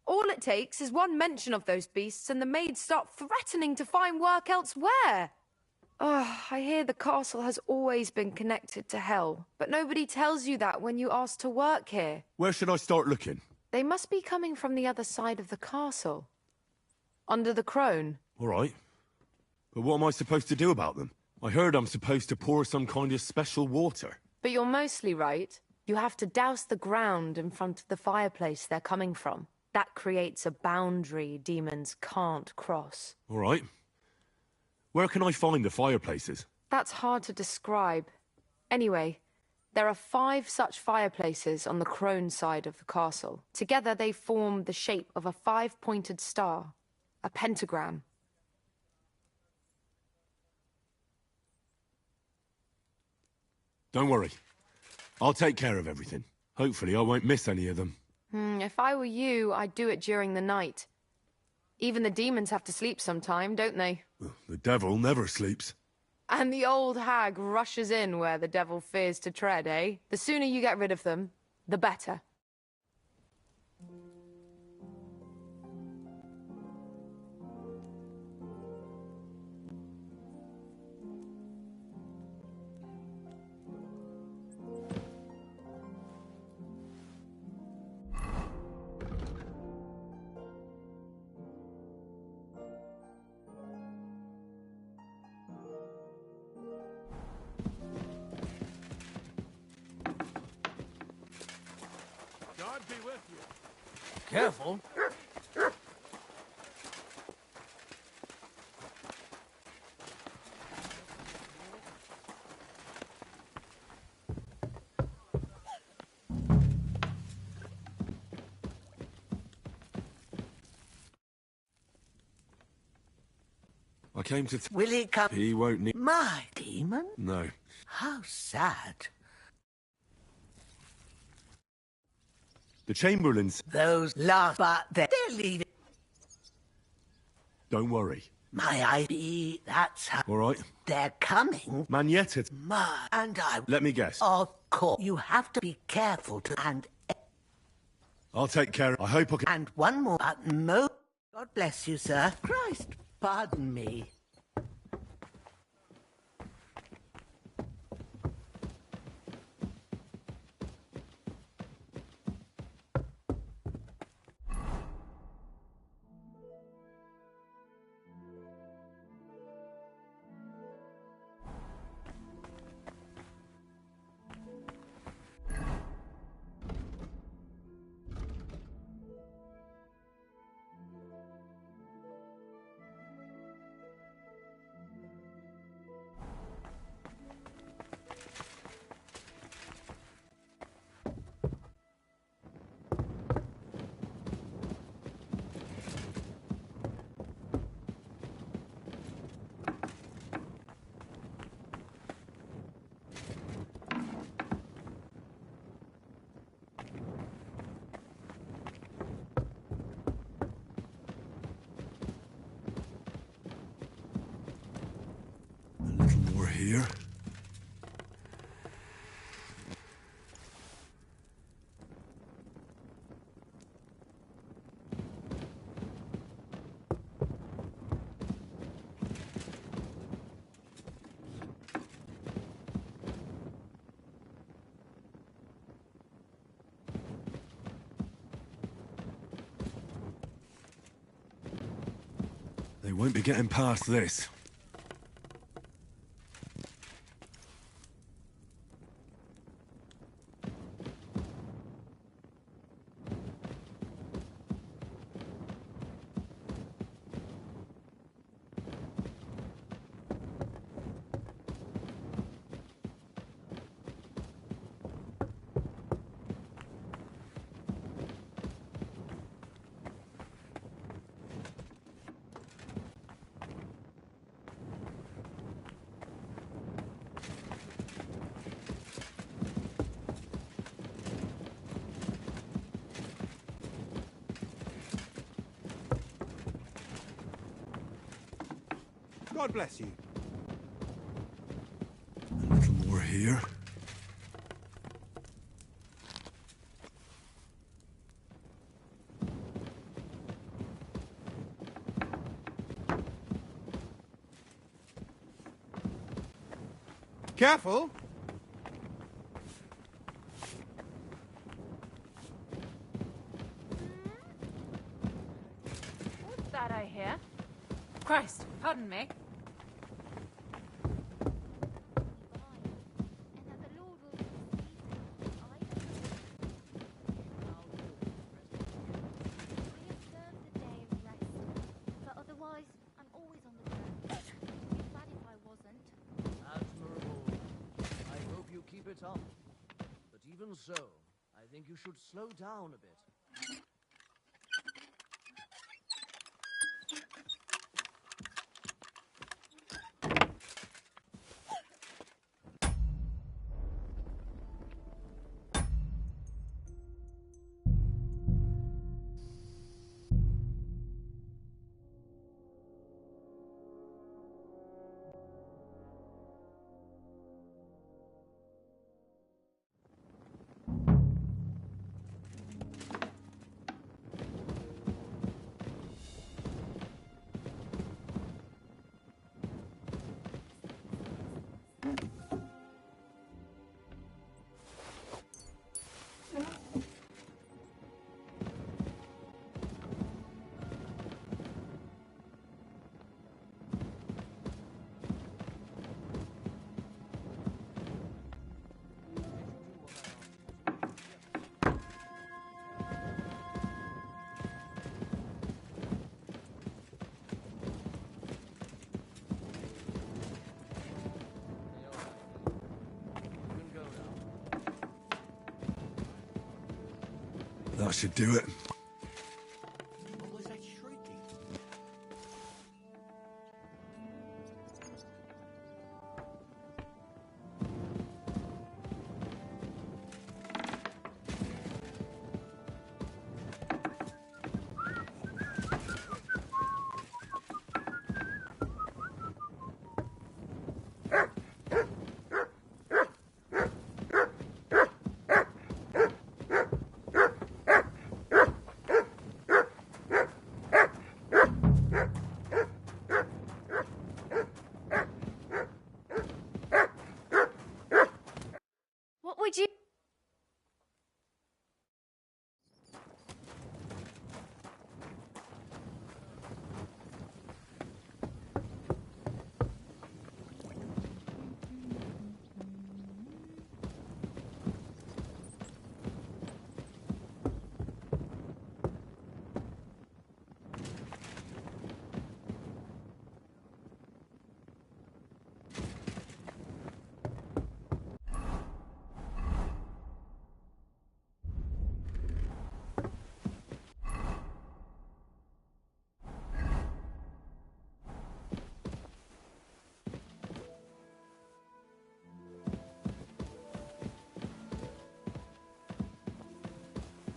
All it takes is one mention of those beasts and the maids start threatening to find work elsewhere. I hear the castle has always been connected to hell, but nobody tells you that when you ask to work here. Where should I start looking? They must be coming from the other side of the castle. Under the crone. All right. But what am I supposed to do about them? I heard I'm supposed to pour some kind of special water. But you're mostly right. You have to douse the ground in front of the fireplace they're coming from. That creates a boundary demons can't cross. All right. Where can I find the fireplaces? That's hard to describe. Anyway, there are 5 such fireplaces on the crone side of the castle. Together they form the shape of a 5-pointed star. A pentagram. Don't worry. I'll take care of everything. Hopefully I won't miss any of them. If I were you, I'd do it during the night. Even the demons have to sleep sometime, don't they? The devil never sleeps. And the old hag rushes in where the devil fears to tread, eh? The sooner you get rid of them, the better. God be with you. Careful. I came to... Will he come? He won't need... My demon? No. How sad. The Chamberlains... Those last, but they're leaving. Don't worry. My ID, that's how... All right. They're coming. Manietta. And I... Let me guess. Of course. You have to be careful to... And... I'll take care of... I hope I can... And one more button, God bless you, sir. Christ, pardon me. We're here. They won't be getting past this. God bless you. A little more here. Careful! What's that I hear? Christ, pardon me. Admirable. I hope you keep it up. But even so, I think you should slow down a bit. That should do it. What was that shrieking? What would you...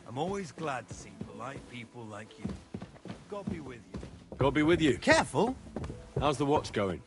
I'm always glad to see polite people like you. God be with you. God be with you. Careful! How's the watch going?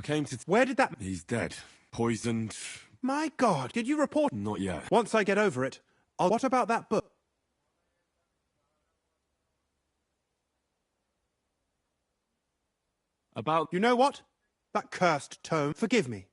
I came to... Where did that... He's dead. Poisoned. My God, did you report... Not yet. Once I get over it, I'll... What about that book? About... You know what? That cursed tome. Forgive me.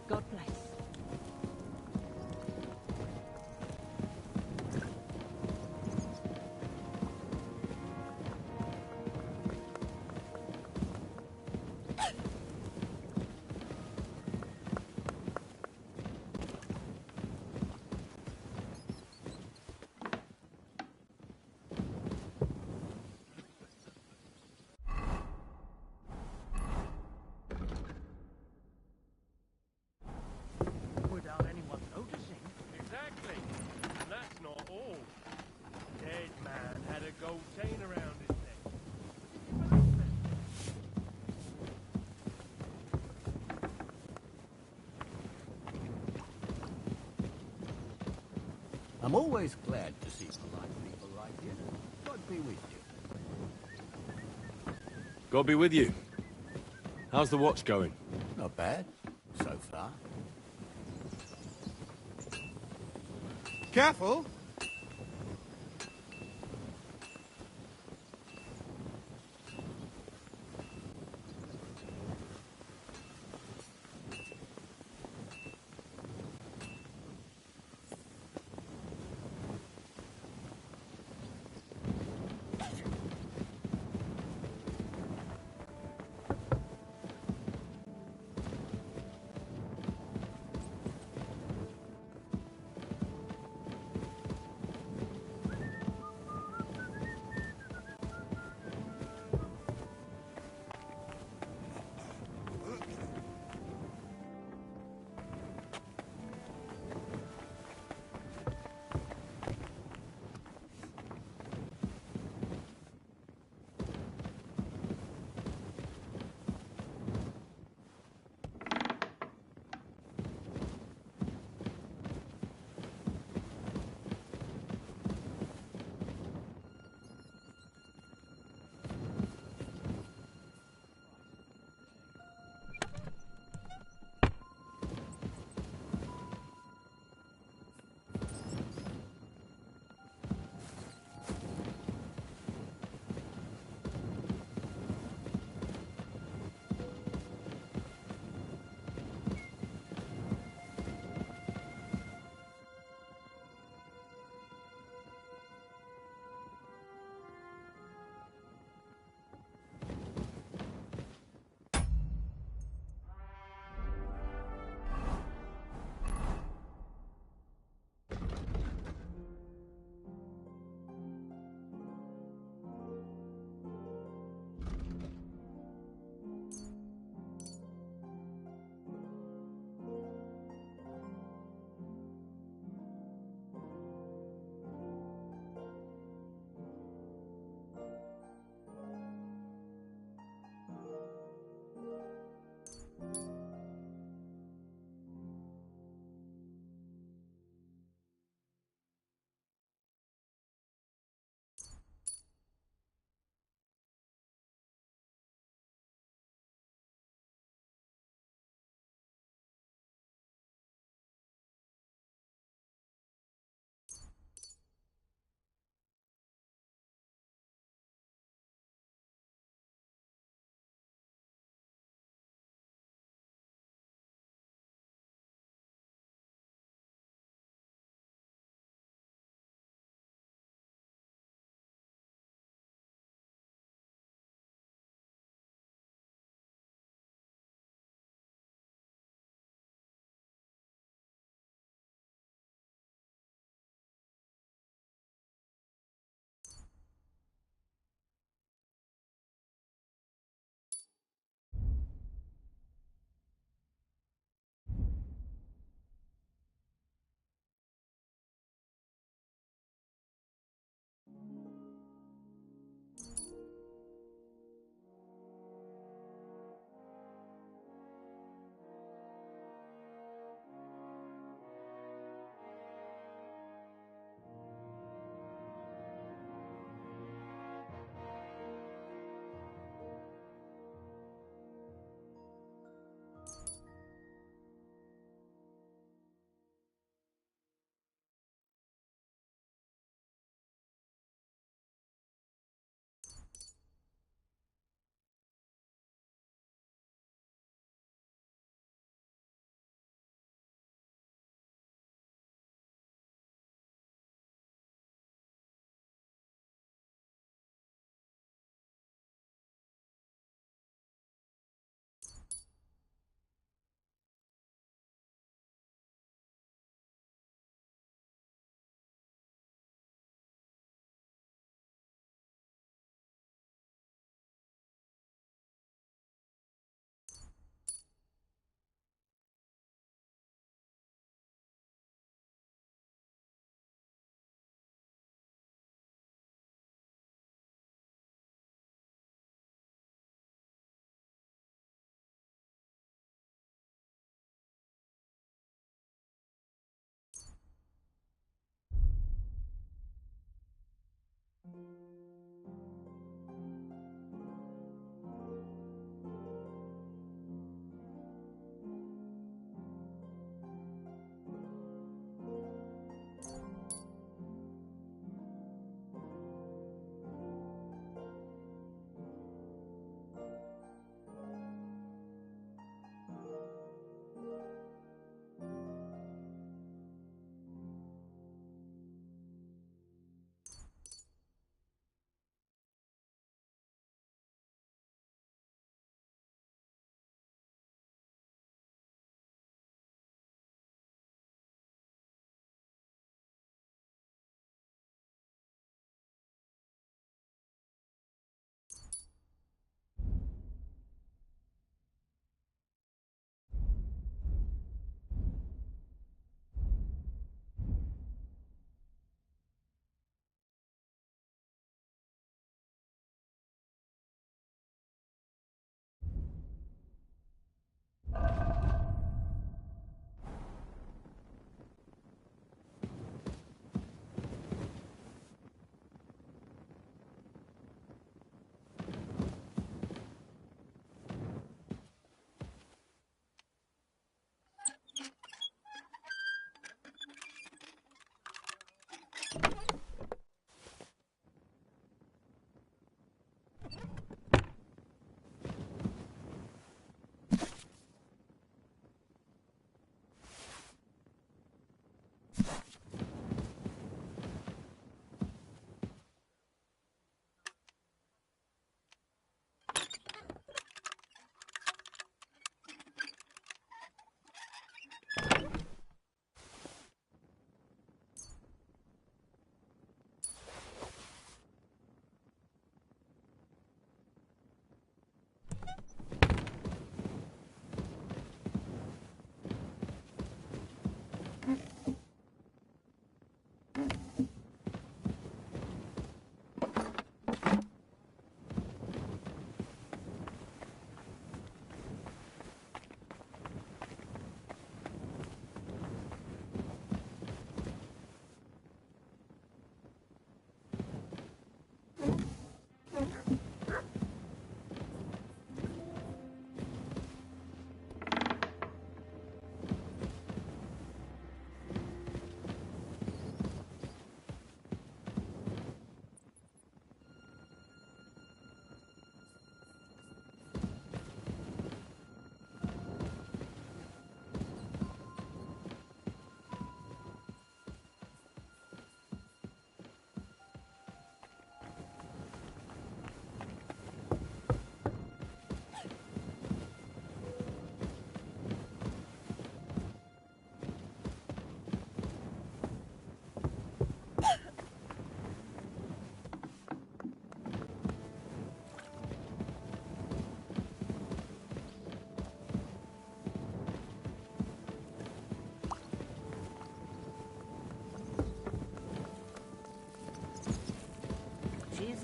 God bless. Without anyone noticing. Exactly. And that's not all. Dead man had a gold chain around his neck. I'm always glad to see polite people like you. God be with you. God be with you. How's the watch going? Not bad, so far. Careful!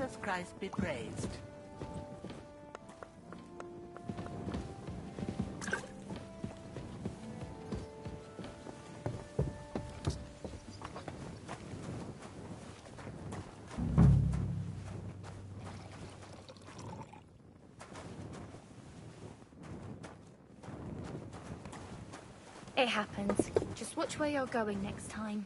Jesus Christ be praised. It happens. Just watch where you're going next time.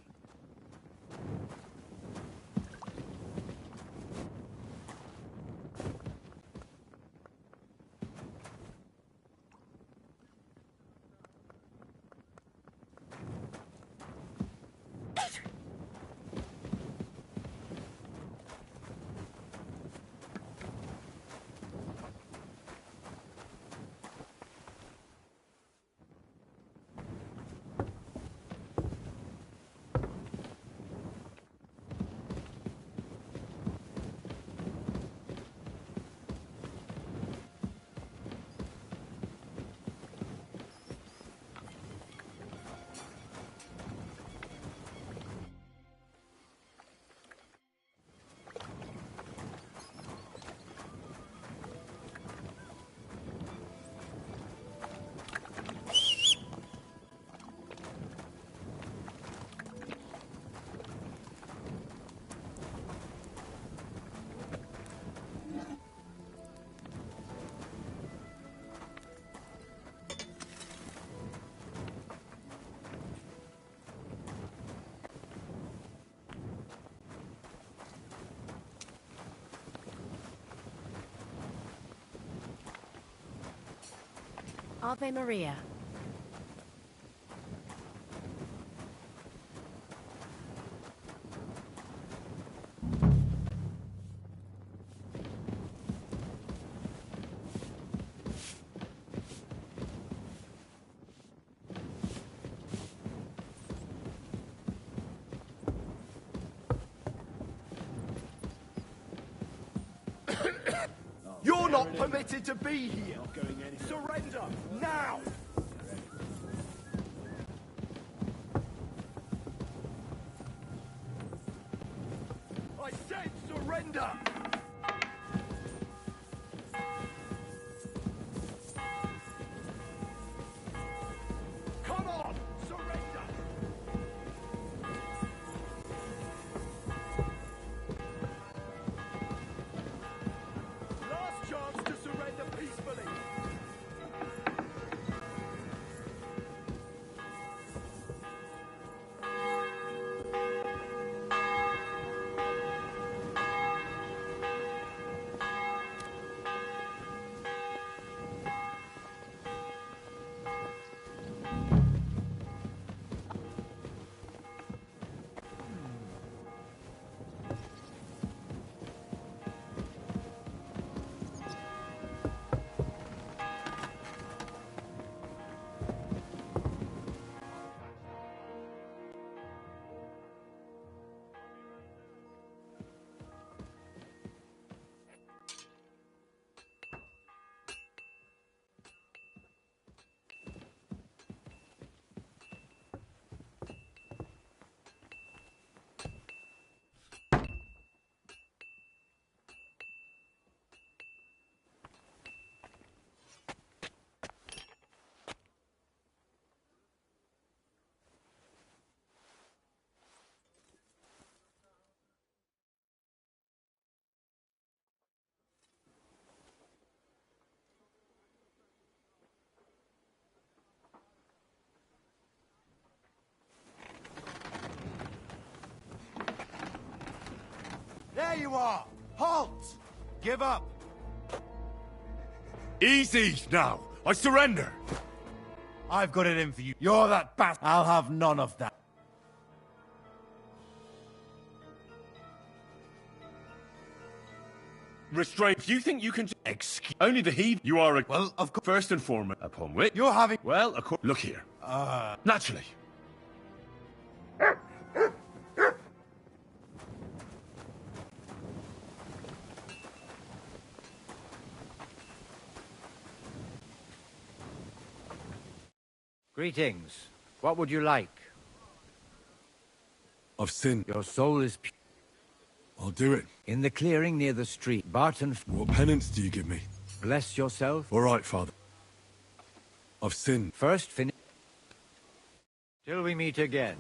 Ave Maria. You're not permitted to be here. Surrender now. I said surrender. Come on, surrender. Last chance to surrender peacefully. There you are! Halt! Give up! Easy now! I surrender! I've got it in for you. You're that bastard. I'll have none of that. Restraint. If you think you can excuse only the heathen, you are a... Well, of course. First and foremost, upon which... You're having... Well, of course... Look here. Naturally. Greetings. What would you like? I've sinned. Your soul is pure. I'll do it. In the clearing near the street, Barton... What penance do you give me? Bless yourself. All right, Father. I've sinned. First finish... Till we meet again.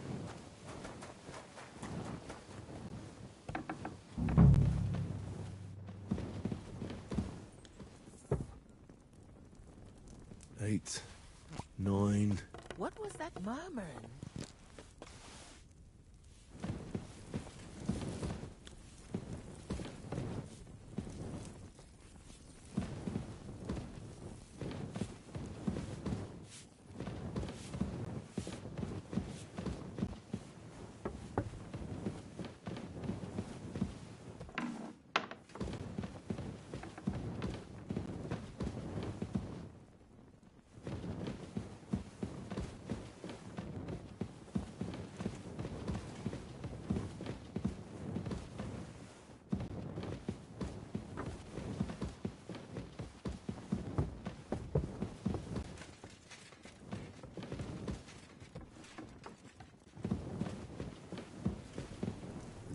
Eight, 9... What was that murmuring?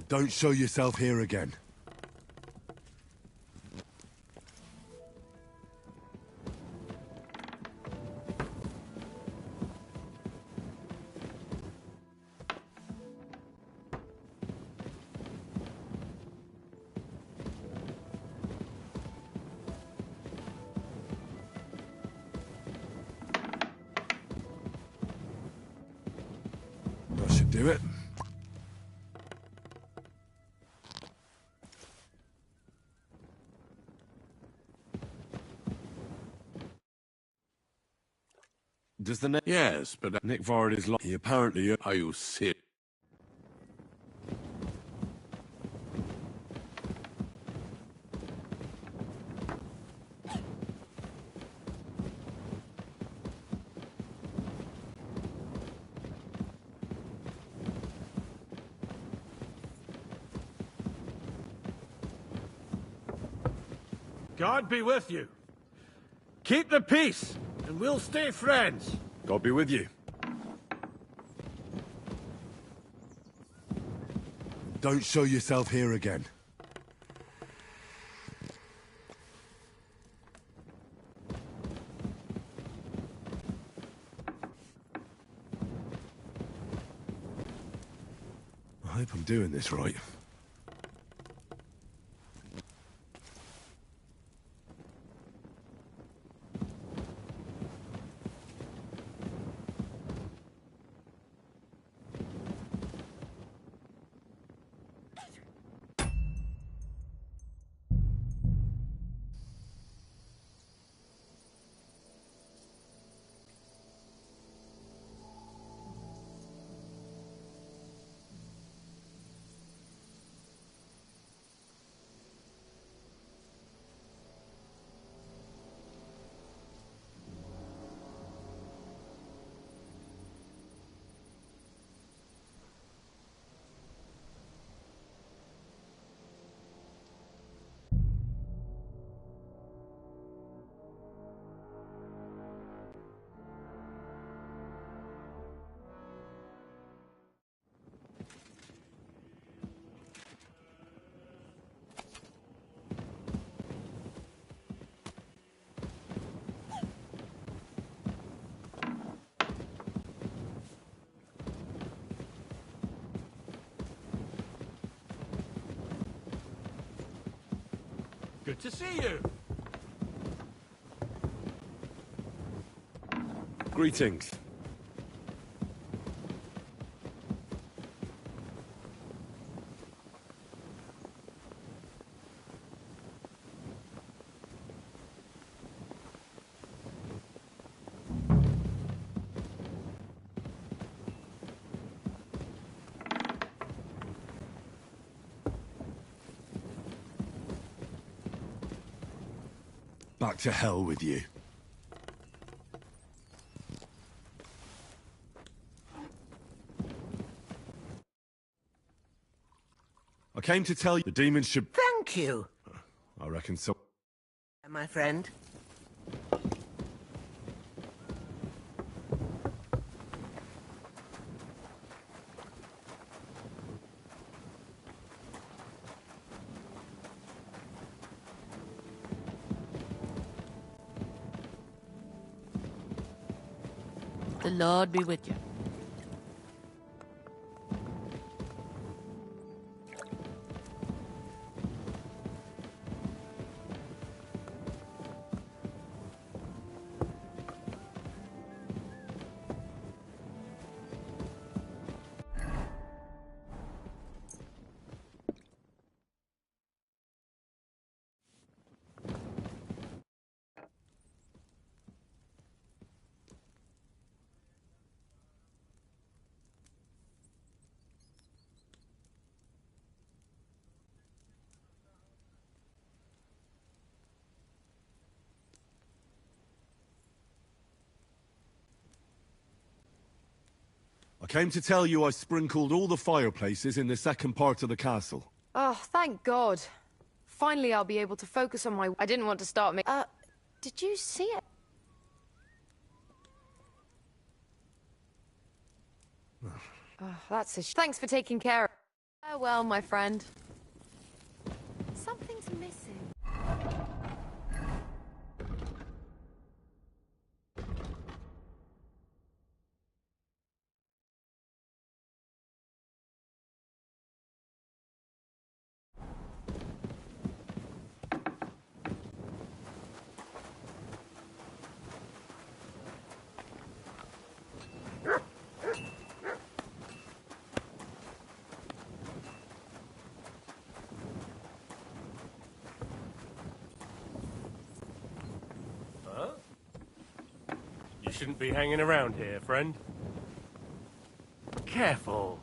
Don't show yourself here again. That should do it. Does the Yes, but Nick Vard is he apparently... Are you serious? God be with you. Keep the peace, and we'll stay friends. God be with you. Don't show yourself here again. I hope I'm doing this right. Good to see you. Greetings. Back to hell with you. I came to tell you the demons should... Thank you, I reckon so. my friend. The Lord be with you. I came to tell you I sprinkled all the fireplaces in the second part of the castle. Oh, thank God. Finally, I'll be able to focus on my... I didn't want to start me... did you see it? Oh, that's a Thanks for taking care of... Farewell, my friend. Something's missing. Huh? You shouldn't be hanging around here, friend. Careful.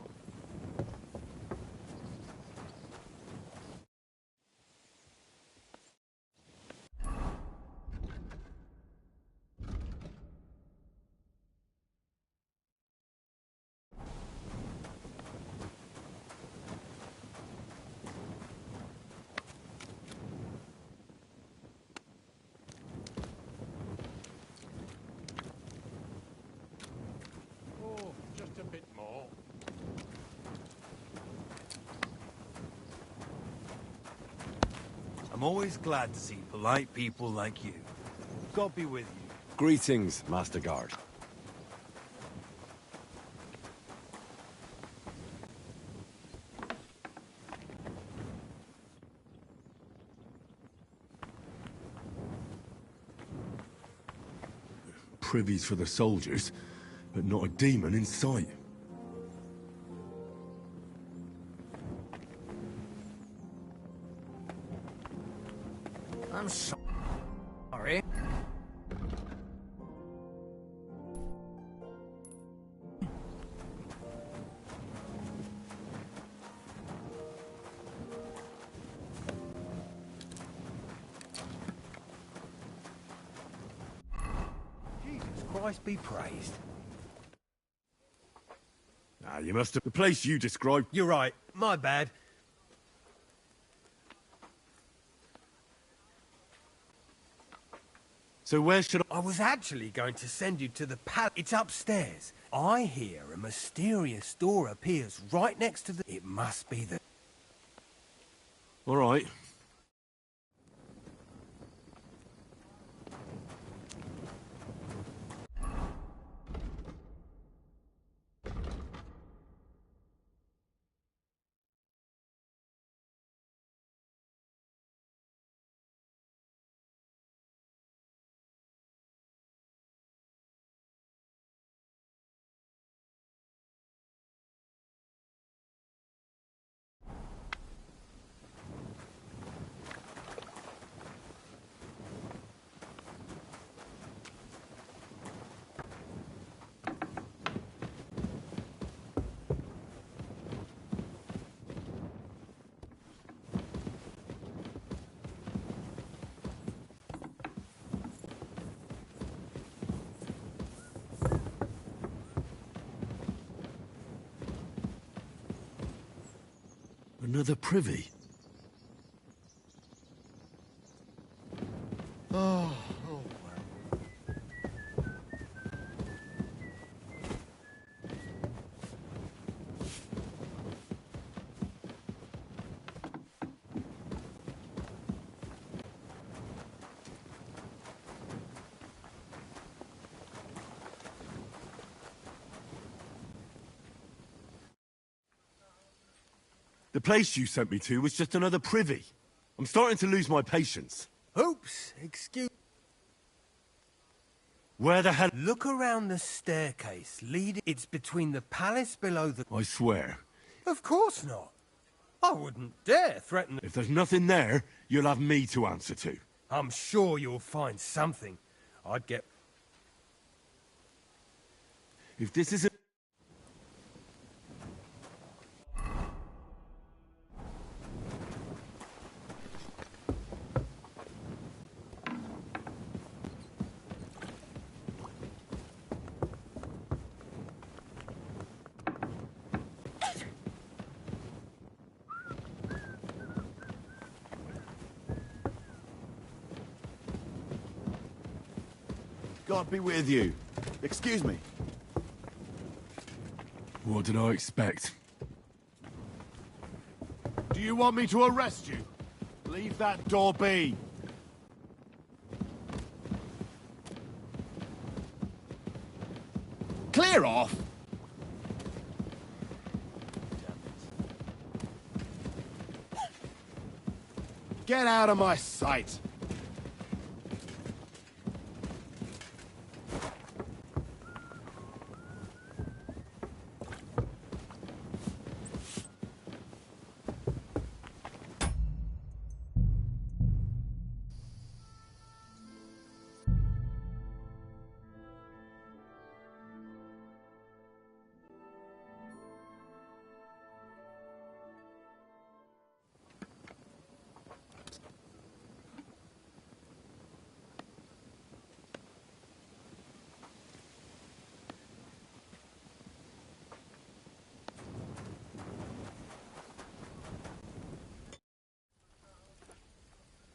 Oh, just a bit more. I'm always glad to see polite people like you. God be with you. Greetings, Master Guard. Privies for the soldiers, but not a demon in sight. I'm sorry. Jesus Christ be praised. Ah, you must have... The place you described... You're right. My bad. So where should I was actually going to send you to the palace. It's upstairs. I hear a mysterious door appears right next to the... It must be the... All right. Another privy. Oh. The place you sent me to was just another privy. I'm starting to lose my patience. Oops, excuse... Where the hell... Look around the staircase leading... It's between the palace below the... I swear. Of course not. I wouldn't dare threaten... If there's nothing there, you'll have me to answer to. I'm sure you'll find something. I'd get... If this isn't... God be with you. Excuse me. What did I expect? Do you want me to arrest you? Leave that door be. Clear off! Get out of my sight!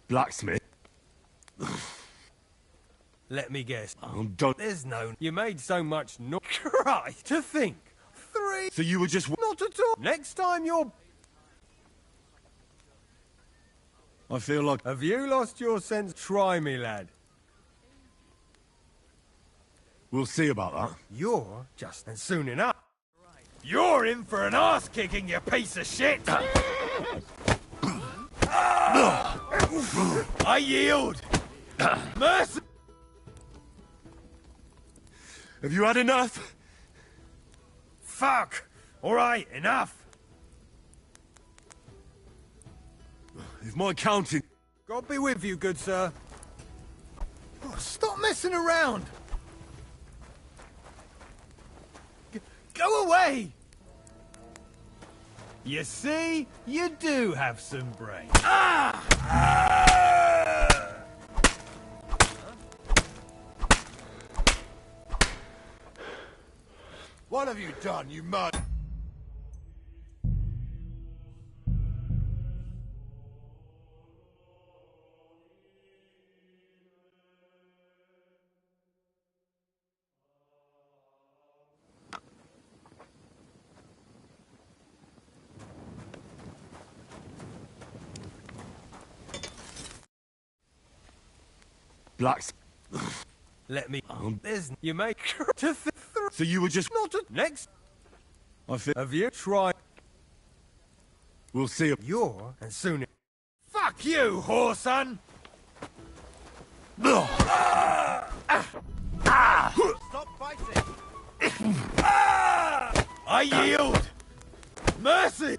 Blacksmith? Let me guess. I'm done. There's no... You made so much no... Christ, to think. 3... So you were just... Not at all. Next time you're... I feel like... Have you lost your sense? Try me, lad. We'll see about that. You're just... And soon enough. You're in for an arse-kicking, you piece of shit! I yield! Mercy! Have you had enough? Fuck! Alright, enough! If my counting... God be with you, good sir. Oh, stop messing around! Go away! You see, you do have some brains. What have you done, you mud? Blacks... Let me... There's... You make... to So you were just... Not a... Next... I feel... Have you tried... We'll see... You're... And soon... Fuck you, whoreson! Stop fighting! I yield! Mercy!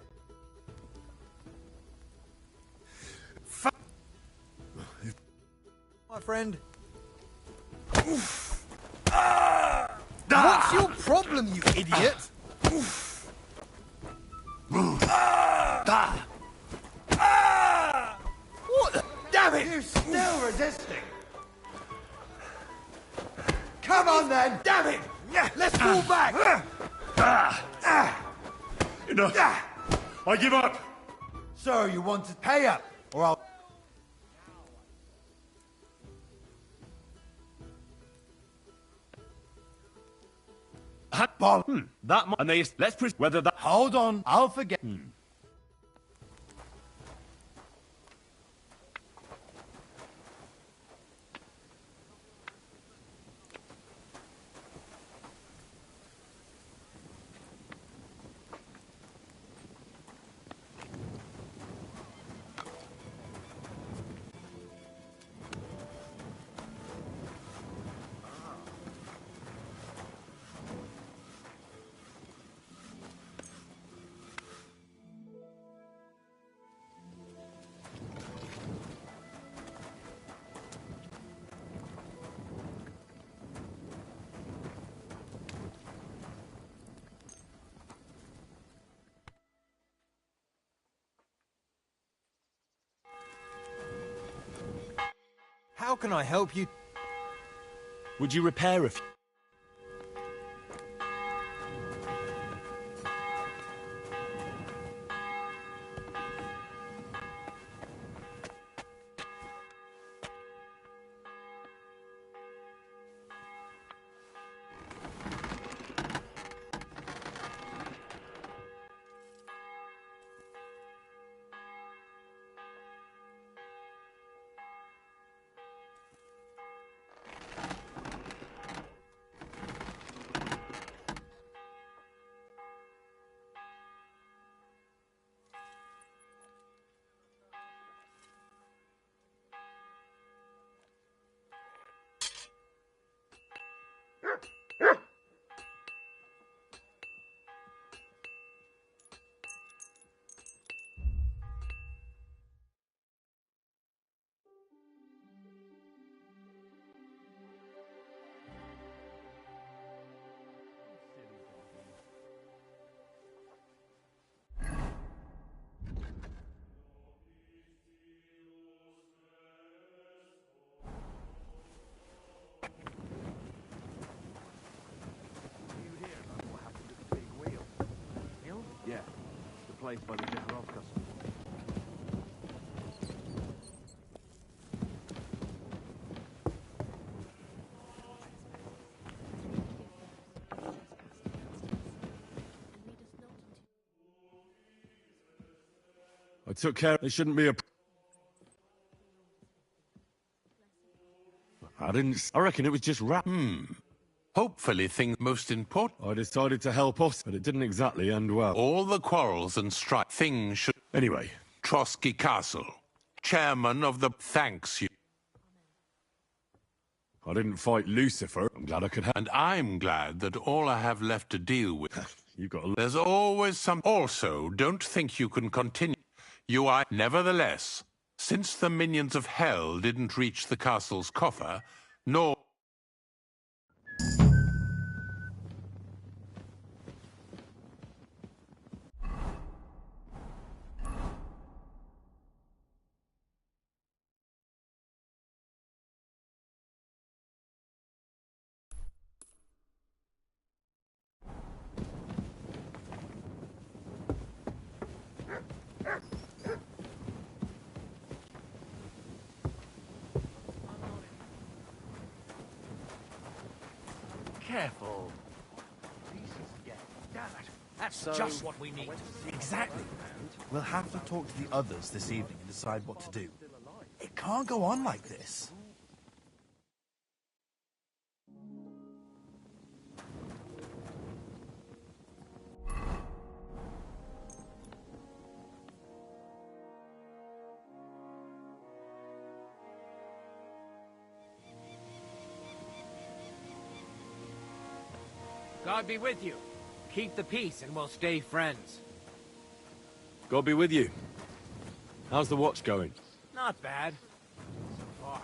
Fuck! My friend. What's your problem, you idiot? What the... Damn it! You're still resisting. Come on, then! Damn it! Let's fall back! Enough! I give up! So, you want to pay up, or I'll... Ball. That and they let's push whether that. Hold on, I'll forget. can I help you? Would you repair a few? Yeah, the place by the Jezrovka. I took care. It shouldn't be a. I didn't. I reckon it was just Hopefully things most important. I decided to help us, but it didn't exactly end well. All the quarrels and strife. Things should... Anyway. Trotsky Castle. Chairman of the... Thanks you. I didn't fight Lucifer. I'm glad I could help. And I'm glad that all I have left to deal with... You've got a... There's always some... Also, don't think you can continue. You are... Nevertheless, since the minions of hell didn't reach the castle's coffer, nor... Careful. Damn it. That's just what we need. Exactly. We'll have to talk to the others this evening and decide what to do. It can't go on like this. God be with you. Keep the peace and we'll stay friends. God be with you. How's the watch going? Not bad. So far.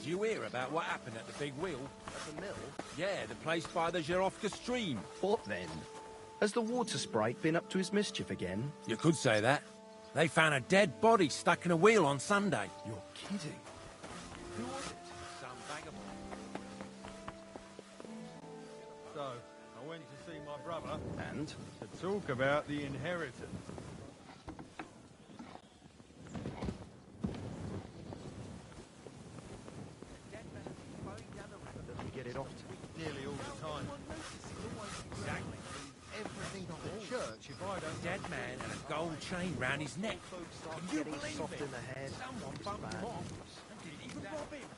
Did you hear about what happened at the big wheel? At the mill? Yeah, the place by the Zhirovka stream. What then? Has the water sprite been up to his mischief again? You could say that. They found a dead body stuck in a wheel on Sunday. You're kidding. Who was it? Some vagabond. So, I went to see my brother. And? To talk about the inheritance. That we get it off to. Nearly all the time. Exactly. Everything on the church if I don't... Dead man and a gold chain round his neck. Can you believe soft it? in the head. Someone bumped him off and didn't even rob him.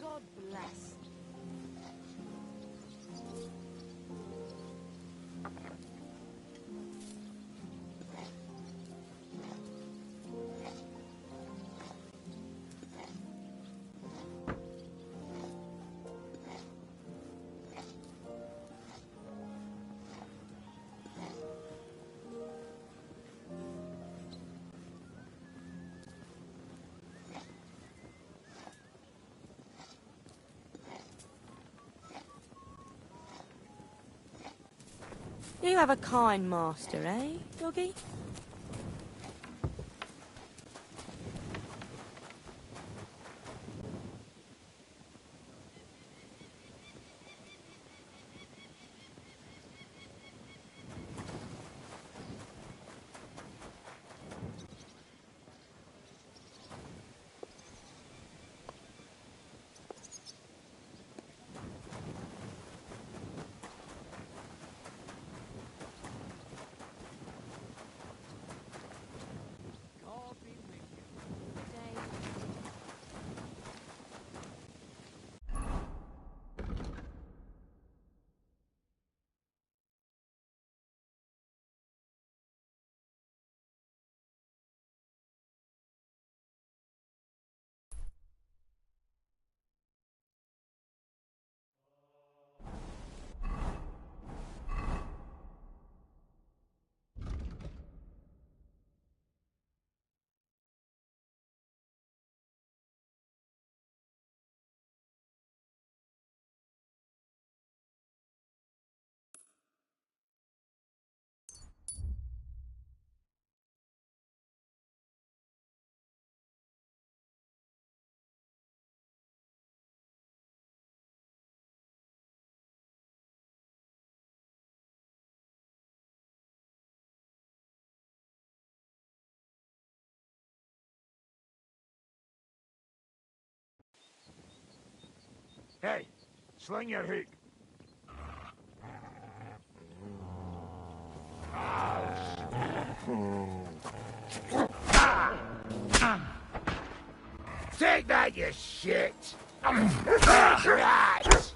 God bless. You have a kind master, eh, doggy? Hey, sling your hook. Take that, you shit! Right.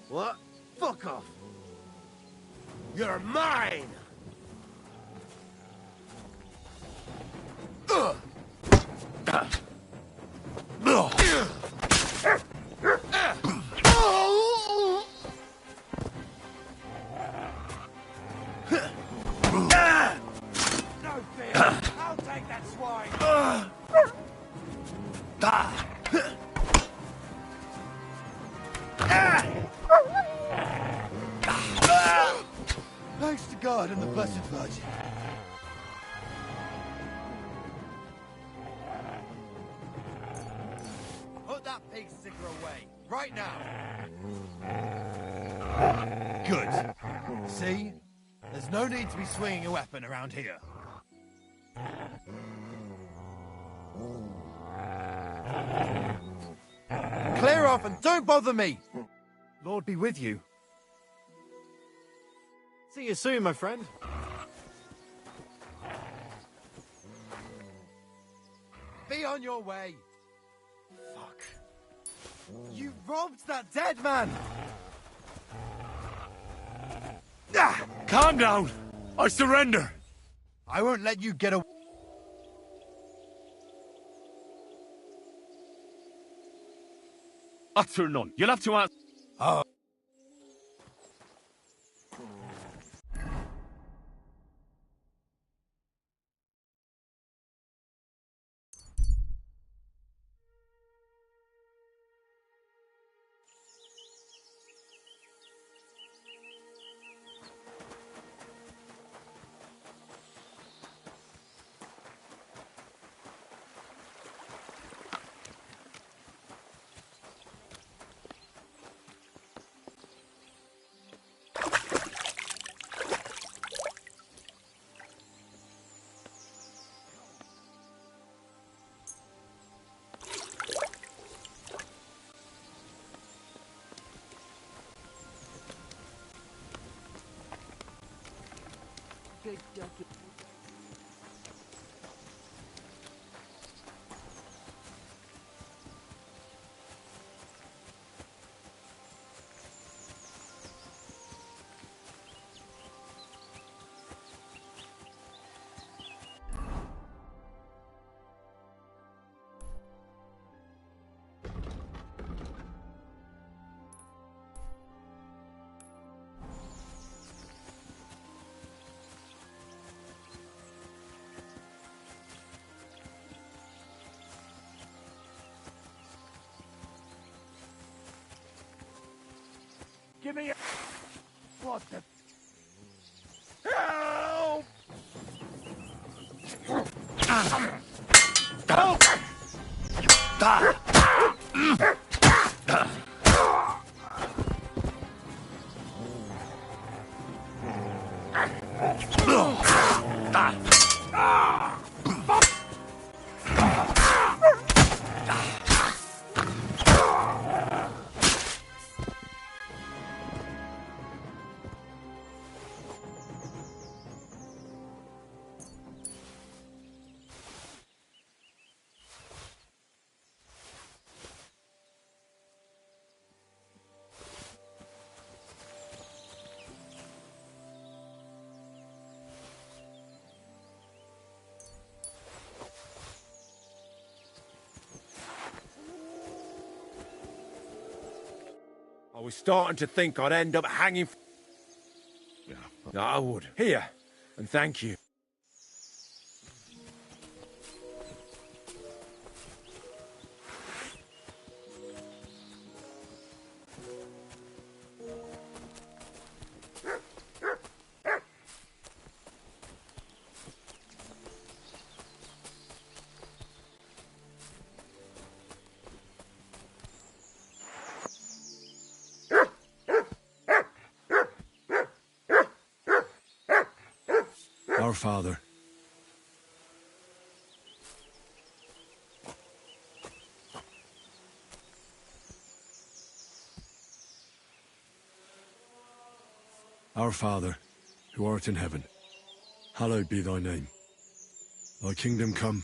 What? Fuck off! You're mine! No fear. I'll take that swine. God and the Blessed Virgin. Put that pig sticker away, right now. Good. See? There's no need to be swinging a weapon around here. Clear off and don't bother me! Lord be with you. See you soon, my friend. Be on your way. Fuck. You robbed that dead man! Calm down! I surrender! I won't let you get away. Utter none. You'll have to answer. Oh. Good ducky. Give me a... What the... Help! Help! I was starting to think I'd end up hanging. Yeah, I would. Here, and thank you. Our Father, Our Father, who art in heaven, hallowed be thy name. Thy kingdom come,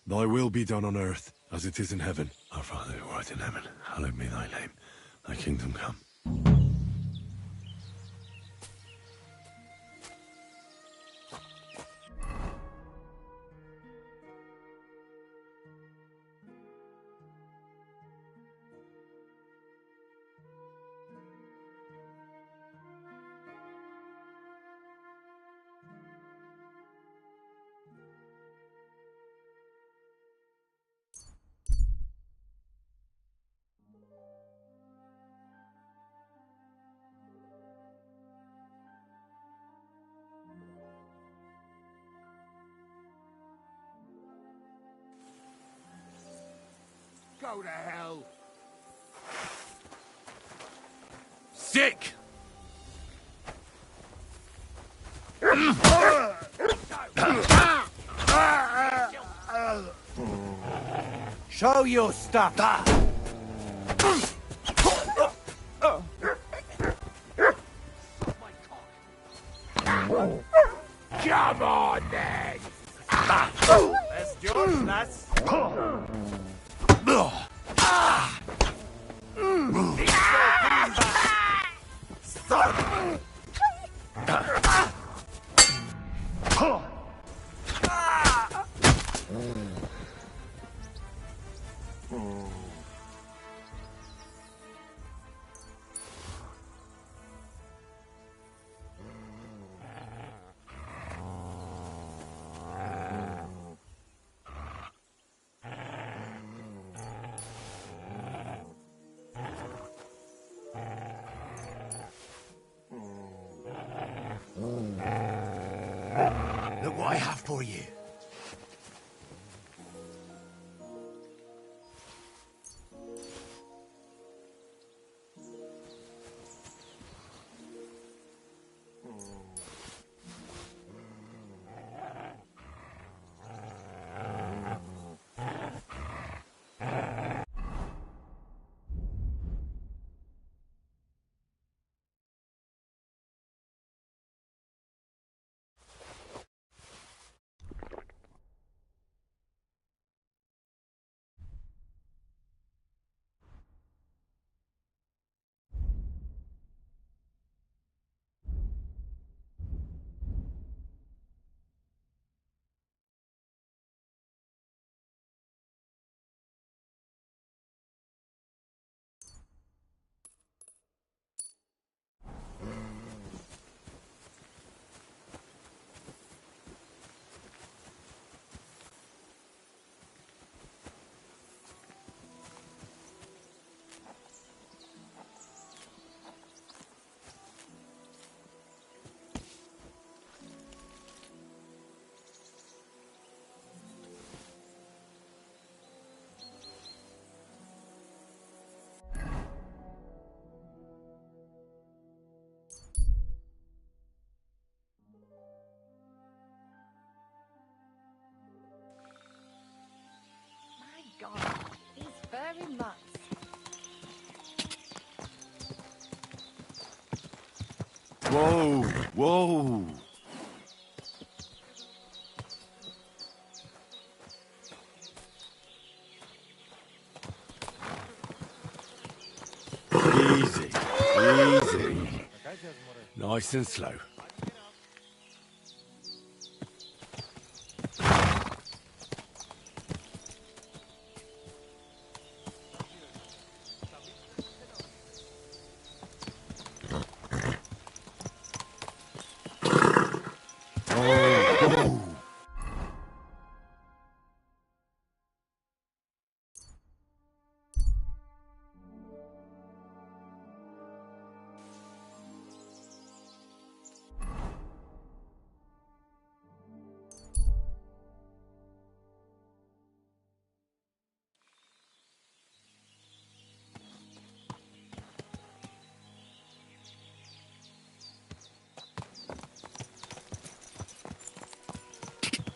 thy will be done on earth as it is in heaven. Our Father, who art in heaven, hallowed be thy name. Thy kingdom come. go to hell! Sick! Show your stuff! Come on, then! That's yours, lass. Look what I have for you. God, these furry mutts. Whoa, whoa. Easy, easy. Nice and slow.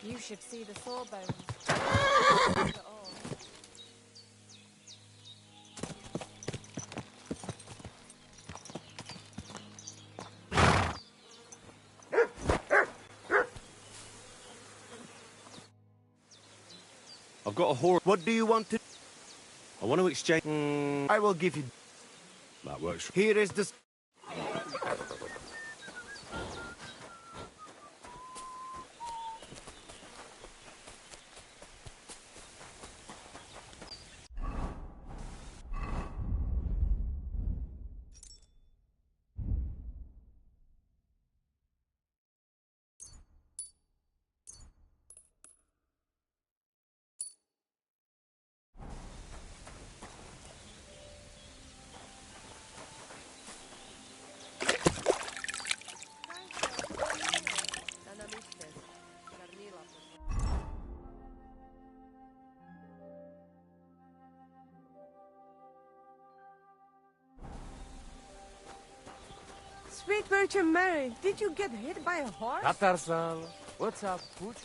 You should see the sawbones. I've got a horse. What do you want to... I want to exchange... I will give you... That works. Here is the... Sweet Virgin Mary, did you get hit by a horse? Katarsal, what's up, Pooch?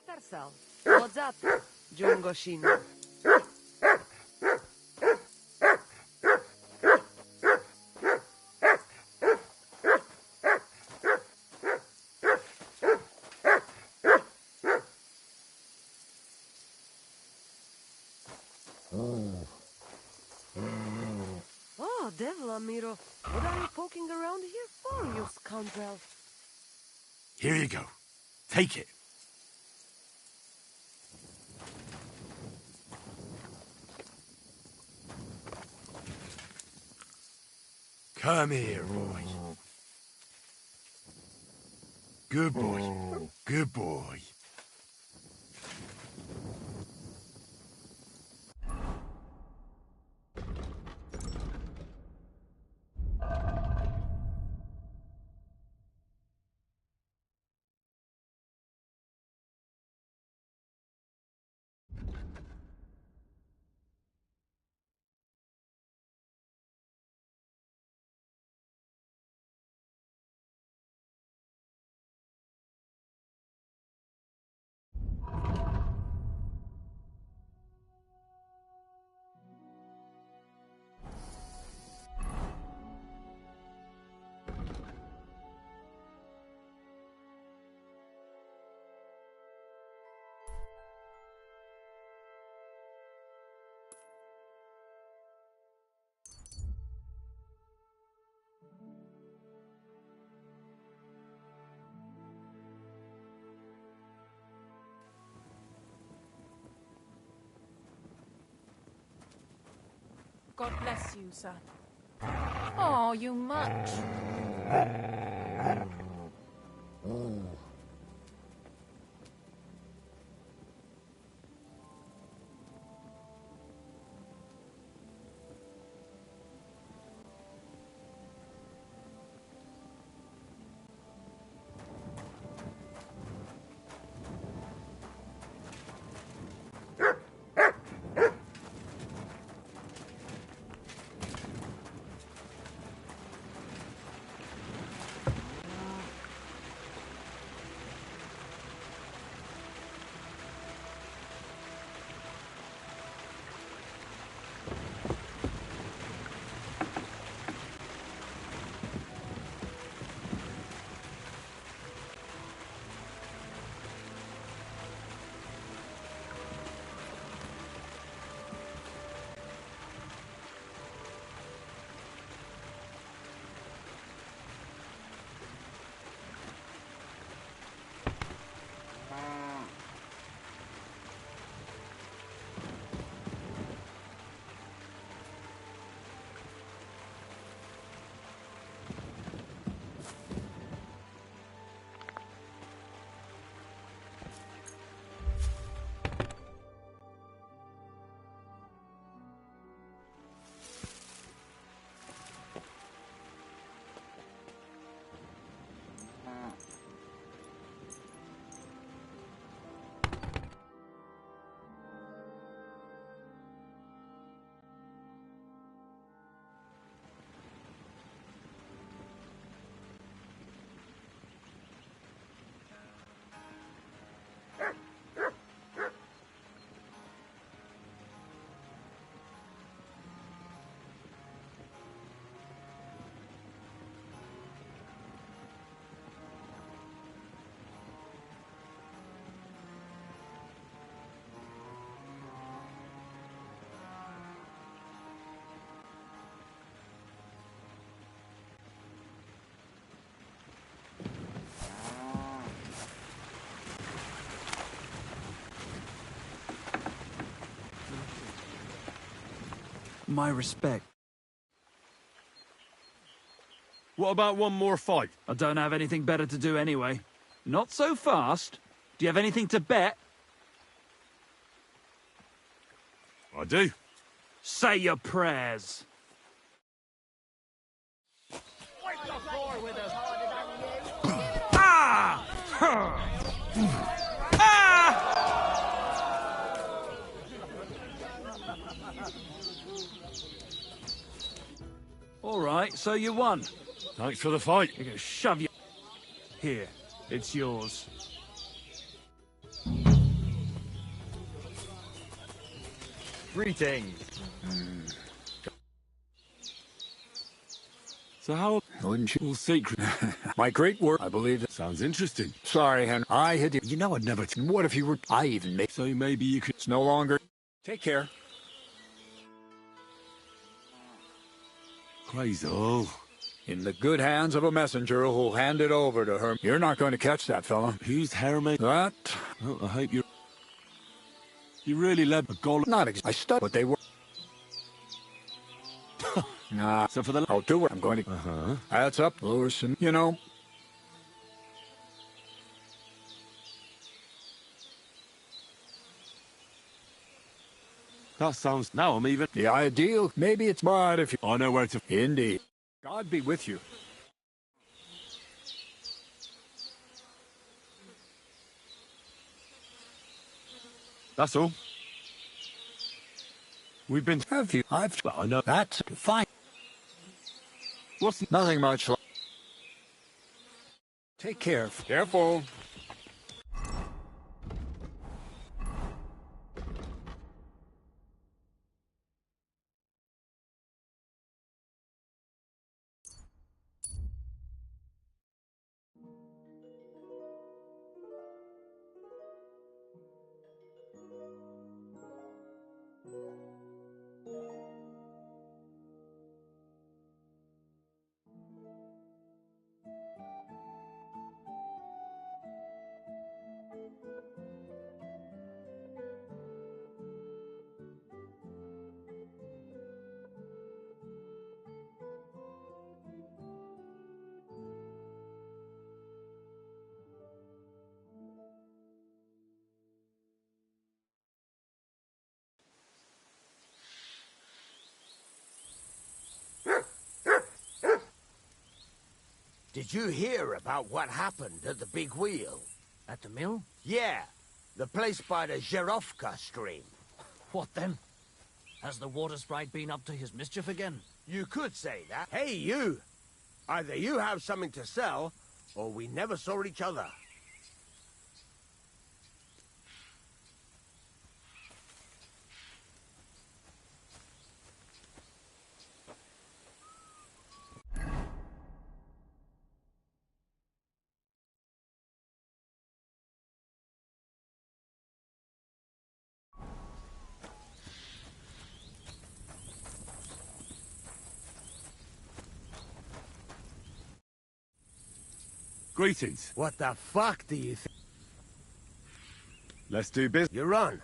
Katarsal, what's up, Jungoshino? Oh, Devil Amiro, what are you poking around here for, you scoundrel? Here you go. Take it. Come here, boy. Good boy. Good boy. God bless you, sir. Oh, you much. My respect. What about one more fight? I don't have anything better to do anyway. Not so fast. Do you have anything to bet? I do. Say your prayers. Ah! Ah! All right, so you won. Thanks for the fight. You're gonna shove your... Here, it's yours. Greetings. So how... Wouldn't you? All secret. My great work, I believe. Sounds interesting. Sorry, Henry. I had you. You know I'd never... What if you were... I even made... So maybe you could... It's no longer... Take care. Crazy. In the good hands of a messenger who'll hand it over to her. You're not going to catch that fella. Who's Hermit? That... Well, I hope you're... You really led a goal... Not I studied what they were... Nah. So for the... I'll do it. I'm going to... Uh-huh. That's up, Lewis, and, you know... That sounds... Now I'm even... The ideal... Maybe it's bad if you... I know where to... Indeed. God be with you. That's all. We've been... Have you? I've... Well, I know... That's fine. What's... Nothing much. Take care. Careful. Did you hear about what happened at the big wheel? At the mill? Yeah, the place by the Zherovka stream. What then? Has the water sprite been up to his mischief again? You could say that. Hey, you! Either you have something to sell, or we never saw each other. Greetings. What the fuck do you think? Let's do business. You're on.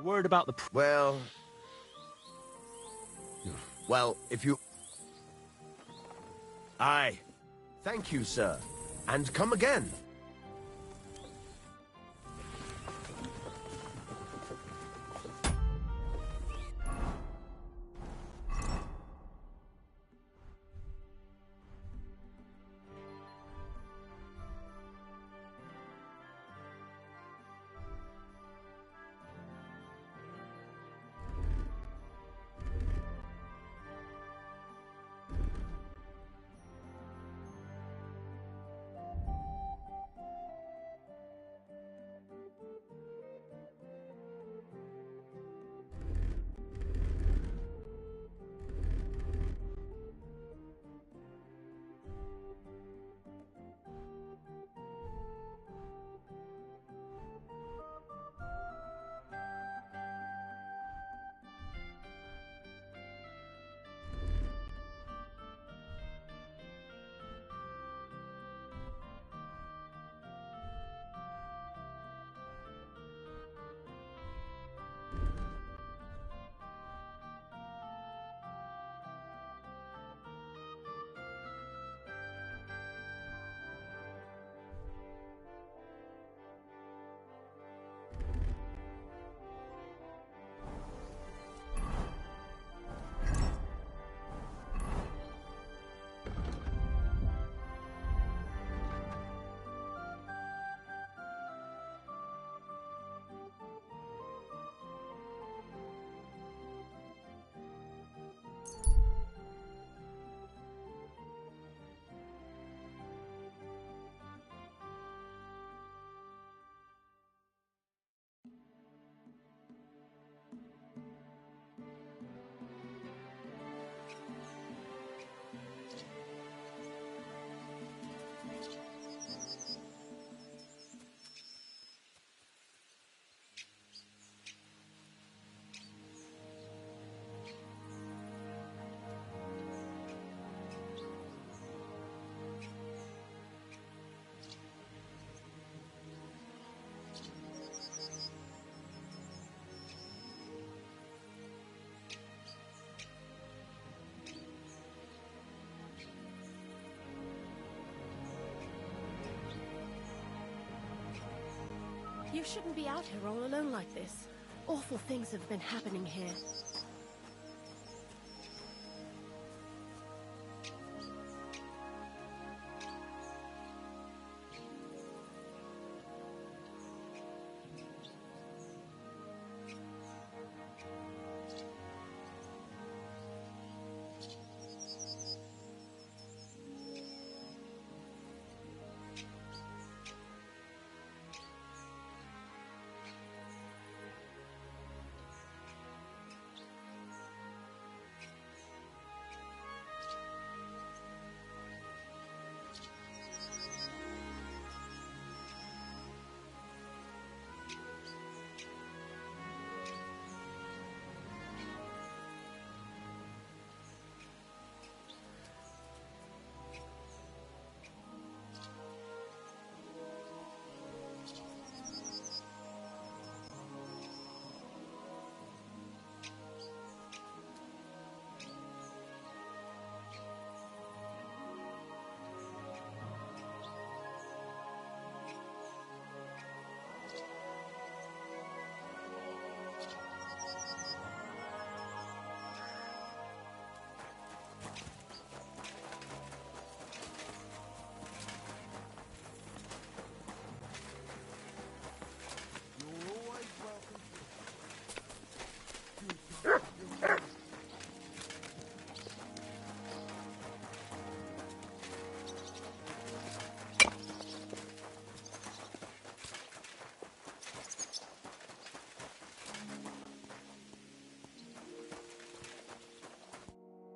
Word about the... Well, if you... Aye. Thank you, sir. And come again. You shouldn't be out here all alone like this. Awful things have been happening here.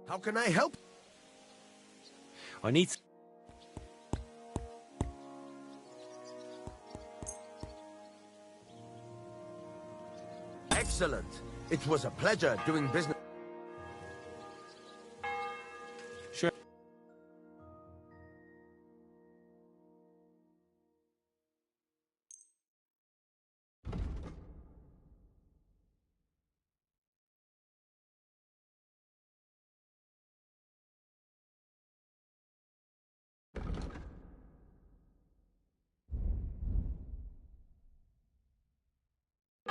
How can I help? I need... Excellent. It was a pleasure doing business. Sure.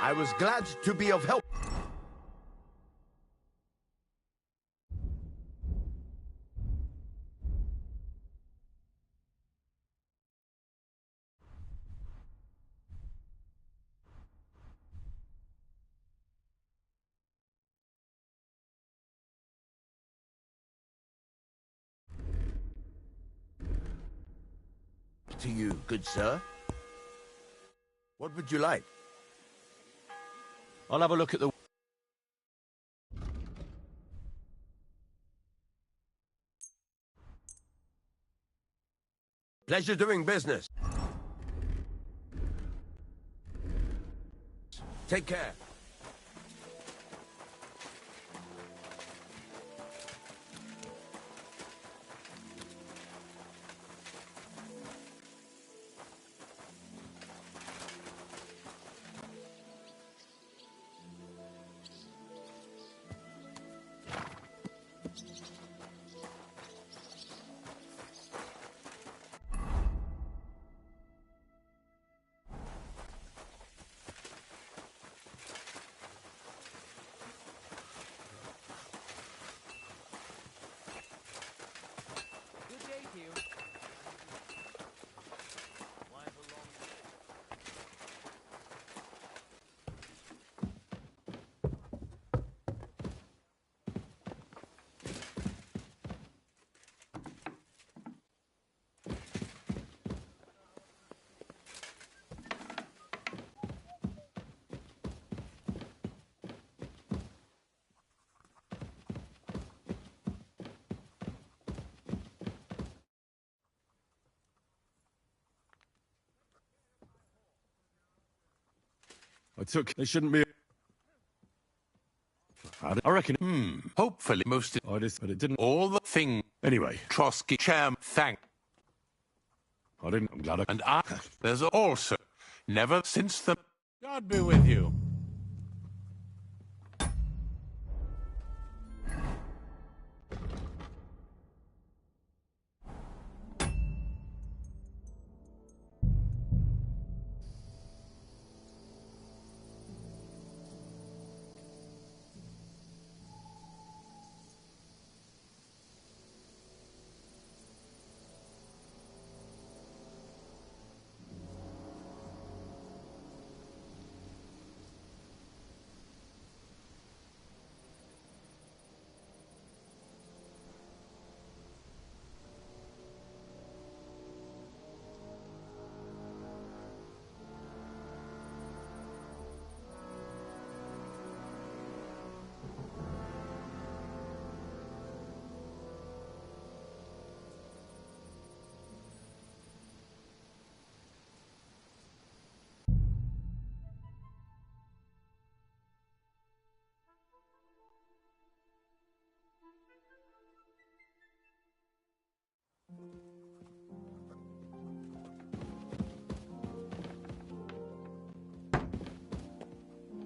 I was glad to be of help. To you, good sir. What would you like? I'll have a look at the... Pleasure doing business. Take care. Good day to you. They shouldn't be... I reckon... Hopefully most... but it didn't... All the thing... Anyway. Trotsky Cham, thank... I didn't... I'm glad I... And there's also... Never since the... God be with you.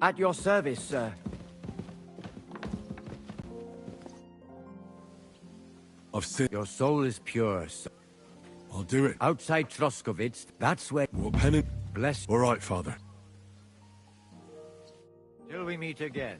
At your service, sir. I've seen... Your soul is pure, sir. I'll do it. Outside Troskovitz, that's where... What penny? Bless... All right, Father. Till we meet again.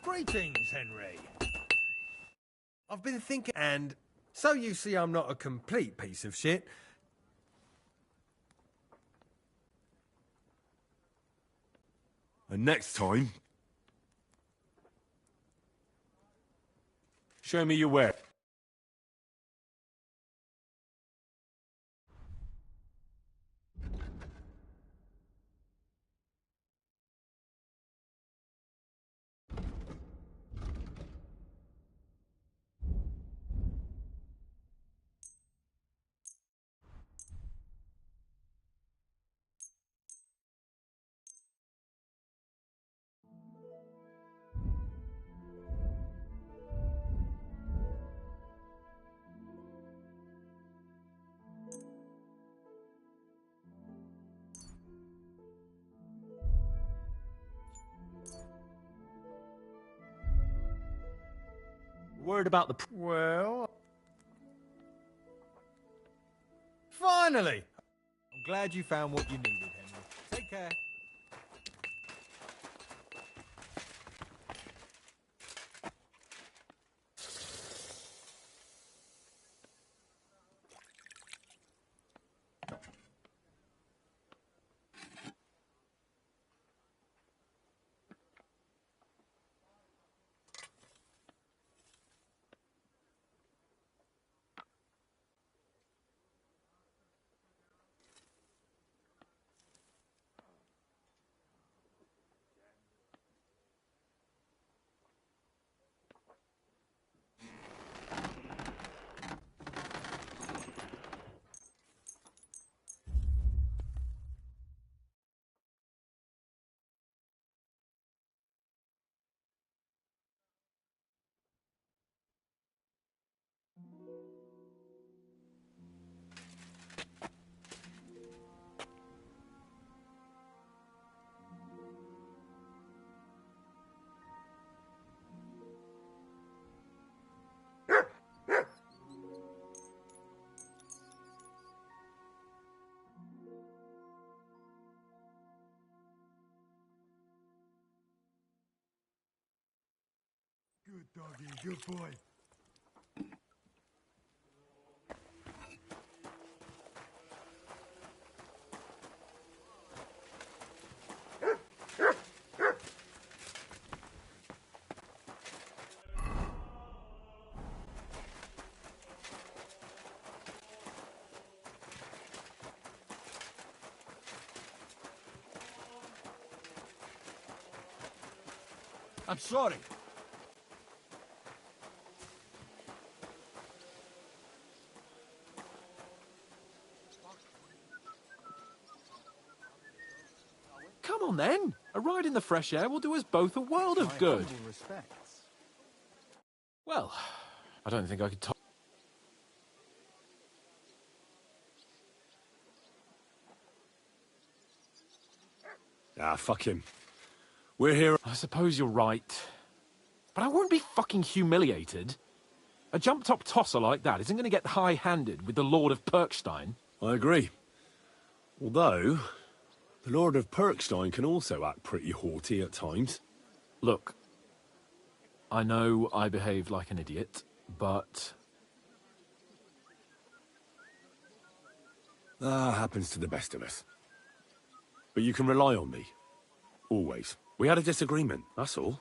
Greetings, Henry. I've been thinking, and so you see I'm not a complete piece of shit. And next time... Show me your work. Word about the... Well... Finally! I'm glad you found what you needed, Henry. Take care. Good doggy, good boy. I'm sorry. Come on then. A ride in the fresh air will do us both a world of good. Well, I don't think I could top... Ah, fuck him. We're here... I suppose you're right. But I won't be fucking humiliated. A jump-top tosser like that isn't going to get high-handed with the Lord of Perkstein. I agree. Although, the Lord of Perkstein can also act pretty haughty at times. Look, I know I behaved like an idiot, but... That happens to the best of us. But you can rely on me. Always. We had a disagreement, that's all.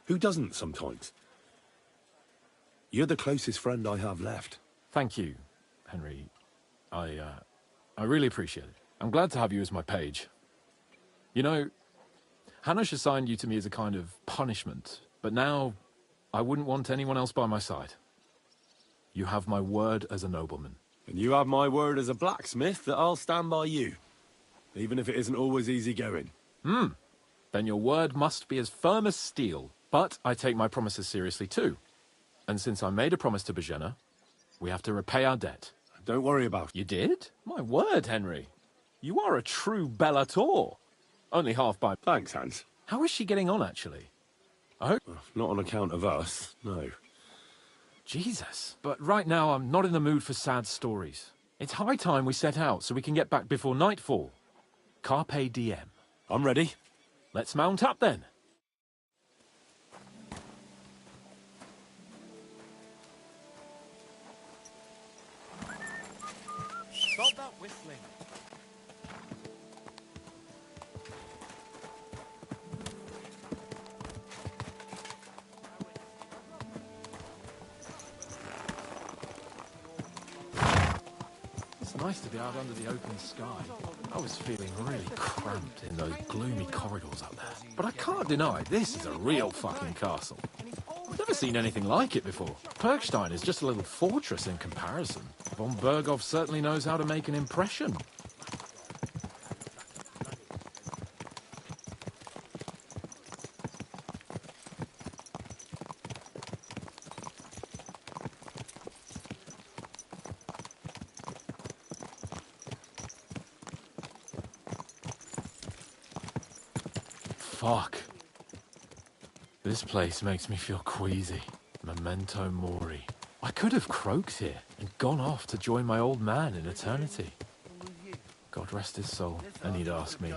Who doesn't sometimes? You're the closest friend I have left. Thank you, Henry. I really appreciate it. I'm glad to have you as my page. You know, Hanush assigned you to me as a kind of punishment, but now I wouldn't want anyone else by my side. You have my word as a nobleman. And you have my word as a blacksmith that I'll stand by you. Even if it isn't always easy going. Then your word must be as firm as steel. But I take my promises seriously too. And since I made a promise to Bajena, we have to repay our debt. Don't worry about it. You did? My word, Henry. You are a true bellator. Only half by... Thanks, Hans. How is she getting on, actually? I hope... Well, not on account of us, no. Jesus. But right now, I'm not in the mood for sad stories. It's high time we set out so we can get back before nightfall. Carpe diem. I'm ready. Let's mount up, then. Stop that whistling. It's nice to be out under the open sky. I was feeling really cramped in those gloomy corridors up there. But I can't deny, this is a real fucking castle. I've never seen anything like it before. Perkstein is just a little fortress in comparison. Von Berghoff certainly knows how to make an impression. Fuck. This place makes me feel queasy. Memento Mori. I could have croaked here and gone off to join my old man in eternity. God rest his soul. And he'd ask me,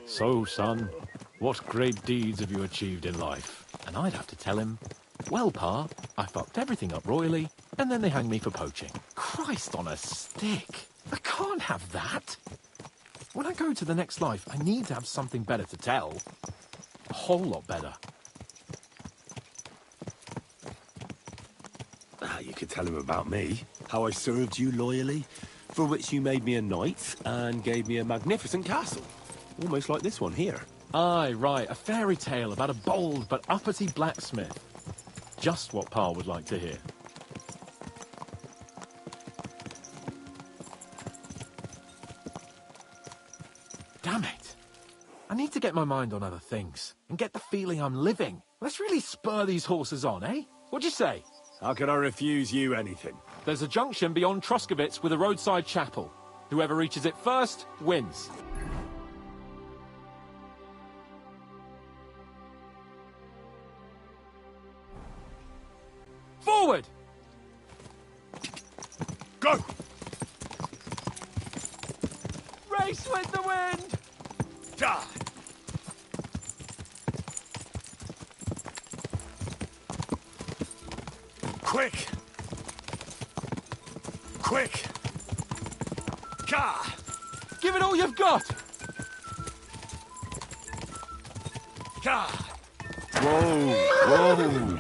"So, son, what great deeds have you achieved in life?" And I'd have to tell him, "Well, Pa, I fucked everything up royally, and then they hanged me for poaching." Christ on a stick! I can't have that! When I go to the next life, I need to have something better to tell. A whole lot better. You could tell him about me, how I served you loyally, for which you made me a knight and gave me a magnificent castle. Almost like this one here. Aye, right, a fairy tale about a bold but uppity blacksmith. Just what Pa would like to hear. Damn it! I need to get my mind on other things, and get the feeling I'm living. Let's really spur these horses on, eh? What'd you say? How could I refuse you anything? There's a junction beyond Troskovitz with a roadside chapel. Whoever reaches it first, wins. Forward! Go! Race with the wind! Die! Quick! Quick! Gah! Give it all you've got! Gah! Whoa! Whoa!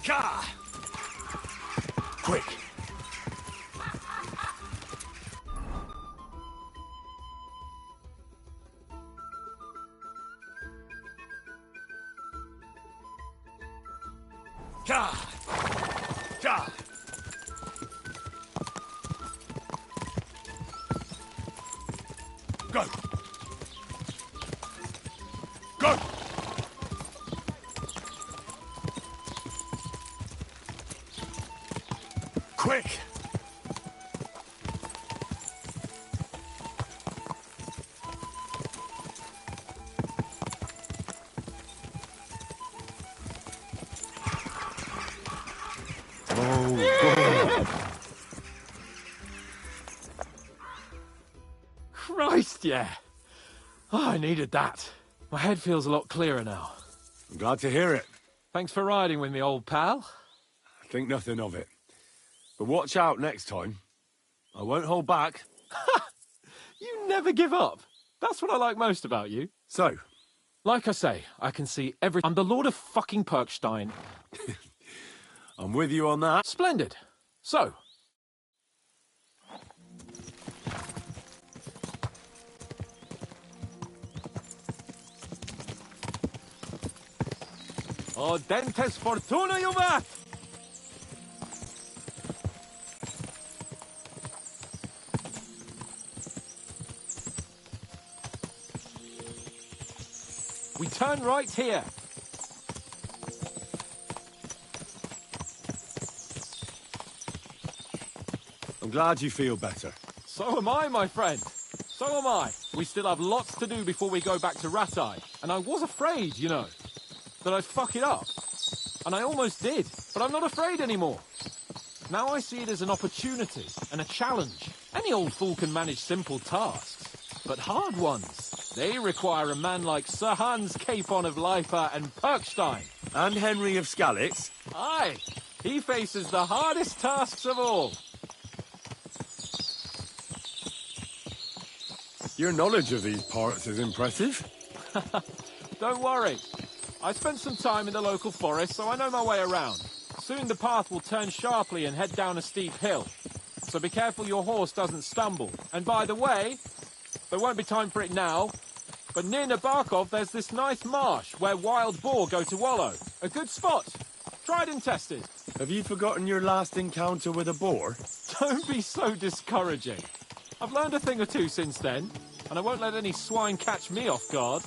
Gah! Quick! Gah! Gah! Go! Go! Quick! Christ, yeah. Oh, I needed that. My head feels a lot clearer now. I'm glad to hear it. Thanks for riding with me, old pal. Think nothing of it. But watch out next time. I won't hold back. You never give up. That's what I like most about you. So? Like I say, I can see everything. I'm the Lord of fucking Perkstein. I'm with you on that. Splendid. So, Audentes fortuna juvat! We turn right here. I'm glad you feel better. So am I, my friend. So am I. We still have lots to do before we go back to Ratai. And I was afraid, you know, that I'd fuck it up. And I almost did, but I'm not afraid anymore. Now I see it as an opportunity and a challenge. Any old fool can manage simple tasks, but hard ones, they require a man like Sir Hans Capon of Leipa and Perkstein. And Henry of Skalitz. Aye, he faces the hardest tasks of all. Your knowledge of these parts is impressive. Don't worry. I spent some time in the local forest, so I know my way around. Soon the path will turn sharply and head down a steep hill. So be careful your horse doesn't stumble. And by the way, there won't be time for it now, but near Nabokov there's this nice marsh where wild boar go to wallow. A good spot. Tried and tested. Have you forgotten your last encounter with a boar? Don't be so discouraging. I've learned a thing or two since then, and I won't let any swine catch me off guard.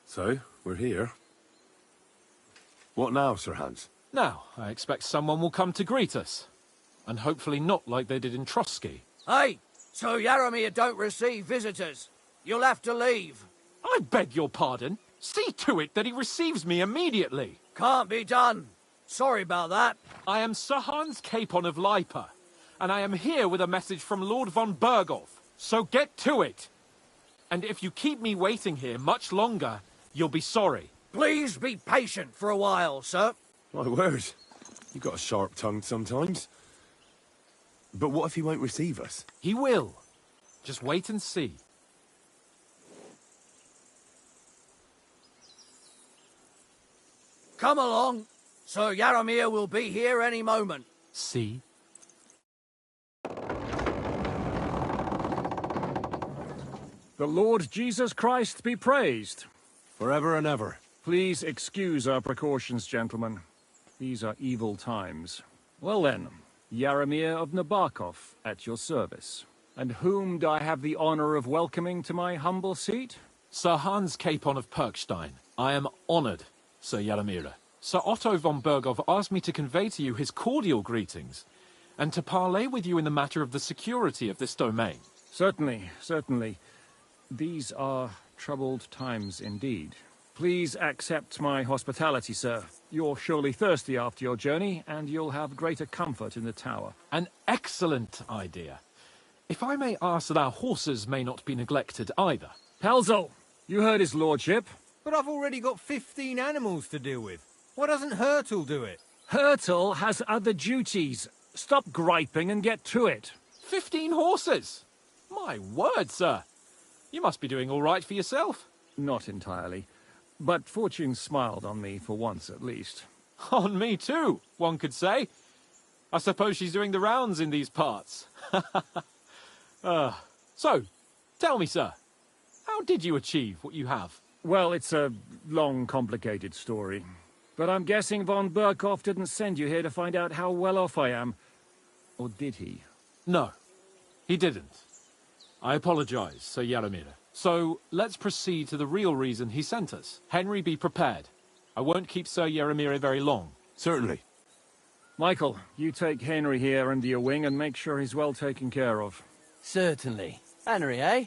So, we're here. What now, Sir Hans? Now, I expect someone will come to greet us. And hopefully not like they did in Trotsky. Hey, so Yaramir don't receive visitors. You'll have to leave. I beg your pardon. See to it that he receives me immediately. Can't be done. Sorry about that. I am Sir Hans Capon of Lipa, and I am here with a message from Lord von Berghoff. So get to it. And if you keep me waiting here much longer, you'll be sorry. Please be patient for a while, sir. My word. You got a sharp tongue sometimes. But what if he won't receive us? He will. Just wait and see. Come along. Sir Yaramir will be here any moment. See? The Lord Jesus Christ be praised. Forever and ever. Please excuse our precautions, gentlemen. These are evil times. Well then, Yaramir of Nabokov, at your service. And whom do I have the honor of welcoming to my humble seat? Sir Hans Capon of Perkstein. I am honored, Sir Yaramir. Sir Otto von Berghoff asked me to convey to you his cordial greetings, and to parley with you in the matter of the security of this domain. Certainly, certainly. These are troubled times indeed. Please accept my hospitality, sir. You're surely thirsty after your journey, and you'll have greater comfort in the tower. An excellent idea. If I may ask that our horses may not be neglected either. Pelzel, you heard his lordship. But I've already got 15 animals to deal with. Why doesn't Hurtle do it? Hurtle has other duties. Stop griping and get to it. 15 horses? My word, sir. You must be doing all right for yourself. Not entirely. But fortune smiled on me for once at least. On me too, one could say. I suppose she's doing the rounds in these parts. So, tell me, sir, how did you achieve what you have? Well, it's a long, complicated story. But I'm guessing von Berghoff didn't send you here to find out how well off I am. Or did he? No, he didn't. I apologize, Sir Yaramir. So, let's proceed to the real reason he sent us. Henry, be prepared. I won't keep Sir Yaramir very long. Certainly. Michael, you take Henry here under your wing and make sure he's well taken care of. Certainly. Henry, eh?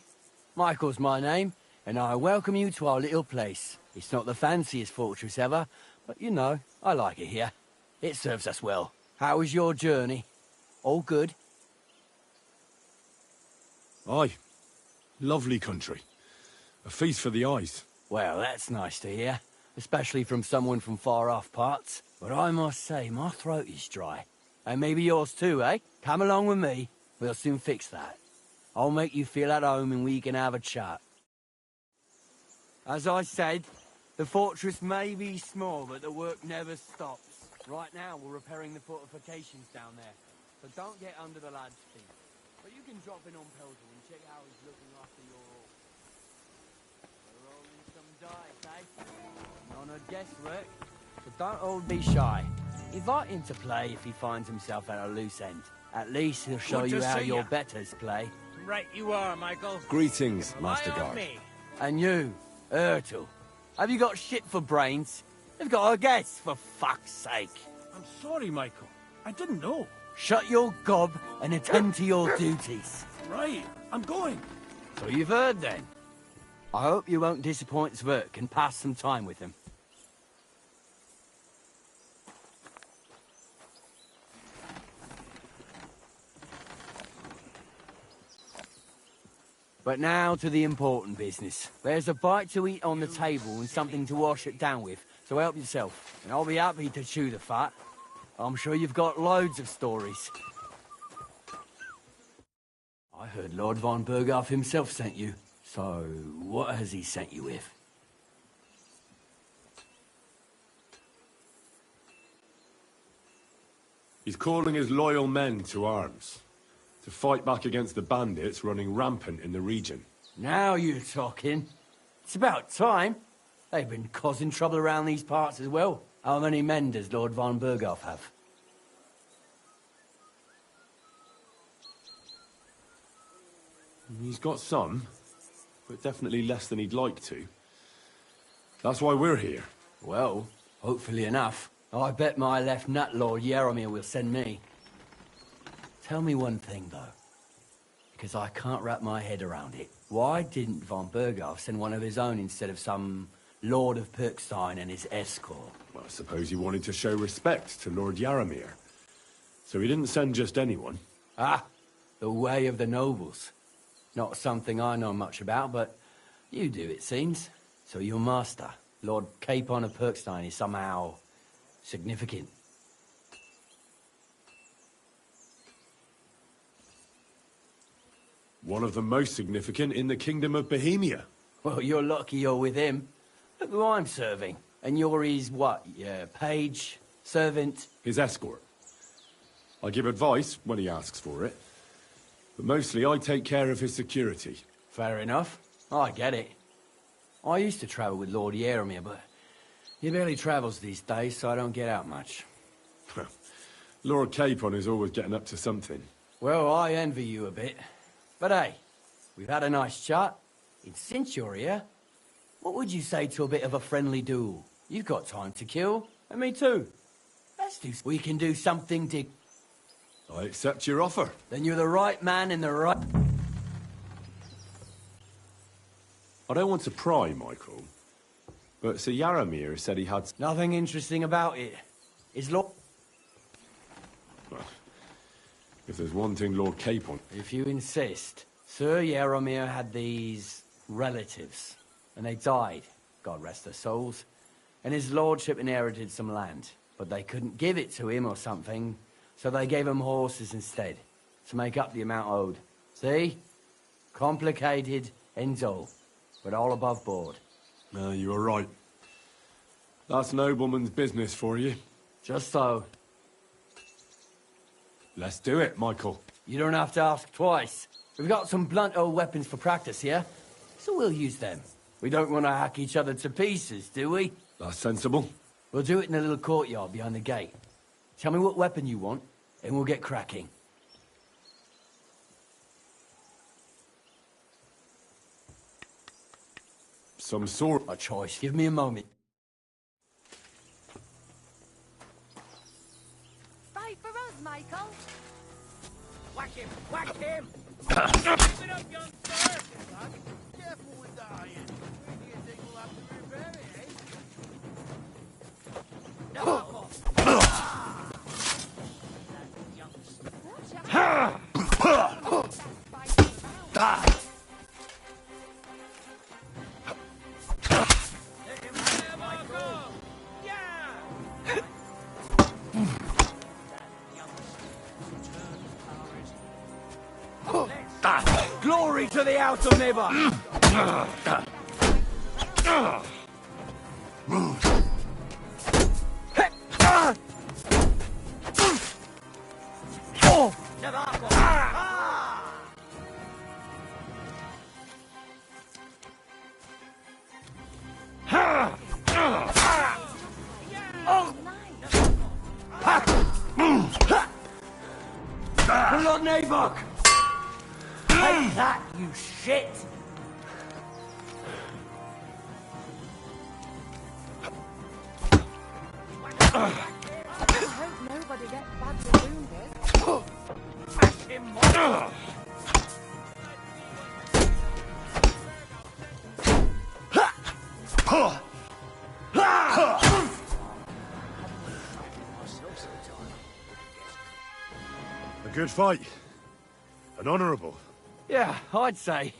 Michael's my name, and I welcome you to our little place. It's not the fanciest fortress ever, but you know, I like it here. It serves us well. How was your journey? All good? Aye. Lovely country. A feast for the eyes. Well, that's nice to hear, especially from someone from far-off parts. But I must say, my throat is dry. And maybe yours too, eh? Come along with me. We'll soon fix that. I'll make you feel at home and we can have a chat. As I said, the fortress may be small, but the work never stops. Right now, we're repairing the fortifications down there, so don't get under the lad's feet. But you can drop in on Pelzer and check how he's looking after your horse. We're rolling some dice, eh? None of guesswork, but don't all be shy. Invite him to play if he finds himself at a loose end. At least he'll show you how your betters play. Right you are, Michael. Greetings, Master Guard. And you, Ertel, have you got shit for brains? You've got a guess, for fuck's sake. I'm sorry, Michael. I didn't know. Shut your gob and attend to your duties. Right, I'm going. So you've heard then. I hope you won't disappoint Zwerk and pass some time with him. But now to the important business. There's a bite to eat on the table and something to wash it down with, so help yourself. And I'll be happy to chew the fat. I'm sure you've got loads of stories. I heard Lord von Berghoff himself sent you. So, what has he sent you with? He's calling his loyal men to arms. To fight back against the bandits running rampant in the region. Now you're talking. It's about time. They've been causing trouble around these parts as well. How many men does Lord von Berghoff have? He's got some, but definitely less than he'd like to. That's why we're here. Well, hopefully enough. I bet my left nut Lord Yaromir will send me. Tell me one thing, though, because I can't wrap my head around it. Why didn't von Berghoff send one of his own instead of some Lord of Perkstein and his escort? Well, I suppose he wanted to show respect to Lord Yaromir. So he didn't send just anyone. Ah, the way of the nobles. Not something I know much about, but you do, it seems. So your master, Lord Capon of Perkstein, is somehow significant. One of the most significant in the Kingdom of Bohemia. Well, you're lucky you're with him. Look who I'm serving. And you're his, what, page, servant? His escort. I give advice when he asks for it. But mostly I take care of his security. Fair enough. I get it. I used to travel with Lord Yaromir, but he barely travels these days, so I don't get out much. Lord Capon is always getting up to something. Well, I envy you a bit. But hey, we've had a nice chat. And since you're here, what would you say to a bit of a friendly duel? You've got time to kill, and me too. We can do something dig. I accept your offer. Then you're the right man in the right... I don't want to pry, Michael. But Sir Yaromir said he had... Nothing interesting about it. Is Lord... Well, if there's one thing Lord Capon... If you insist. Sir Yaromir had these... relatives. And they died, God rest their souls. And his lordship inherited some land. But they couldn't give it to him or something, so they gave him horses instead, to make up the amount owed. See? Complicated and dull, but all above board. No, you were right. That's nobleman's business for you. Just so. Let's do it, Michael. You don't have to ask twice. We've got some blunt old weapons for practice here, so we'll use them. We don't want to hack each other to pieces, do we? That's sensible. We'll do it in a little courtyard behind the gate. Tell me what weapon you want, and we'll get cracking. Some sort... A choice. Give me a moment. Fight for us, Michael! Whack him! Whack him! Keep it up, young sir! Careful with the iron. Where do you think we'll have to repair it, eh? Glory to the House of Never! Lord Nabok! Take that, you shit! I hope nobody gets badly wounded. Smash him, Michael! A good fight. An honourable. Yeah, I'd say.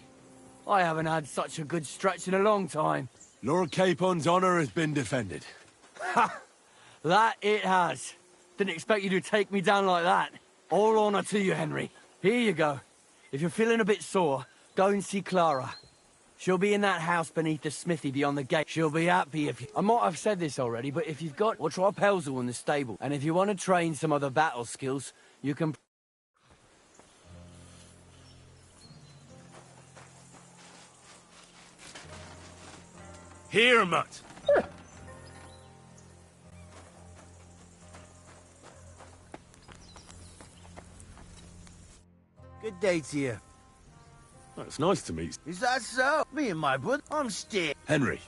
I haven't had such a good stretch in a long time. Lord Capon's honour has been defended. Ha! That it has. Didn't expect you to take me down like that. All honour to you, Henry. Here you go. If you're feeling a bit sore, go and see Clara. She'll be in that house beneath the smithy beyond the gate. She'll be happy if you... I might have said this already, but if you've got... We'll try Pelzel in the stable. And if you want to train some other battle skills, you can... Here, Mutt. Good day to you. It's nice to meet... Is that so? Me and my brother, I'm Stick. Henry.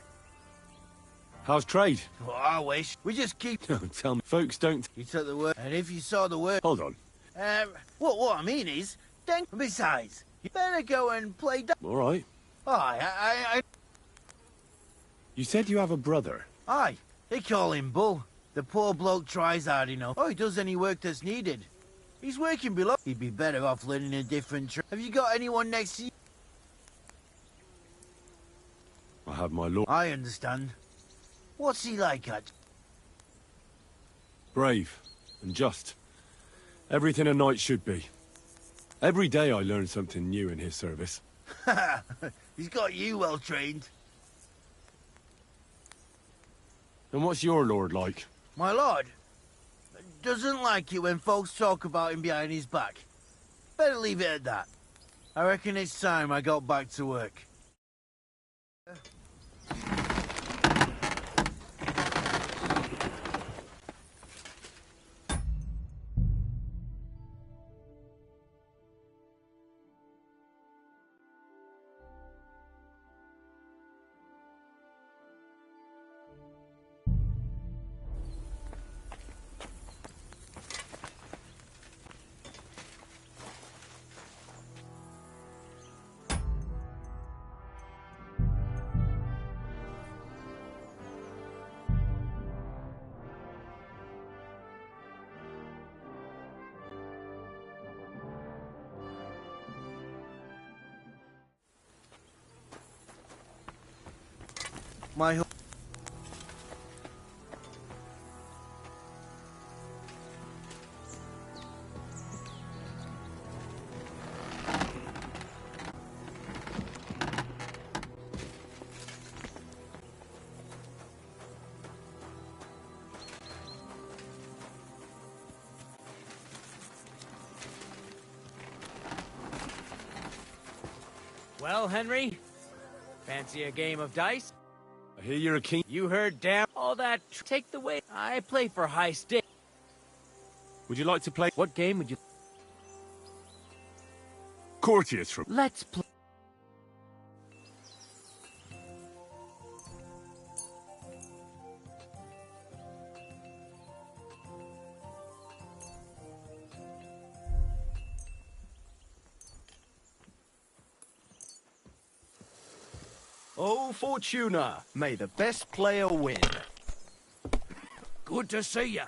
How's trade? Well, I wish. We just keep... Don't tell me. Folks don't... You took the word, and if you saw the word... Hold on. What I mean is, then, besides, you better go and play... All right. Aye, You said you have a brother. Aye, they call him Bull. The poor bloke tries hard enough. Oh, he does any work that's needed. He's working below. He'd be better off learning a different trade. Have you got anyone next to you? I have my lord. I understand. What's he like, Hutch? Brave and just. Everything a knight should be. Every day I learn something new in his service. He's got you well trained. And what's your lord like? My lord doesn't like it when folks talk about him behind his back. Better leave it at that. I reckon it's time I got back to work. My Well, Henry? Fancy a game of dice? I hear you're a king. You heard damn all that. Take the way. I play for high stakes. Would you like to play? What game would you... Courtiers from... Let's play... Oh, Fortuna, may the best player win. Good to see ya.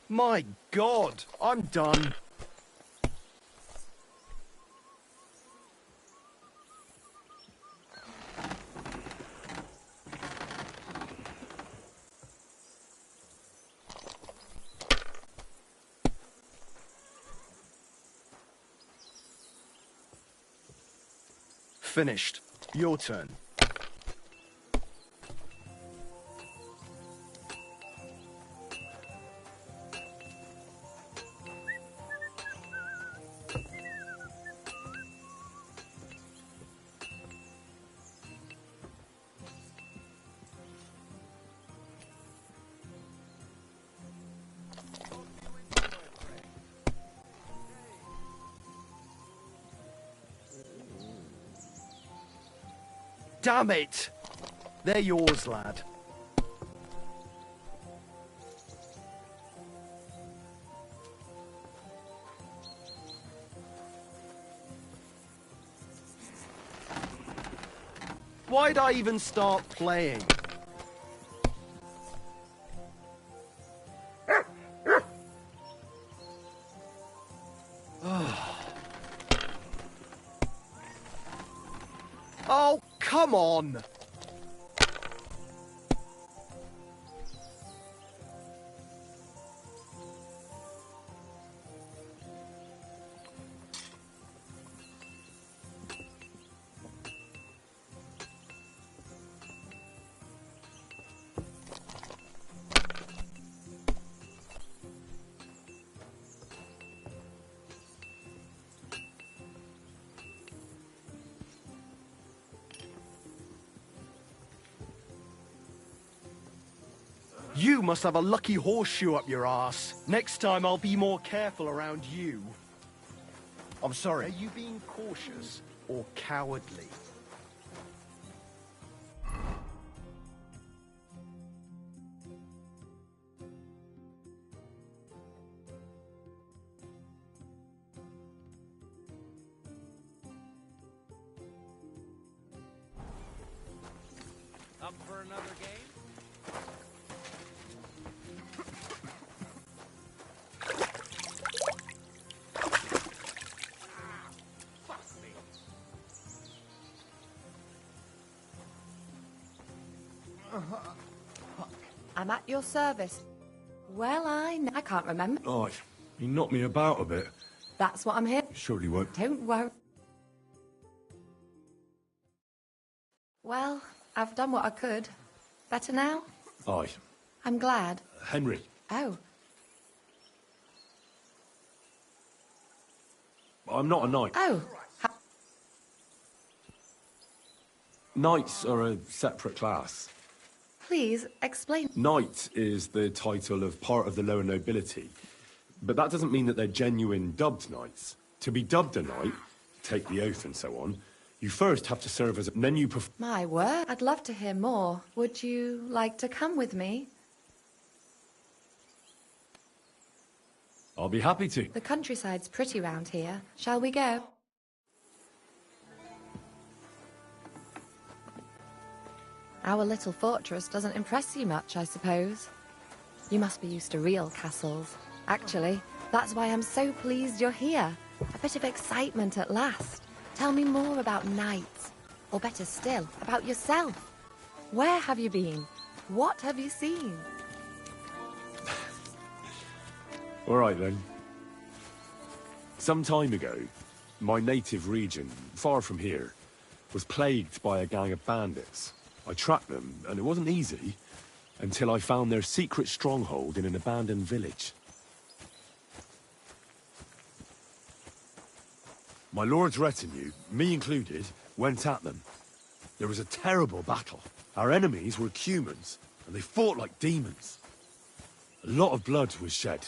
My God, I'm done. Finished. Your turn. Damn it! They're yours, lad. Why'd I even start playing? Oh, come on! You must have a lucky horseshoe up your arse. Next time I'll be more careful around you. I'm sorry. Are you being cautious or cowardly? Up for another game? I'm at your service. Well, I can't remember. Oh, you knocked me about a bit. That's what I'm here. Surely won't. Don't worry. Well, I've done what I could. Better now? Aye. I'm glad. Henry. Oh. I'm not a knight. Oh. Knights are a separate class. Please, explain. Knight is the title of part of the lower nobility. But that doesn't mean that they're genuine dubbed knights. To be dubbed a knight, take the oath and so on, you first have to serve as a... And then you perform... My word. I'd love to hear more. Would you like to come with me? I'll be happy to. The countryside's pretty round here. Shall we go? Our little fortress doesn't impress you much, I suppose. You must be used to real castles. Actually, that's why I'm so pleased you're here. A bit of excitement at last. Tell me more about knights. Or better still, about yourself. Where have you been? What have you seen? All right, then. Some time ago, my native region, far from here, was plagued by a gang of bandits. I tracked them, and it wasn't easy, until I found their secret stronghold in an abandoned village. My lord's retinue, me included, went at them. There was a terrible battle. Our enemies were humans, and they fought like demons. A lot of blood was shed.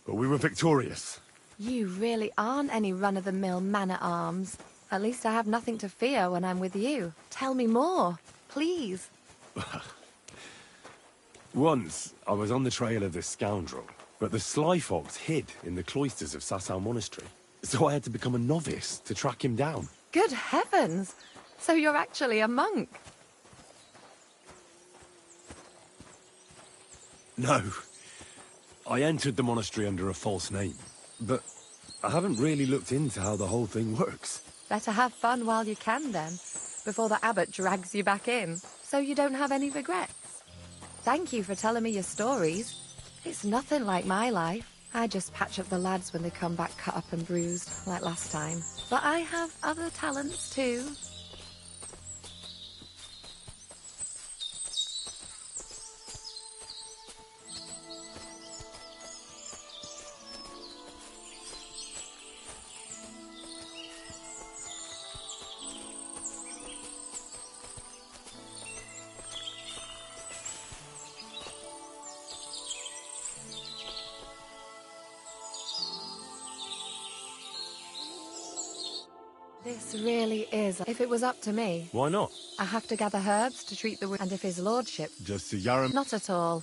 But we were victorious. You really aren't any run-of-the-mill man-at-arms. At least I have nothing to fear when I'm with you. Tell me more, please. Once, I was on the trail of this scoundrel, but the sly fox hid in the cloisters of Sasau Monastery. So I had to become a novice to track him down. Good heavens! So you're actually a monk? No. I entered the monastery under a false name, but I haven't really looked into how the whole thing works. Better have fun while you can, then, before the abbot drags you back in, so you don't have any regrets. Thank you for telling me your stories. It's nothing like my life. I just patch up the lads when they come back cut up and bruised, like last time. But I have other talents, too. This really is. If it was up to me... Why not? I have to gather herbs to treat the wound. And if his lordship... Just to Yaram... Not at all.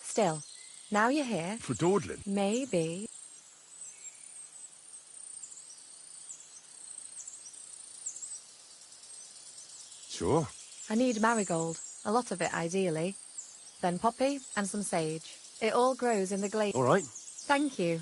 Still, now you're here... For dawdling? Maybe... Sure. I need marigold. A lot of it, ideally. Then poppy and some sage. It all grows in the glade. All right. Thank you.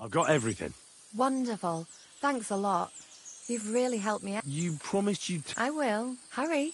I've got everything. Wonderful. Thanks a lot. You've really helped me out. You promised you'd... I will. Hurry.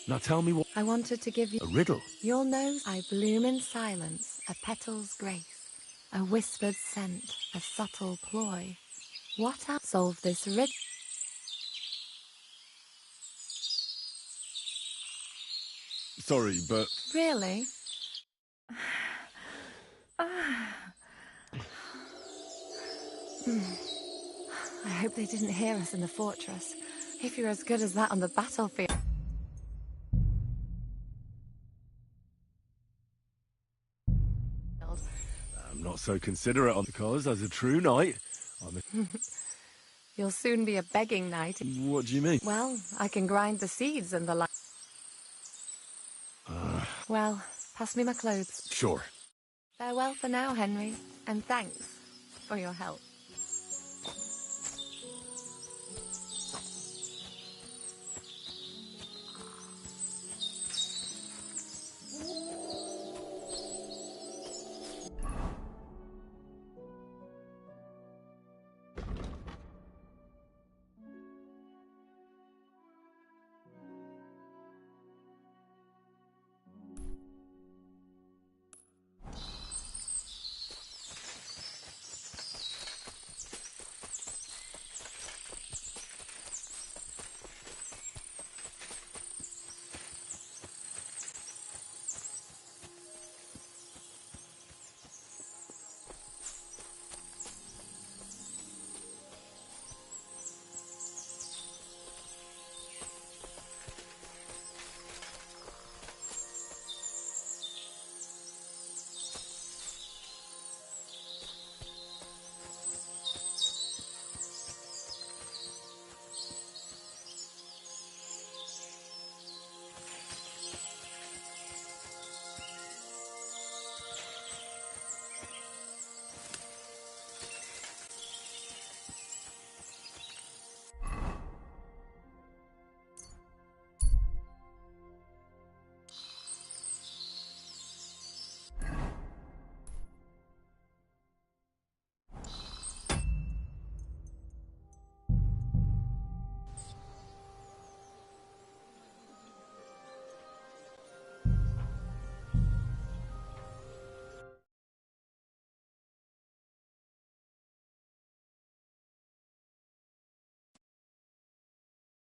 Now tell me what... I wanted to give you... A riddle? You'll know I bloom in silence, a petal's grace, a whispered scent, a subtle ploy. What else solve this riddle? Sorry, but... Really? I hope they didn't hear us in the fortress. If you're as good as that on the battlefield... I'm not so considerate on because, as a true knight, I'm a... You'll soon be a begging knight. What do you mean? Well, I can grind the seeds and the like. Well, pass me my clothes. Sure. Farewell for now, Henry, and thanks for your help.